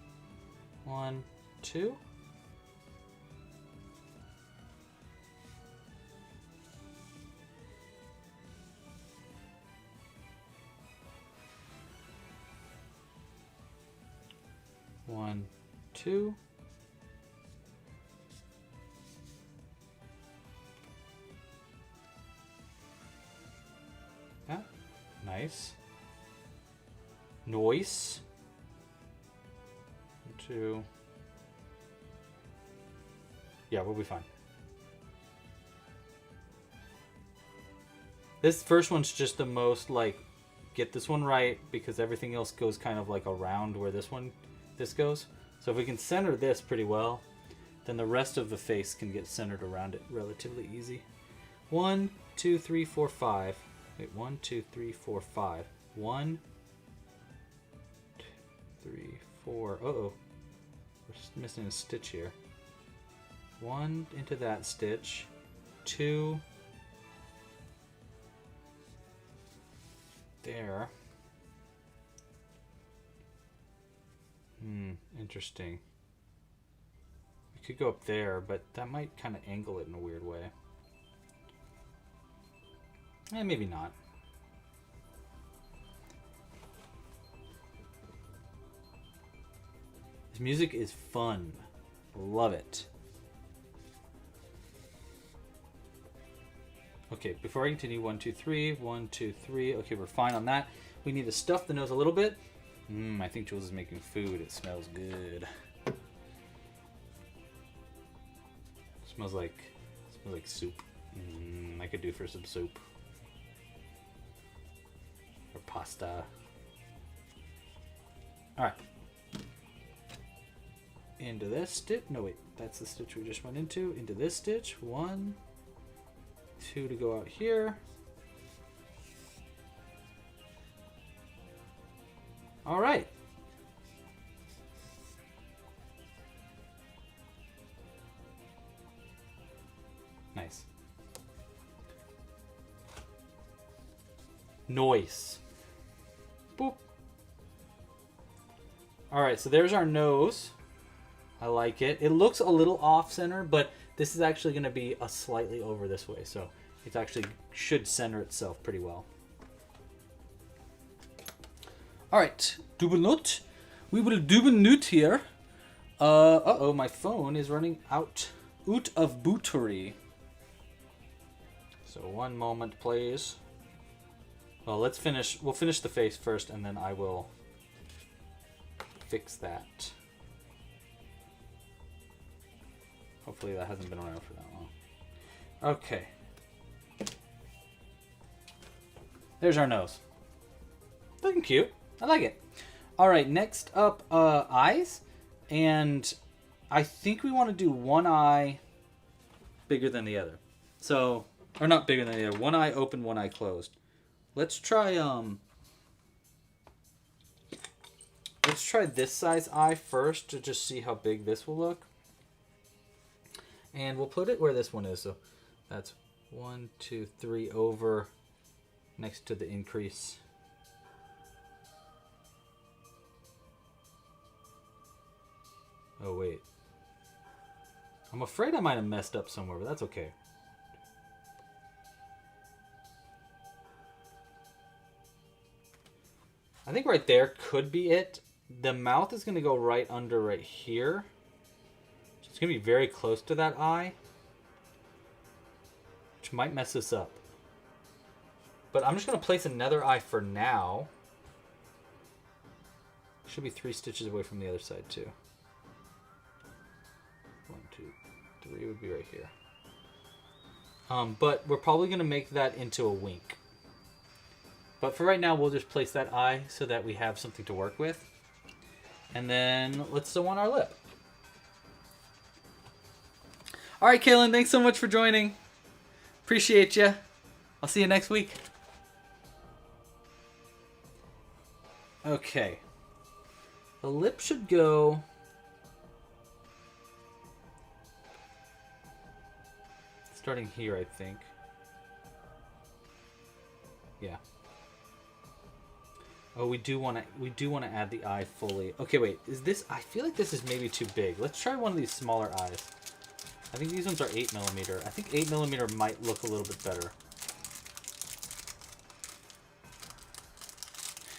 1, 2. One, 2. Yeah, nice. Noise. 2. Yeah, we'll be fine. This first one's just the most, like, get this one right, because everything else goes kind of like around where this goes. So if we can center this pretty well, then the rest of the face can get centered around it relatively easy. 1, 2, 3, 4, 5. Wait, 1, 2, 3, 4, 5. 1, 2, 3, 4. Uh-oh. We're just missing a stitch here. 1 into that stitch. 2. There. Interesting. We could go up there, but that might kind of angle it in a weird way. Maybe not. This music is fun. Love it. Okay, before I continue, 1, 2, 3, 1, 2, 3. Okay, we're fine on that. We need to stuff the nose a little bit. I think Jules is making food. It smells good. Smells like soup. I could do for some soup or pasta. All right. Into this stitch. No, wait. That's the stitch we just went into. Into this stitch. 1, 2 to go out here. All right. Nice. Noise. Boop. All right, so there's our nose. I like it. It looks a little off center, but this is actually going to be a slightly over this way, so it actually should center itself pretty well. All right, double note. We will double note here. Uh-oh, my phone is running out of battery. So 1 moment, please. Well, let's finish. We'll finish the face first, and then I will fix that. Hopefully that hasn't been around for that long. Okay. There's our nose. Looking cute. I like it. All right, next up, eyes. And I think we want to do one eye bigger than the other. So, or not bigger than the other. One eye open, one eye closed. Let's try this size eye first to just see how big this will look. And we'll put it where this one is. So that's 1, 2, 3 over next to the increase. Oh, wait. I'm afraid I might have messed up somewhere, but that's okay. I think right there could be it. The mouth is going to go right under right here. So it's going to be very close to that eye, which might mess this up. But I'm just going to place another eye for now. Should be 3 stitches away from the other side too. 1, 2, 3 would be right here. But we're probably going to make that into a wink. But for right now, we'll just place that eye so that we have something to work with. And then let's sew on our lip. All right, Kaylin, thanks so much for joining. Appreciate you. I'll see you next week. Okay. The lip should go... starting here, I think. Yeah. Oh, we do want to add the eye fully. Okay, wait. Is this? I feel like this is maybe too big. Let's try one of these smaller eyes. I think these ones are 8mm. I think 8mm might look a little bit better.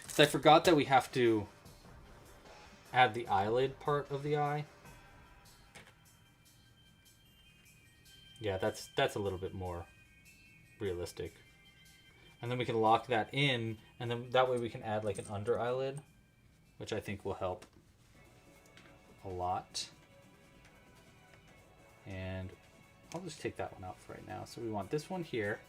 So I forgot that we have to add the eyelid part of the eye. Yeah, that's a little bit more realistic. And then we can lock that in, and then that way we can add like an under eyelid, which I think will help a lot. And I'll just take that one out for right now. So we want this one here.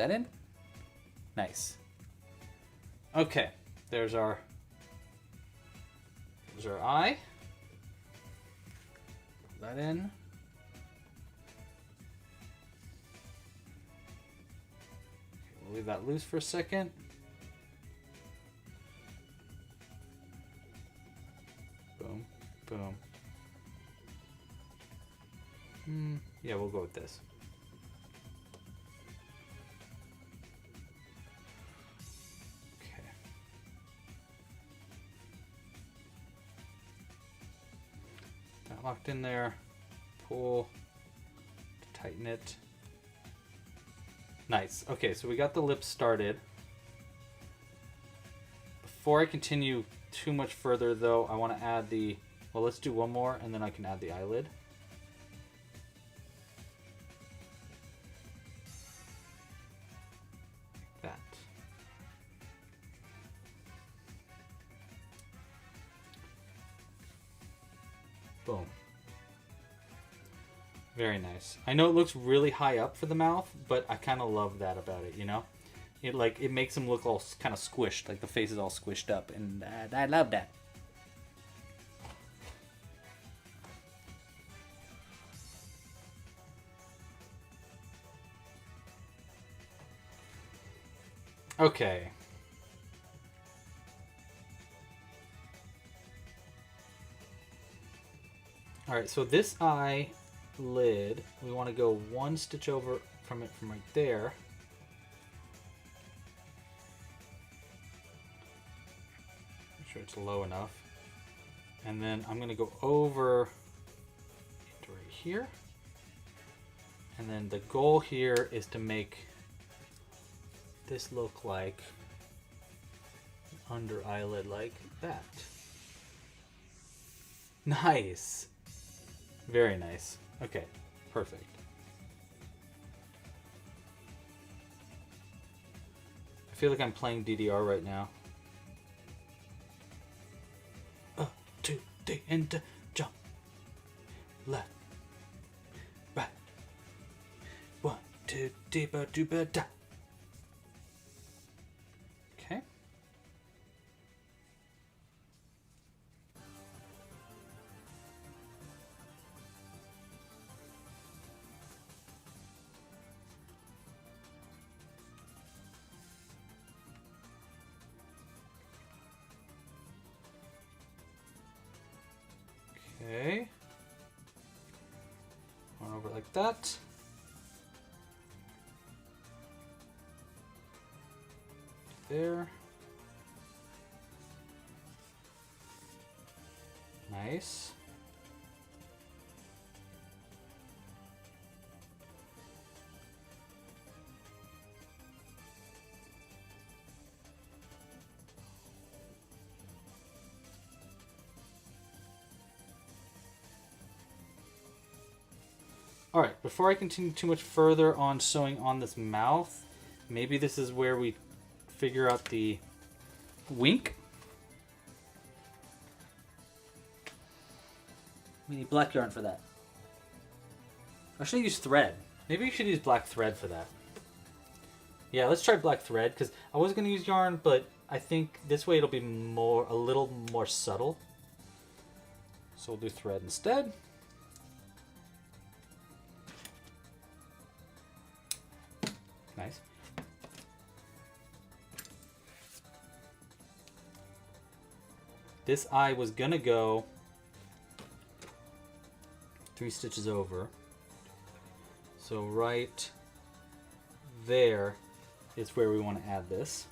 that in. Nice. Okay, there's our eye. Put that in. Okay, we'll leave that loose for a second. Boom, boom. Yeah, we'll go with this. Okay. That locked in there. Pull to tighten it. Nice. Okay, so we got the lips started. Before I continue too much further though, I want to add the, well, let's do one more and then I can add the eyelid. Like that. Boom. Very nice. I know it looks really high up for the mouth, but I kind of love that about it, you know? It makes them look all kind of squished, like the face is all squished up, and I love that. Okay. All right, so this eye lid, we want to go one stitch over from it from right there. Make sure it's low enough. And then I'm going to go over into right here. And then the goal here is to make this look like an under eyelid like that. Nice. Very nice. Okay, perfect. I feel like I'm playing DDR right now. 2, 3, and jump. Left. Right. 1, 2, deeper, deeper, da. Okay. Okay. One over like that. There. Nice. All right, before I continue too much further on sewing on this mouth, maybe this is where we figure out the wink. We need black yarn for that. I should use thread. Maybe you should use black thread for that. Yeah, let's try black thread, because I was going to use yarn, but I think this way it'll be a little more subtle. So we'll do thread instead. Nice. This eye was gonna go 3 stitches over. So right there is where we want to add this.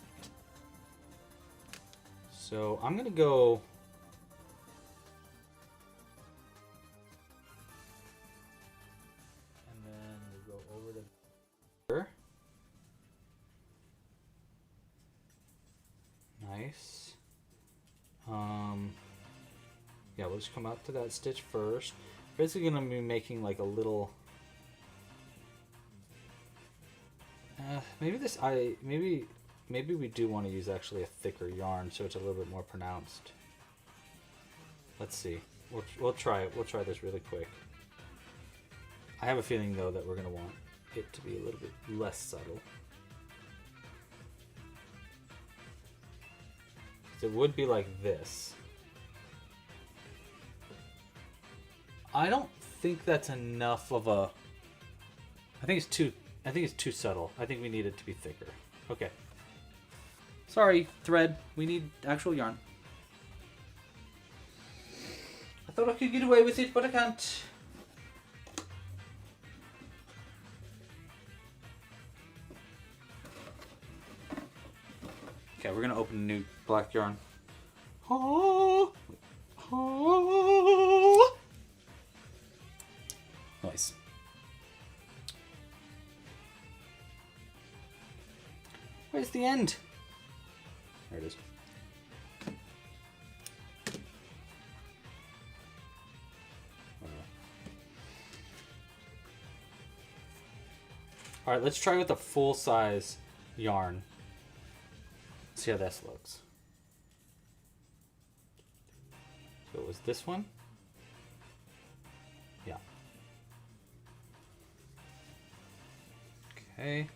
So I'm gonna go and then we'll go over to here. Nice. Yeah, we'll just come out to that stitch first. Basically gonna be making like a little maybe this maybe we do want to use actually a thicker yarn so it's a little bit more pronounced. Let's see. We'll try it. We'll try this really quick. I have a feeling though that we're gonna want it to be a little bit less subtle. It would be like this. I don't think that's enough of a... I think it's too subtle. I think we need it to be thicker. Okay. Sorry, thread. We need actual yarn. I thought I could get away with it, but I can't. Okay, we're gonna open a new black yarn. Oh, oh. Nice. Where's the end? There it is. All right, let's try with a full size yarn. See how this looks. So it was this one. Yeah. Okay.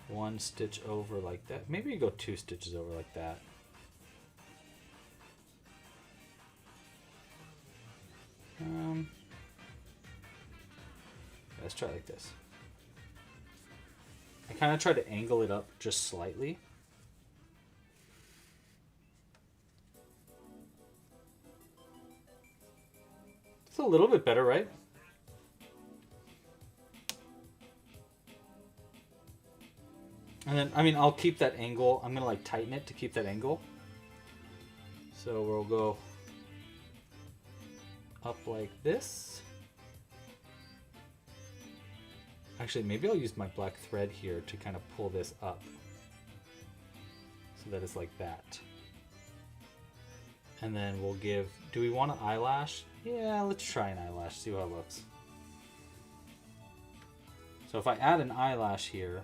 One stitch over like that. Maybe you go 2 stitches over like that. Let's try like this. I kind of try to angle it up just slightly. It's a little bit better, right? And then, I mean, I'll keep that angle. I'm going to like tighten it to keep that angle. So we'll go up like this. Actually, maybe I'll use my black thread here to kind of pull this up. So that it's like that. And then we'll give, do we want an eyelash? Yeah, let's try an eyelash, see how it looks. So if I add an eyelash here,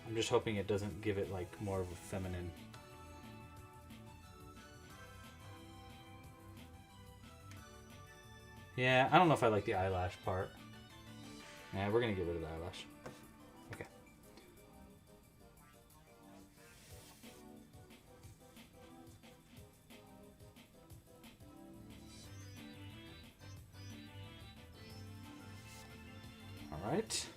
I'm just hoping it doesn't give it like more of a feminine. Yeah, I don't know if I like the eyelash part. Yeah, we're gonna get rid of the eyelash. Okay. All right.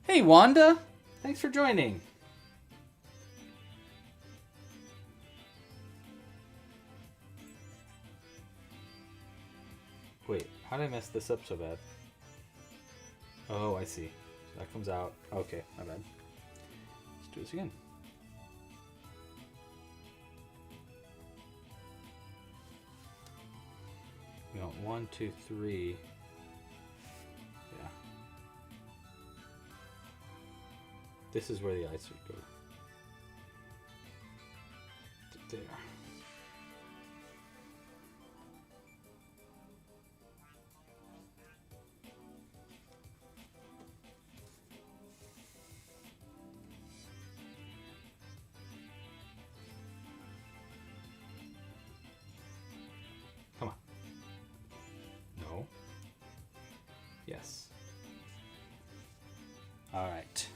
Hey, Wanda. Thanks for joining. Wait, how did I mess this up so bad? Oh, I see. So that comes out. Okay, my bad. Let's do this again. We want 1, 2, 3. Yeah. This is where the ice would go. There. Come on. No. Yes. All right.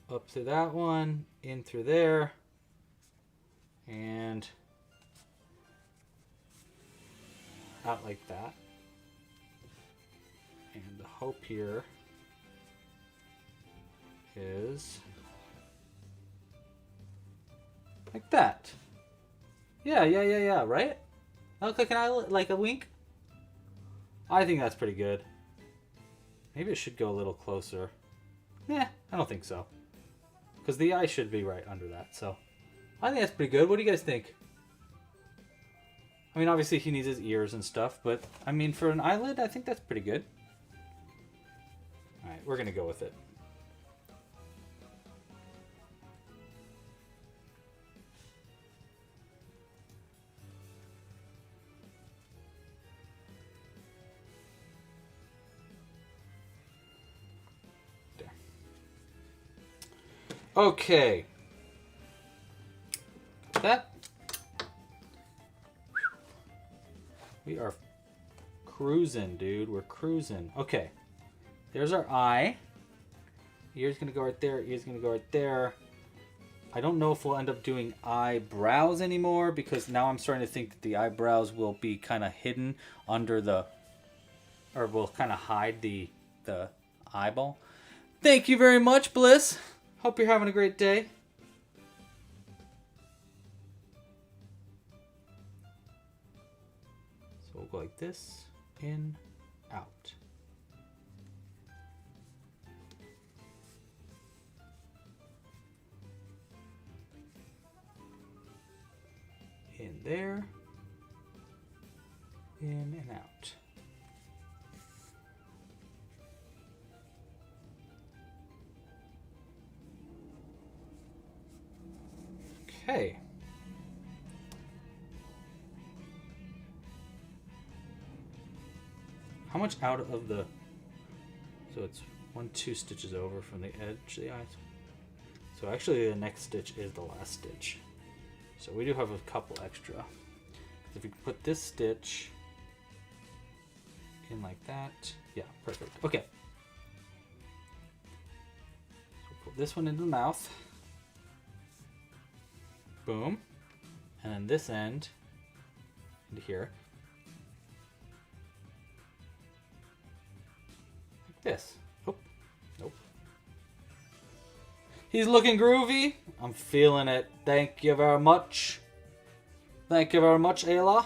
Up to that one, in through there, and out like that. And the hope here is like that. Yeah, right? I look like an eye, like a wink. I think that's pretty good. Maybe it should go a little closer. Yeah, I don't think so. Because the eye should be right under that, so I think that's pretty good. What do you guys think? I mean, obviously he needs his ears and stuff, but I mean, for an eyelid, I think that's pretty good. All right, we're gonna go with it. There. Okay. That. We are cruising, dude. We're cruising. Okay. There's our eye. Ear's gonna go right there. Ear's gonna go right there. I don't know if we'll end up doing eyebrows anymore because now I'm starting to think that the eyebrows will be kind of hidden under the, or will kind of hide the eyeball. Thank you very much, Bliss. Hope you're having a great day. So we'll go like this, in, out. In there, in and out. Okay. How much out of the, so it's 2 stitches over from the edge of the eyes. So actually the next stitch is the last stitch. So we do have a couple extra. If we put this stitch in like that, yeah, perfect. Okay. So put this one into the mouth. Boom. And then this end into here. Like this. Oh, nope. He's looking groovy. I'm feeling it. Thank you very much. Thank you very much, Ayla.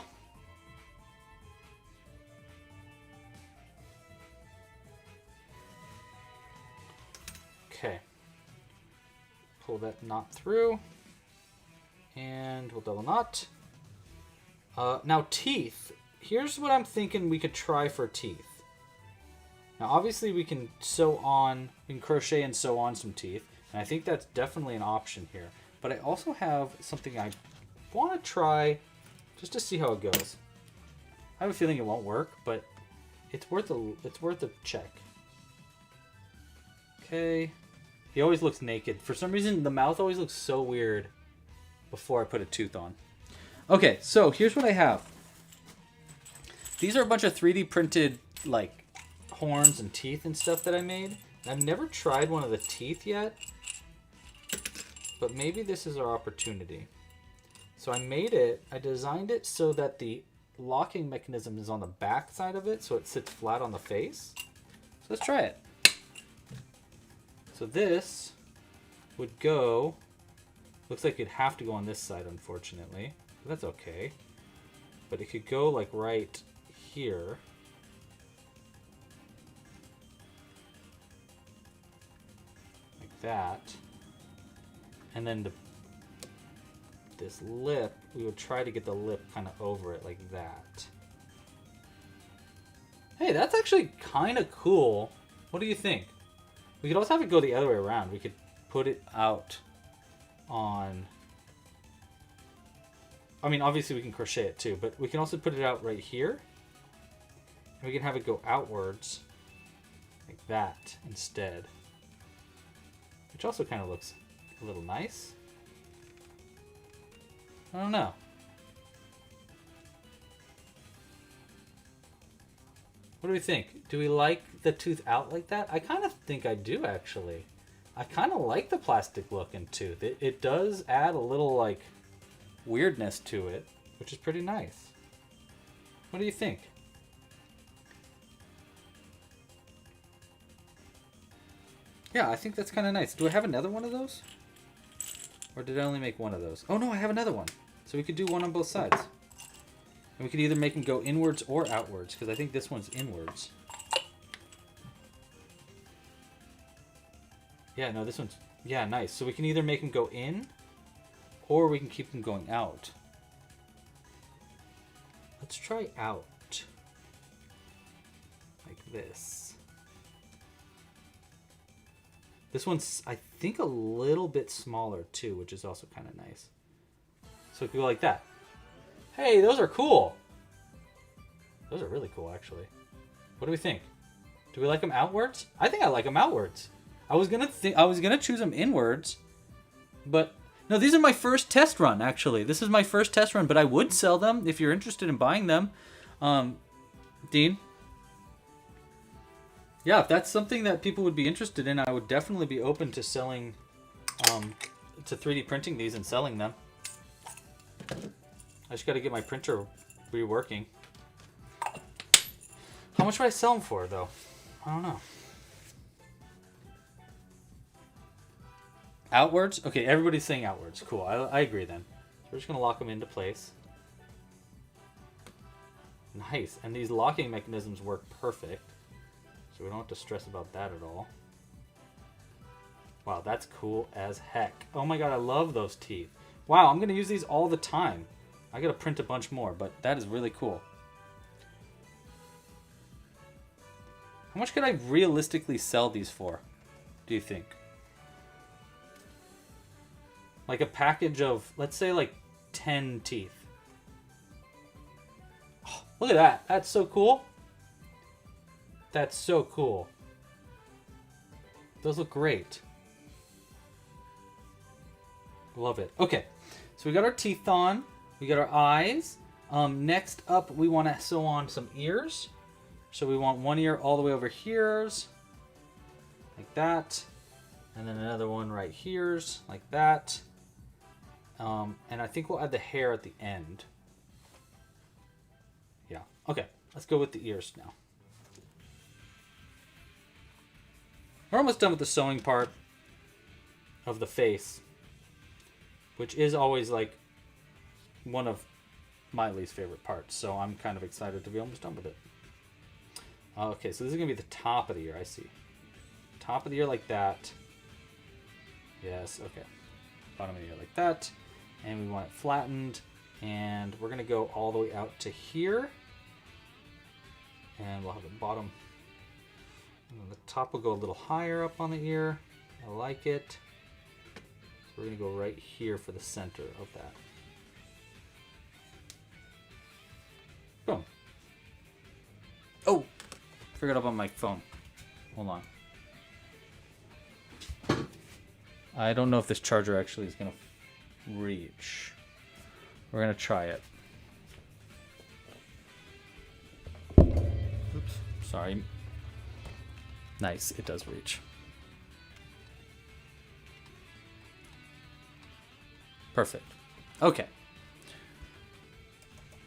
Okay. Pull that knot through. And we'll double knot. Now teeth. Here's what I'm thinking we could try for teeth. Now obviously we can sew on, we can crochet and sew on some teeth. And I think that's definitely an option here. But I also have something I want to try just to see how it goes. I have a feeling it won't work, but it's worth a check. Okay. He always looks naked. For some reason, the mouth always looks so weird before I put a tooth on. Okay, so here's what I have. These are a bunch of 3D printed like horns and teeth and stuff that I made. I've never tried one of the teeth yet, but maybe this is our opportunity. So I made it, I designed it so that the locking mechanism is on the back side of it, so it sits flat on the face. So let's try it. So this would go, looks like it'd have to go on this side, unfortunately, but that's okay. But it could go like right here. Like that. And then this lip, we would try to get the lip kind of over it like that. Hey, that's actually kind of cool. What do you think? We could also have it go the other way around. We could put it out on... I mean, obviously we can crochet it too, but we can also put it out right here. And we can have it go outwards like that instead. Which also kind of looks a little nice. I don't know. What do we think? Do we like the tooth out like that? I kind of think I do, actually. I kind of like the plastic looking tooth. It does add a little, like, weirdness to it, which is pretty nice. What do you think? Yeah, I think that's kind of nice. Do I have another one of those? Or did I only make one of those? Oh no, I have another one. So we could do one on both sides. And we could either make them go inwards or outwards, because I think this one's inwards. Yeah, no, this one's... Yeah, nice. So we can either make them go in, or we can keep them going out. Let's try out. Like this. This one's, I think, a little bit smaller, too, which is also kind of nice. So it could go like that. Hey, those are cool. Those are really cool, actually. What do we think? Do we like them outwards? I think I like them outwards. I was gonna choose them inwards, but no, these are my first test run. Actually, this is my first test run, but I would sell them if you're interested in buying them. Dean, Yeah, if that's something that people would be interested in, I would definitely be open to selling, to 3D printing these and selling them. I just got to get my printer reworking. How much would I sell them for, though? I don't know. Outwards? Okay, everybody's saying outwards. Cool, I agree then. So we're just going to lock them into place. Nice, and these locking mechanisms work perfect. So we don't have to stress about that at all. Wow, that's cool as heck. Oh my god, I love those teeth. Wow, I'm going to use these all the time. I got to print a bunch more, but that is really cool. How much could I realistically sell these for, do you think? Like a package of, let's say like 10 teeth. Oh, look at that. That's so cool. That's so cool. Those look great. Love it. Okay, so we got our teeth on. We got our eyes. Next up, we want to sew on some ears. So we want one ear all the way over here, like that. And then another one right here, like that. And I think we'll add the hair at the end. Yeah, okay. Let's go with the ears now. We're almost done with the sewing part of the face, which is always like one of my least favorite parts. So I'm kind of excited to be almost done with it. Okay, so this is going to be the top of the ear, I see. Top of the ear like that. Yes, okay. Bottom of the ear like that. And we want it flattened. And we're going to go all the way out to here. And we'll have the bottom. And then the top will go a little higher up on the ear. I like it. So we're going to go right here for the center of that. Boom. Oh! I figured out on my phone. Hold on. I don't know if this charger actually is going to reach. We're going to try it. Oops. Sorry. Nice. It does reach. Perfect. Okay.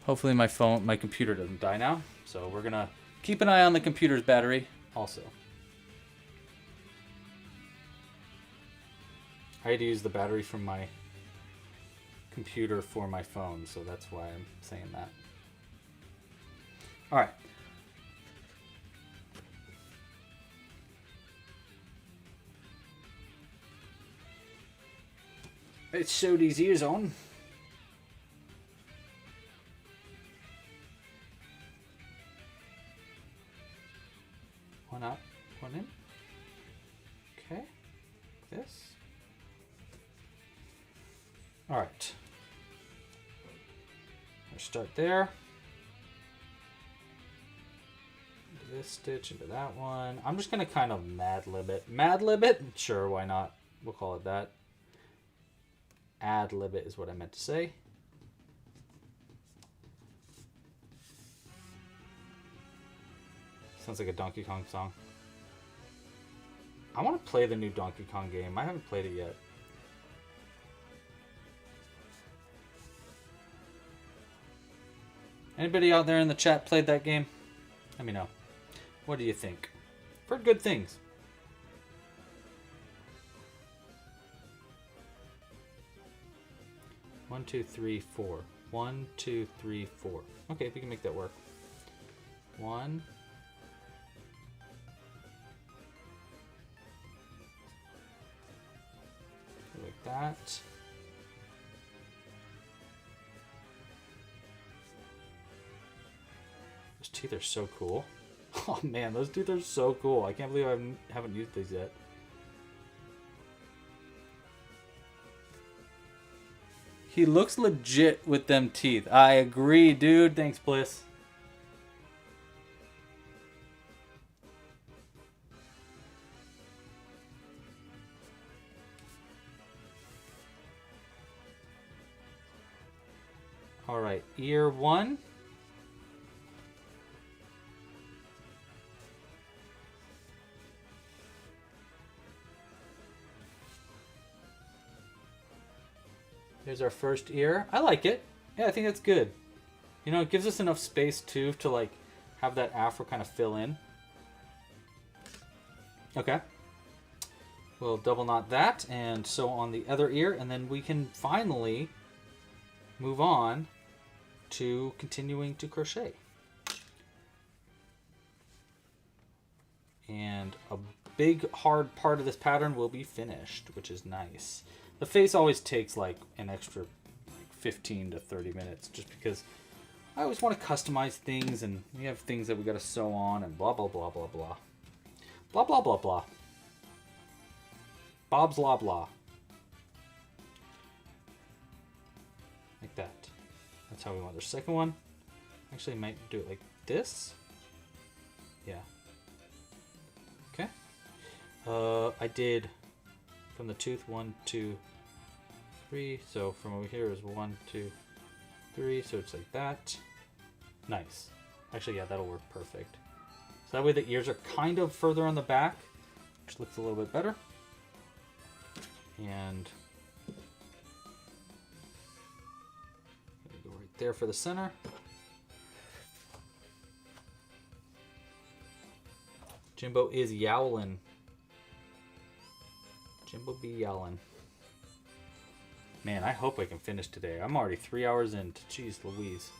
Hopefully my computer doesn't die now. So we're going to keep an eye on the computer's battery also. I had to use the battery from my computer for my phone, so that's why I'm saying that. All right. Let's sew these ears on. One out, one in. Okay, this. All right. Let's start there. Into this stitch, into that one. I'm just gonna kind of Mad Lib it. Mad Lib it? Sure, why not? We'll call it that. Ad lib it is what I meant to say. Sounds like a Donkey Kong song. I want to play the new Donkey Kong game. I haven't played it yet. Anybody out there in the chat played that game? Let me know. What do you think? I've heard good things. One, two, three, four. 1, 2, 3, 4. Okay, we can make that work. 1. Like that. Those teeth are so cool. Oh man, those teeth are so cool. I can't believe I haven't used these yet. He looks legit with them teeth. I agree, dude. Thanks, Bliss. All right, ear 1. There's our first ear. I like it. Yeah, I think that's good. You know, it gives us enough space too to like have that afro kind of fill in. Okay. We'll double knot that and sew on the other ear, and then we can finally move on to continuing to crochet. And a big hard part of this pattern will be finished, which is nice. The face always takes like an extra 15 to 30 minutes just because I always want to customize things, and we have things that we got to sew on and blah blah blah blah blah. Blah blah blah blah. Bob's blah blah. Like that. That's how we want the second one. Actually, might do it like this. Yeah. Okay. I did from the tooth 1, 2, 3. So from over here is 1, 2, 3. So it's like that. Nice. Actually, yeah, that'll work perfect. So that way the ears are kind of further on the back, which looks a little bit better. And go right there for the center. Jimbo is yowling. Jimbo be yowling. Man, I hope I can finish today. I'm already 3 hours into. Jeez Louise.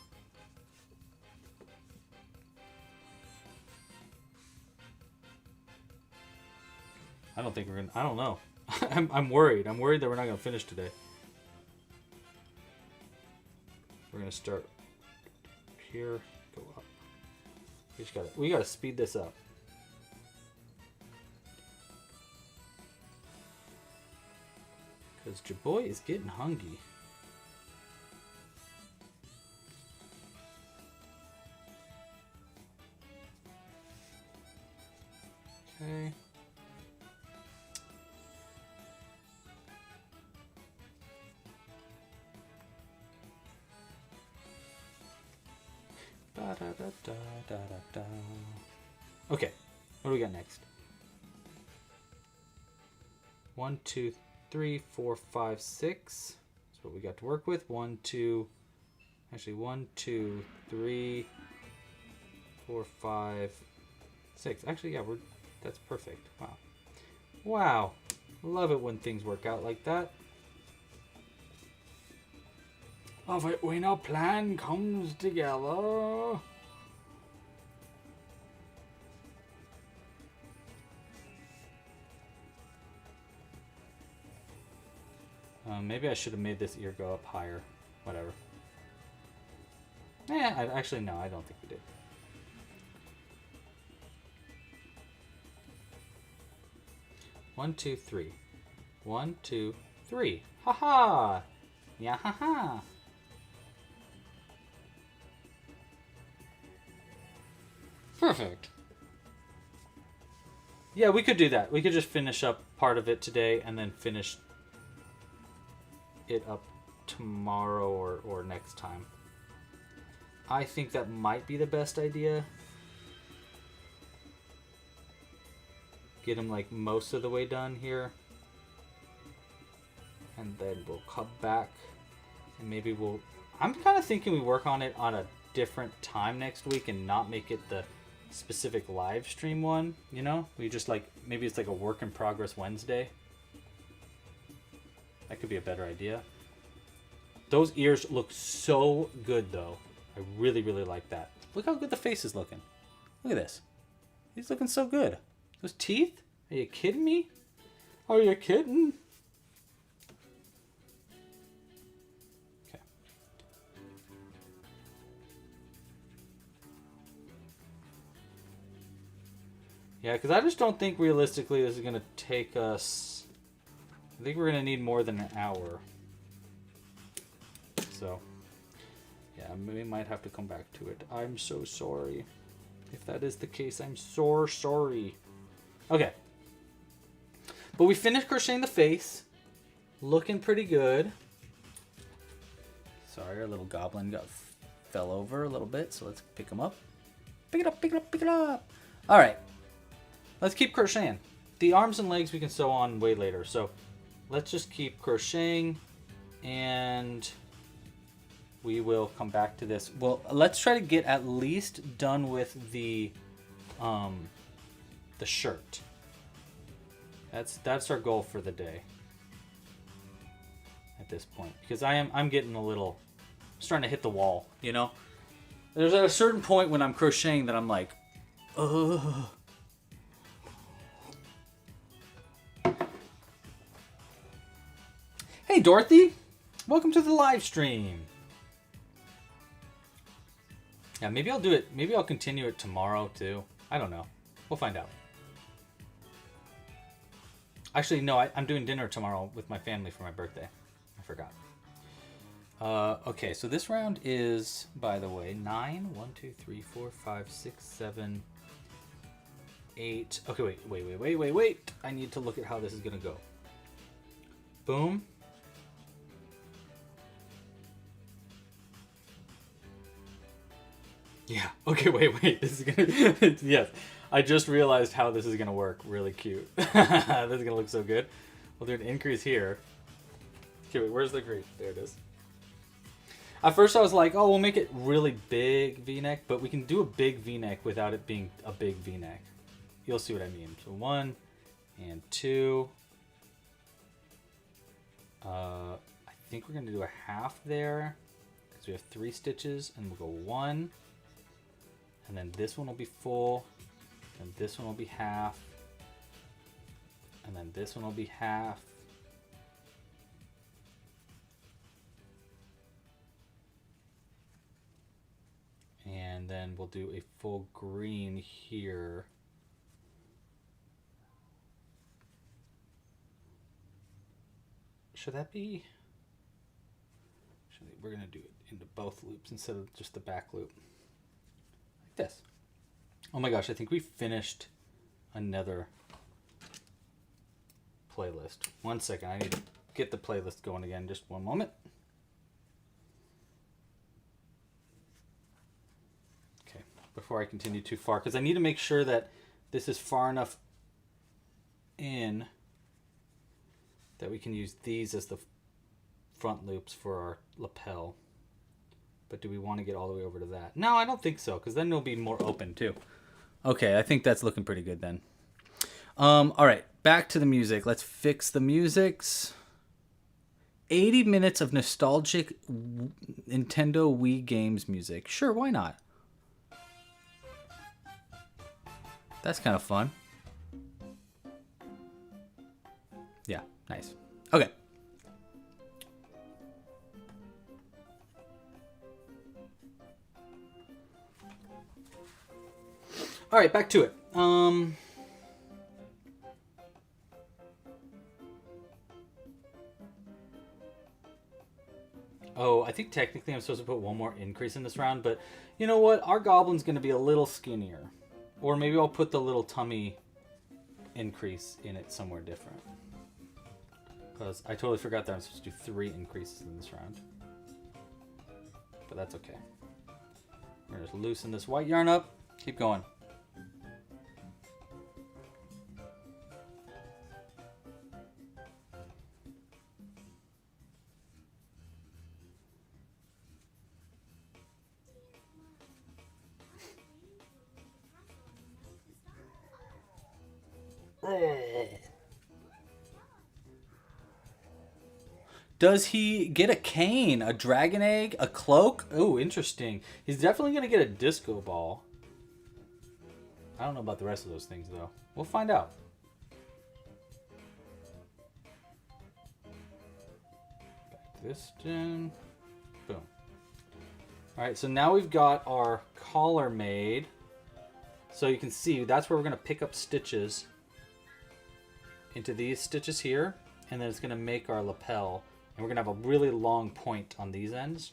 I don't think we're gonna. I don't know. I'm worried. I'm worried that we're not gonna finish today. We're gonna start here. Go up. We gotta speed this up. Because your boy is getting hungry. Okay. Da, da, da, da, da, da. Okay, what do we got next? 1, 2, 3, 4, 5, 6. That's what we got to work with. 1, 2, actually 1, 2, 3, 4, 5, 6. Actually, yeah, that's perfect. Wow. Wow. Love it when things work out like that. Love it when a plan comes together. Maybe I should have made this ear go up higher. Whatever. Actually, no, I don't think we did. One, 2, 3. 1, 2, 3. Ha ha! Yeah, ha ha! Perfect. Yeah, we could do that. We could just finish up part of it today and then finish it up tomorrow or next time. I think that might be the best idea. Get him like most of the way done here. And then we'll come back and maybe I'm kind of thinking we work on it on a different time next week and not make it the specific live stream one, you know? We just like, maybe it's like a work in progress Wednesday. That could be a better idea. Those ears look so good though. I really, really like that. Look how good the face is looking. Look at this. He's looking so good. Those teeth? Are you kidding me? Are you kidding? Okay. Yeah, because I just don't think realistically this is going to take us... I think we're going to need more than an hour. So, yeah, we might have to come back to it. I'm so sorry. If that is the case, I'm so sorry. Okay. But we finished crocheting the face. Looking pretty good. Sorry, our little goblin fell over a little bit, so let's pick him up. Pick it up, pick it up, pick it up. All right. Let's keep crocheting. The arms and legs we can sew on way later, so let's just keep crocheting and we will come back to this. Well, let's try to get at least done with the shirt. That's our goal for the day at this point, because I'm getting a little, starting to hit the wall, you know. There's at a certain point when I'm crocheting that I'm like, ugh. Hey Dorothy, welcome to the live stream. Yeah, maybe I'll do it. Maybe I'll continue it tomorrow too. I don't know. We'll find out. Actually, no, I'm doing dinner tomorrow with my family for my birthday. I forgot. Okay, so this round is, by the way, 9. 1, 2, 3, 4, 5, 6, 7, 8. Okay, wait. I need to look at how this is gonna go. Boom. Yeah. Okay, wait. This is gonna... Yes. I just realized how this is going to work. Really cute. This is going to look so good. We'll do an increase here. Okay, wait, where's the green? There it is. At first I was like, oh, we'll make it really big V-neck, but we can do a big V-neck without it being a big V-neck. You'll see what I mean. So 1 and 2. I think we're going to do a half there because we have 3 stitches, and we'll go 1. And then this one will be full. And this one will be half. And then this one will be half. And then we'll do a full green here. Should that be? We're going to do it into both loops instead of just the back loop. Like this. Oh my gosh, I think we finished another playlist. 1 second, I need to get the playlist going again. Just one moment. Okay, before I continue too far, because I need to make sure that this is far enough in that we can use these as the front loops for our lapel. But do we want to get all the way over to that? No, I don't think so, because then it'll be more open too. Okay, I think that's looking pretty good then. All right, back to the music. Let's fix the musics. 80 minutes of nostalgic Nintendo Wii games music. Sure, why not? That's kind of fun. Yeah, nice. Okay. All right, back to it. Oh, I think technically I'm supposed to put one more increase in this round, but you know what? Our goblin's going to be a little skinnier. Or maybe I'll put the little tummy increase in it somewhere different. Because I totally forgot that I'm supposed to do 3 increases in this round. But that's okay. We're going to just loosen this white yarn up. Keep going. Does he get a cane, a dragon egg, a cloak? Oh, interesting. He's definitely going to get a disco ball. I don't know about the rest of those things, though. We'll find out. Back this down. Boom. All right, so now we've got our collar made. So you can see that's where we're going to pick up stitches into these stitches here. And then it's going to make our lapel. And we're going to have a really long point on these ends.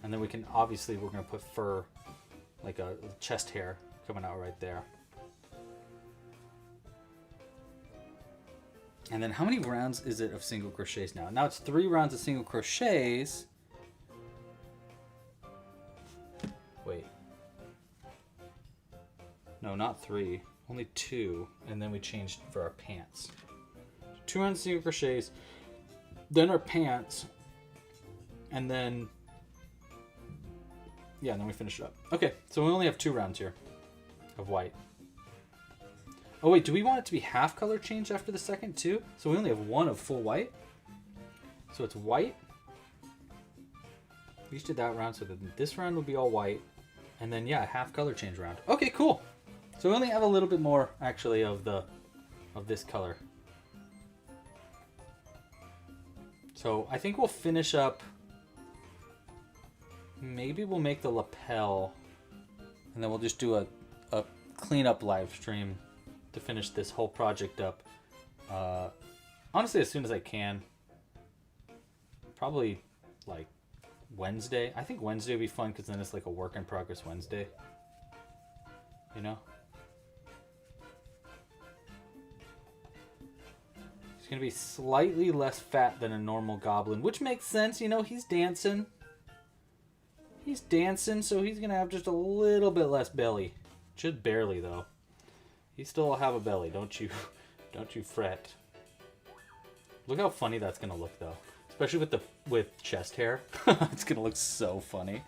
And then we can, obviously, we're going to put fur, like a chest hair coming out right there. And then how many rounds is it of single crochets now? Now it's 3 rounds of single crochets. Wait. No, not 3. Only 2. And then we changed for our pants. 2 rounds of single crochets. Then our pants, And then, yeah, and then we finish it up. Okay, so we only have 2 rounds here of white. Oh wait, do we want it to be half color change after the second too? So we only have 1 of full white. So it's white. We just did that round, so then this round will be all white. And then, yeah, half color change round. Okay, cool. So we only have a little bit more, actually, of this color. So I think we'll finish up. Maybe we'll make the lapel. And then we'll just do a cleanup live stream to finish this whole project up. Honestly, as soon as I can. Probably, like, Wednesday. I think Wednesday would be fun because then it's like a work in progress Wednesday. You know? He's going to be slightly less fat than a normal goblin, which makes sense. You know, he's dancing. He's dancing, so he's going to have just a little bit less belly. Just barely, though. He still will have a belly. Don't you fret. Look how funny that's going to look, though. Especially with chest hair. It's going to look so funny.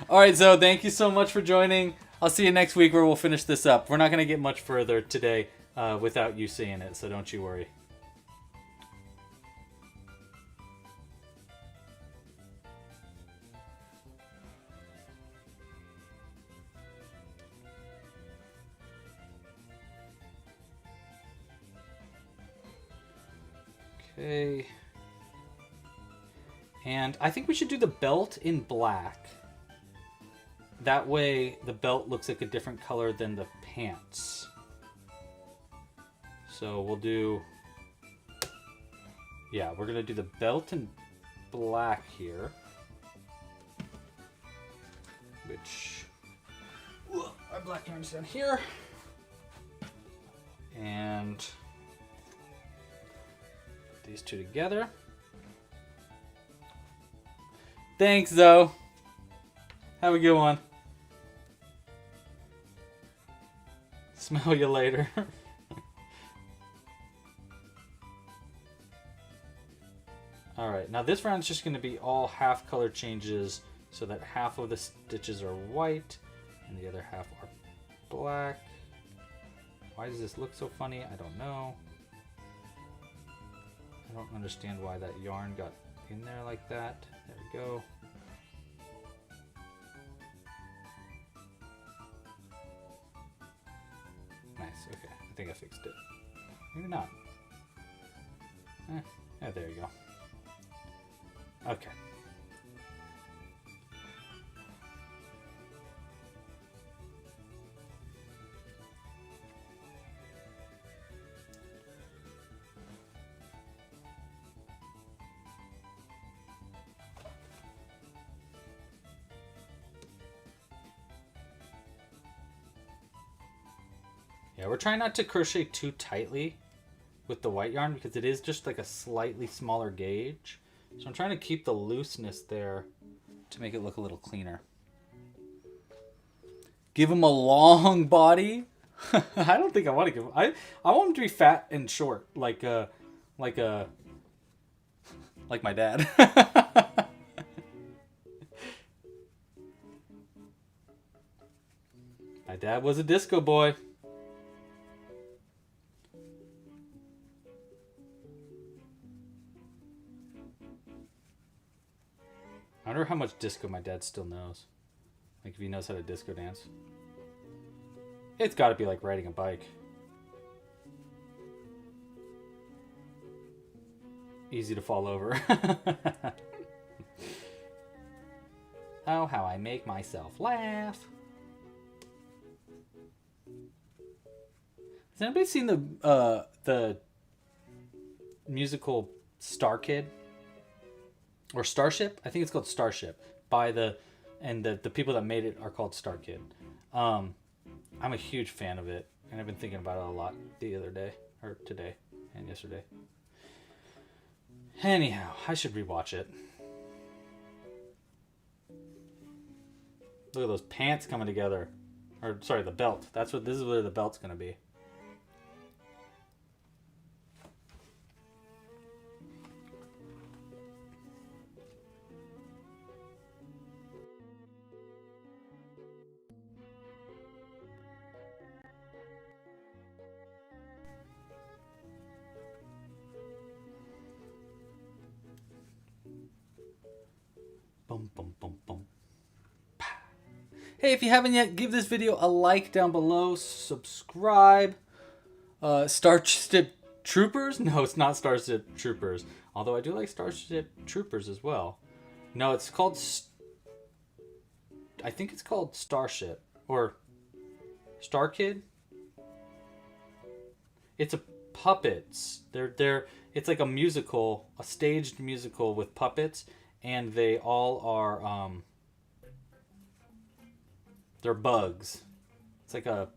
All right, so thank you so much for joining. I'll see you next week where we'll finish this up. We're not going to get much further today without you seeing it, so don't you worry. Okay. And I think we should do the belt in black. That way the belt looks like a different color than the pants. So we'll do... Yeah, we're going to do the belt in black here. Which... Our black yarn's down here. And... these 2 together. Thanks, Zoe. Have a good one. Smell you later. Alright, now this round's just going to be all half color changes so that half of the stitches are white and the other half are black. Why does this look so funny? I don't know. I don't understand why that yarn got in there like that. There we go. Nice, okay. I think I fixed it. Maybe not. Yeah, there you go. Okay. Yeah, we're trying not to crochet too tightly with the white yarn because it is just like a slightly smaller gauge. So I'm trying to keep the looseness there to make it look a little cleaner. Give him a long body? I don't think I want to give him... I want him to be fat and short, like my dad. My dad was a disco boy. I wonder how much disco my dad still knows. Like if he knows how to disco dance. It's got to be like riding a bike. Easy to fall over. Oh, how I make myself laugh. Has anybody seen the musical Star Kid? Or Starship? I think it's called Starship. The people that made it are called Star Kid. I'm a huge fan of it, and I've been thinking about it a lot the other day, or today, and yesterday. Anyhow, I should rewatch it. Look at those pants coming together. Or, sorry, the belt. This is where the belt's gonna be. Hey, if you haven't yet, give this video a like down below. Subscribe. Starship Troopers? No, it's not Starship Troopers. Although I do like Starship Troopers as well. No, it's called... I think it's called Starship. Or Star Kid? It's a puppets. It's like a musical, a staged musical with puppets, and they all are they're bugs. It's like a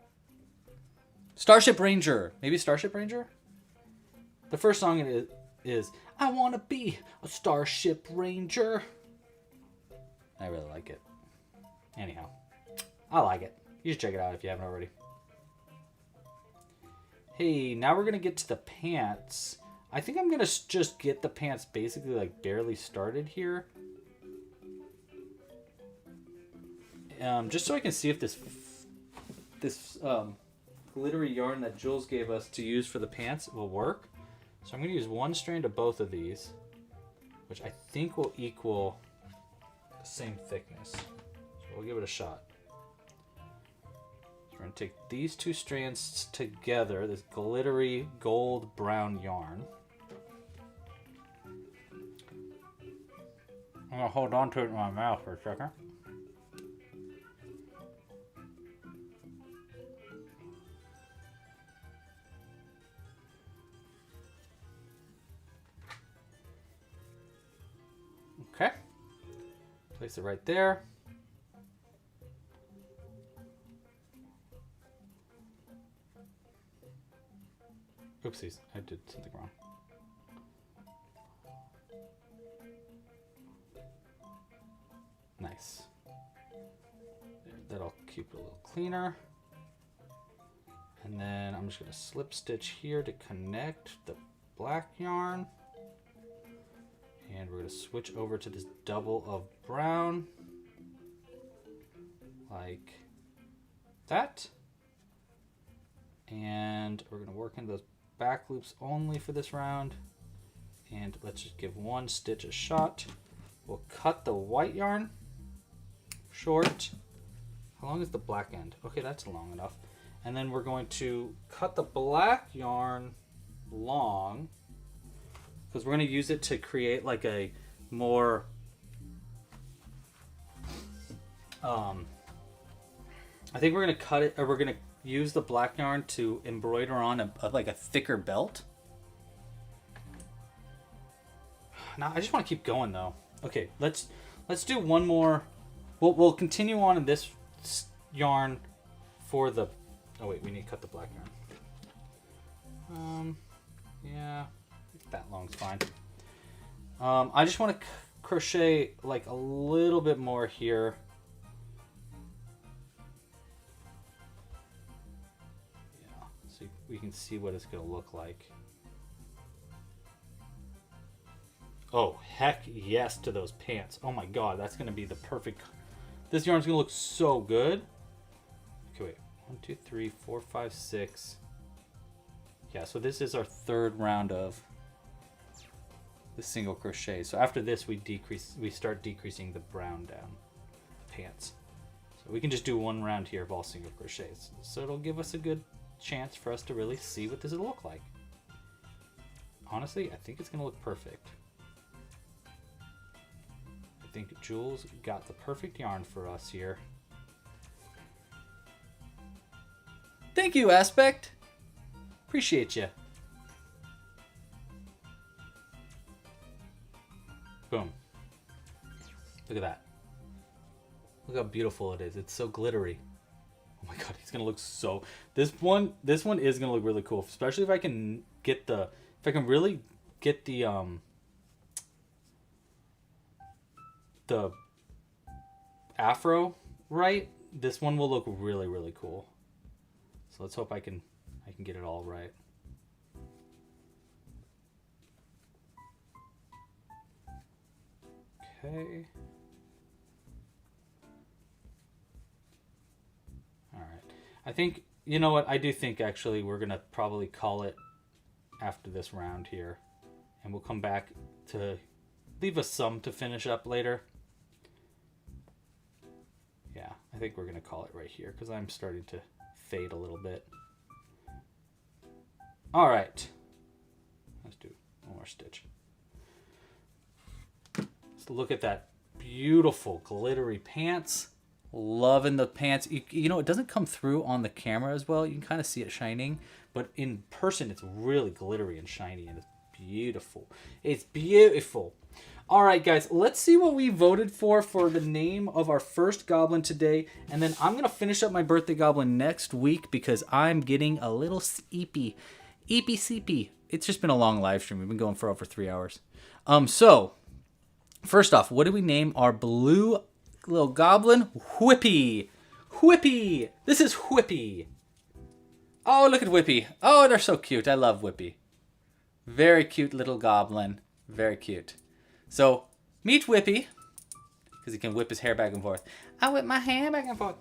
Starship Ranger. Maybe Starship Ranger? The first song is I wanna be a Starship Ranger. I really like it. Anyhow, I like it. You should check it out if you haven't already. Hey, now we're going to get to the pants. I think I'm going to just get the pants basically like barely started here. Just so I can see if this glittery yarn that Jules gave us to use for the pants will work. So I'm going to use one strand of both of these, which I think will equal the same thickness. So we'll give it a shot. We're going to take these two strands together, this glittery gold brown yarn. I'm going to hold on to it in my mouth for a second. Okay. Place it right there. Oopsies, I did something wrong. Nice. There, that'll keep it a little cleaner. And then I'm just going to slip stitch here to connect the black yarn. And we're going to switch over to this double of brown. Like that. And we're going to work in those back loops only for this round, and let's just give one stitch a shot. We'll cut the white yarn short. How long is the black end? Okay, that's long enough. And then we're going to cut the black yarn long because we're going to use it to create like a more I think we're going to cut it, or we're going to use the black yarn to embroider on like a thicker belt. Now I just want to keep going though. Okay, let's do one more. We'll continue on in this yarn for the. Oh wait, we need to cut the black yarn. Yeah, that long's fine. I just want to crochet like a little bit more here. So we can see what it's going to look like. Oh, heck yes to those pants. Oh my god, that's going to be the perfect... This yarn's going to look so good. Okay, wait. 1, 2, 3, 4, 5, 6. Yeah, so this is our third round of the single crochet. So after this, we start decreasing the brown down pants. So we can just do one round here of all single crochets. So it'll give us a good chance for us to really see what this will look like. Honestly, I think it's going to look perfect. I think Jules got the perfect yarn for us here. Thank you, Aspect. Appreciate you. Boom. Look at that. Look how beautiful it is. It's so glittery. Oh my god, he's gonna look so... This one is gonna look really cool. Especially if I can get the... If I can really get the afro right, this one will look really, really cool. So let's hope I can get it all right. Okay. All right. I think, you know what? I do think actually we're going to probably call it after this round here. And we'll come back to leave us some to finish up later. Yeah, I think we're going to call it right here because I'm starting to fade a little bit. All right. Let's do one more stitch. Let's look at that beautiful glittery pants. Loving the pants. You know, it doesn't come through on the camera as well. You can kind of see it shining, but in person it's really glittery and shiny, and it's beautiful. It's beautiful. All right, guys, let's see what we voted for the name of our first goblin today, and then I'm going to finish up my birthday goblin next week because I'm getting a little sleepy. Eepy-seepy. It's just been a long live stream. We've been going for over 3 hours. So, first off, what do we name our blue little goblin? Whippy. Whippy. This is Whippy. Oh, look at Whippy. Oh, they're so cute. I love Whippy. Very cute little goblin. Very cute. So, meet Whippy, because he can whip his hair back and forth. I whip my hair back and forth.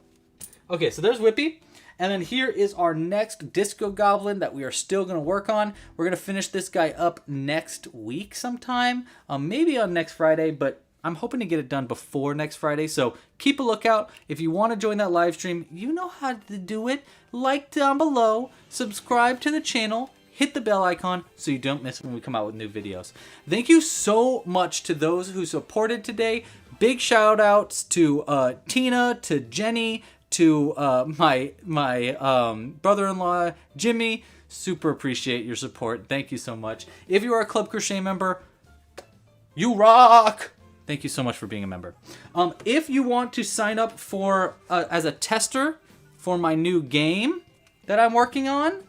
Okay, so there's Whippy. And then here is our next disco goblin that we are still going to work on. We're going to finish this guy up next week sometime. Maybe on next Friday, but I'm hoping to get it done before next Friday. So keep a lookout. If you want to join that live stream, you know how to do it. Like down below, subscribe to the channel, hit the bell icon so you don't miss when we come out with new videos. Thank you so much to those who supported today. Big shout outs to Tina, to Jenny, to my brother-in-law, Jimmy. Super appreciate your support. Thank you so much. If you are a Club Crochet member, you rock! Thank you so much for being a member. If you want to sign up for as a tester for my new game that I'm working on,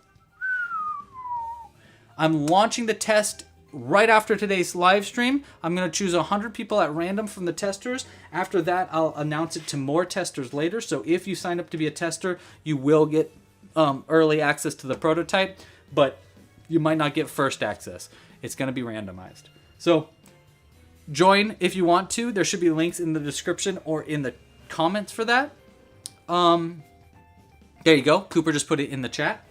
I'm launching the test right after today's live stream. I'm going to choose 100 people at random from the testers. After that, I'll announce it to more testers later. So if you sign up to be a tester, you will get early access to the prototype, but you might not get first access. It's going to be randomized. So join if you want to. There should be links in the description or in the comments for that. There you go. Cooper just put it in the chat.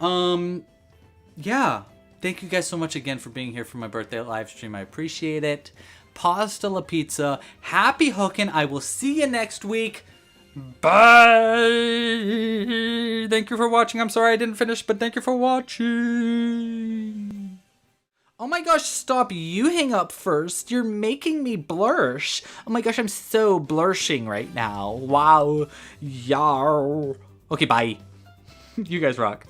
Yeah. Thank you guys so much again for being here for my birthday live stream. I appreciate it. Pasta la pizza. Happy hooking. I will see you next week. Bye. Thank you for watching. I'm sorry I didn't finish, but thank you for watching. Oh my gosh, stop. You hang up first. You're making me blursh. Oh my gosh, I'm so blurshing right now. Wow. Yar. Okay, bye. You guys rock.